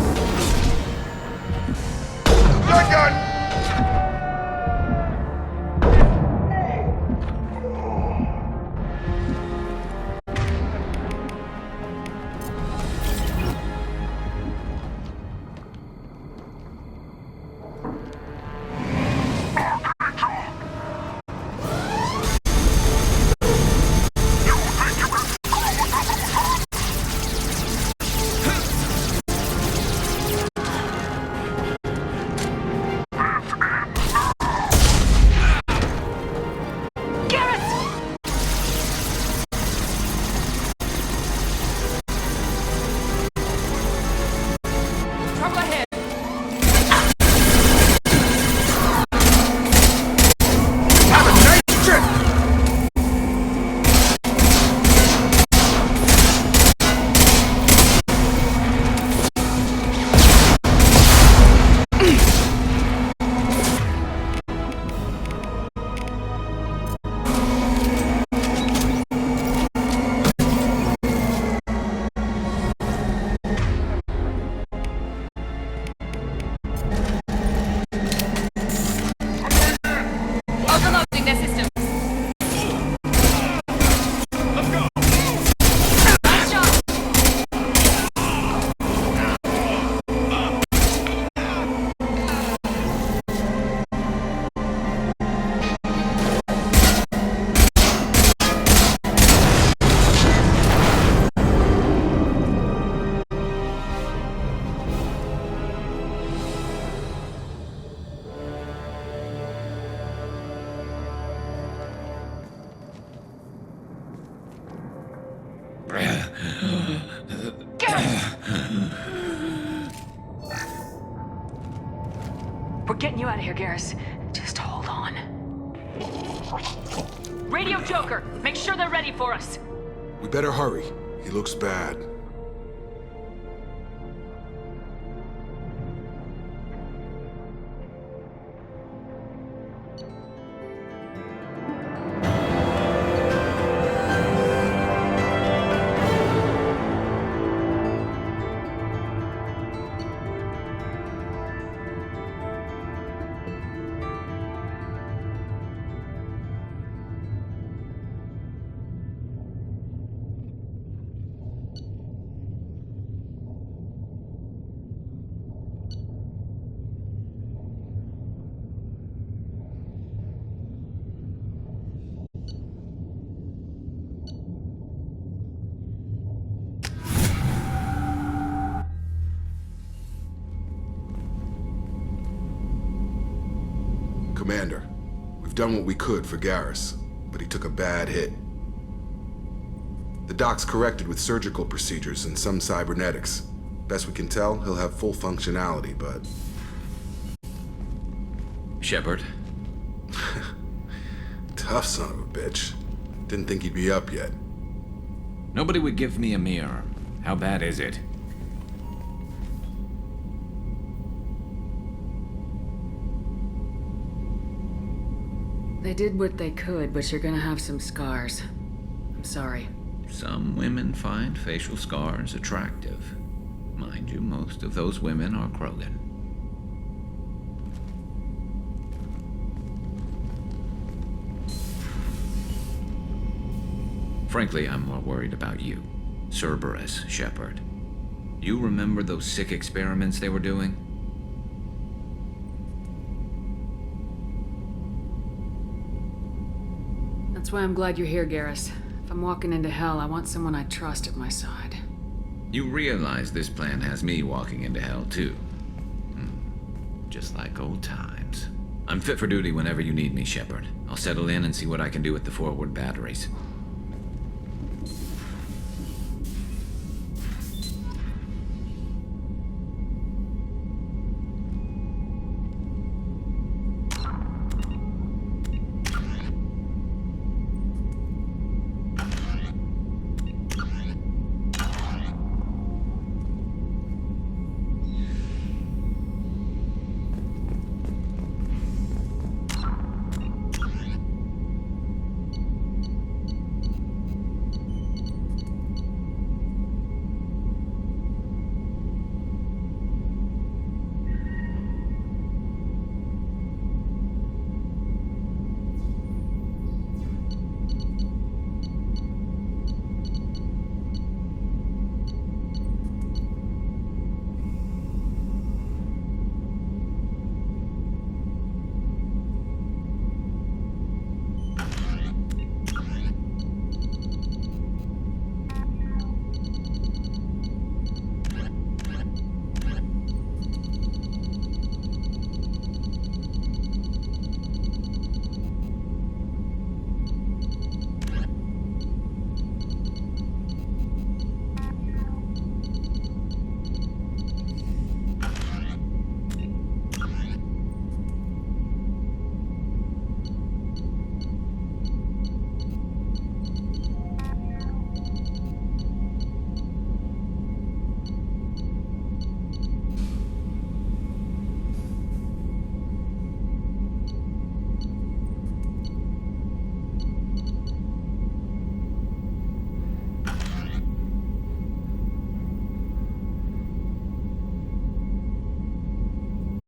Speaker 8: Gun!
Speaker 3: Trouble ahead!
Speaker 8: Have a nice trip!
Speaker 3: Overloading their systems.
Speaker 8: Let's go!
Speaker 3: Nice shot! We're getting you out of here, Garrus. Just hold on. Radio Joker, make sure they're ready for us.
Speaker 6: We better hurry. He looks bad. done what we could for Garrus, but he took a bad hit. The doc's corrected with surgical procedures and some cybernetics. Best we can tell, he'll have full functionality, but...
Speaker 21: Shepard?
Speaker 6: Tough son of a bitch. Didn't think he'd be up yet.
Speaker 21: Nobody would give me a mirror. How bad is it?
Speaker 2: They did what they could, but you're gonna have some scars. I'm sorry.
Speaker 21: Some women find facial scars attractive. Mind you, most of those women are Krogan. Frankly, I'm more worried about you. Cerberus, Shepard. You remember those sick experiments they were doing?
Speaker 2: That's why I'm glad you're here, Garrus. If I'm walking into hell, I want someone I trust at my side.
Speaker 21: You realize this plan has me walking into hell, too. Just like old times. I'm fit for duty whenever you need me, Shepard. I'll settle in and see what I can do with the forward batteries.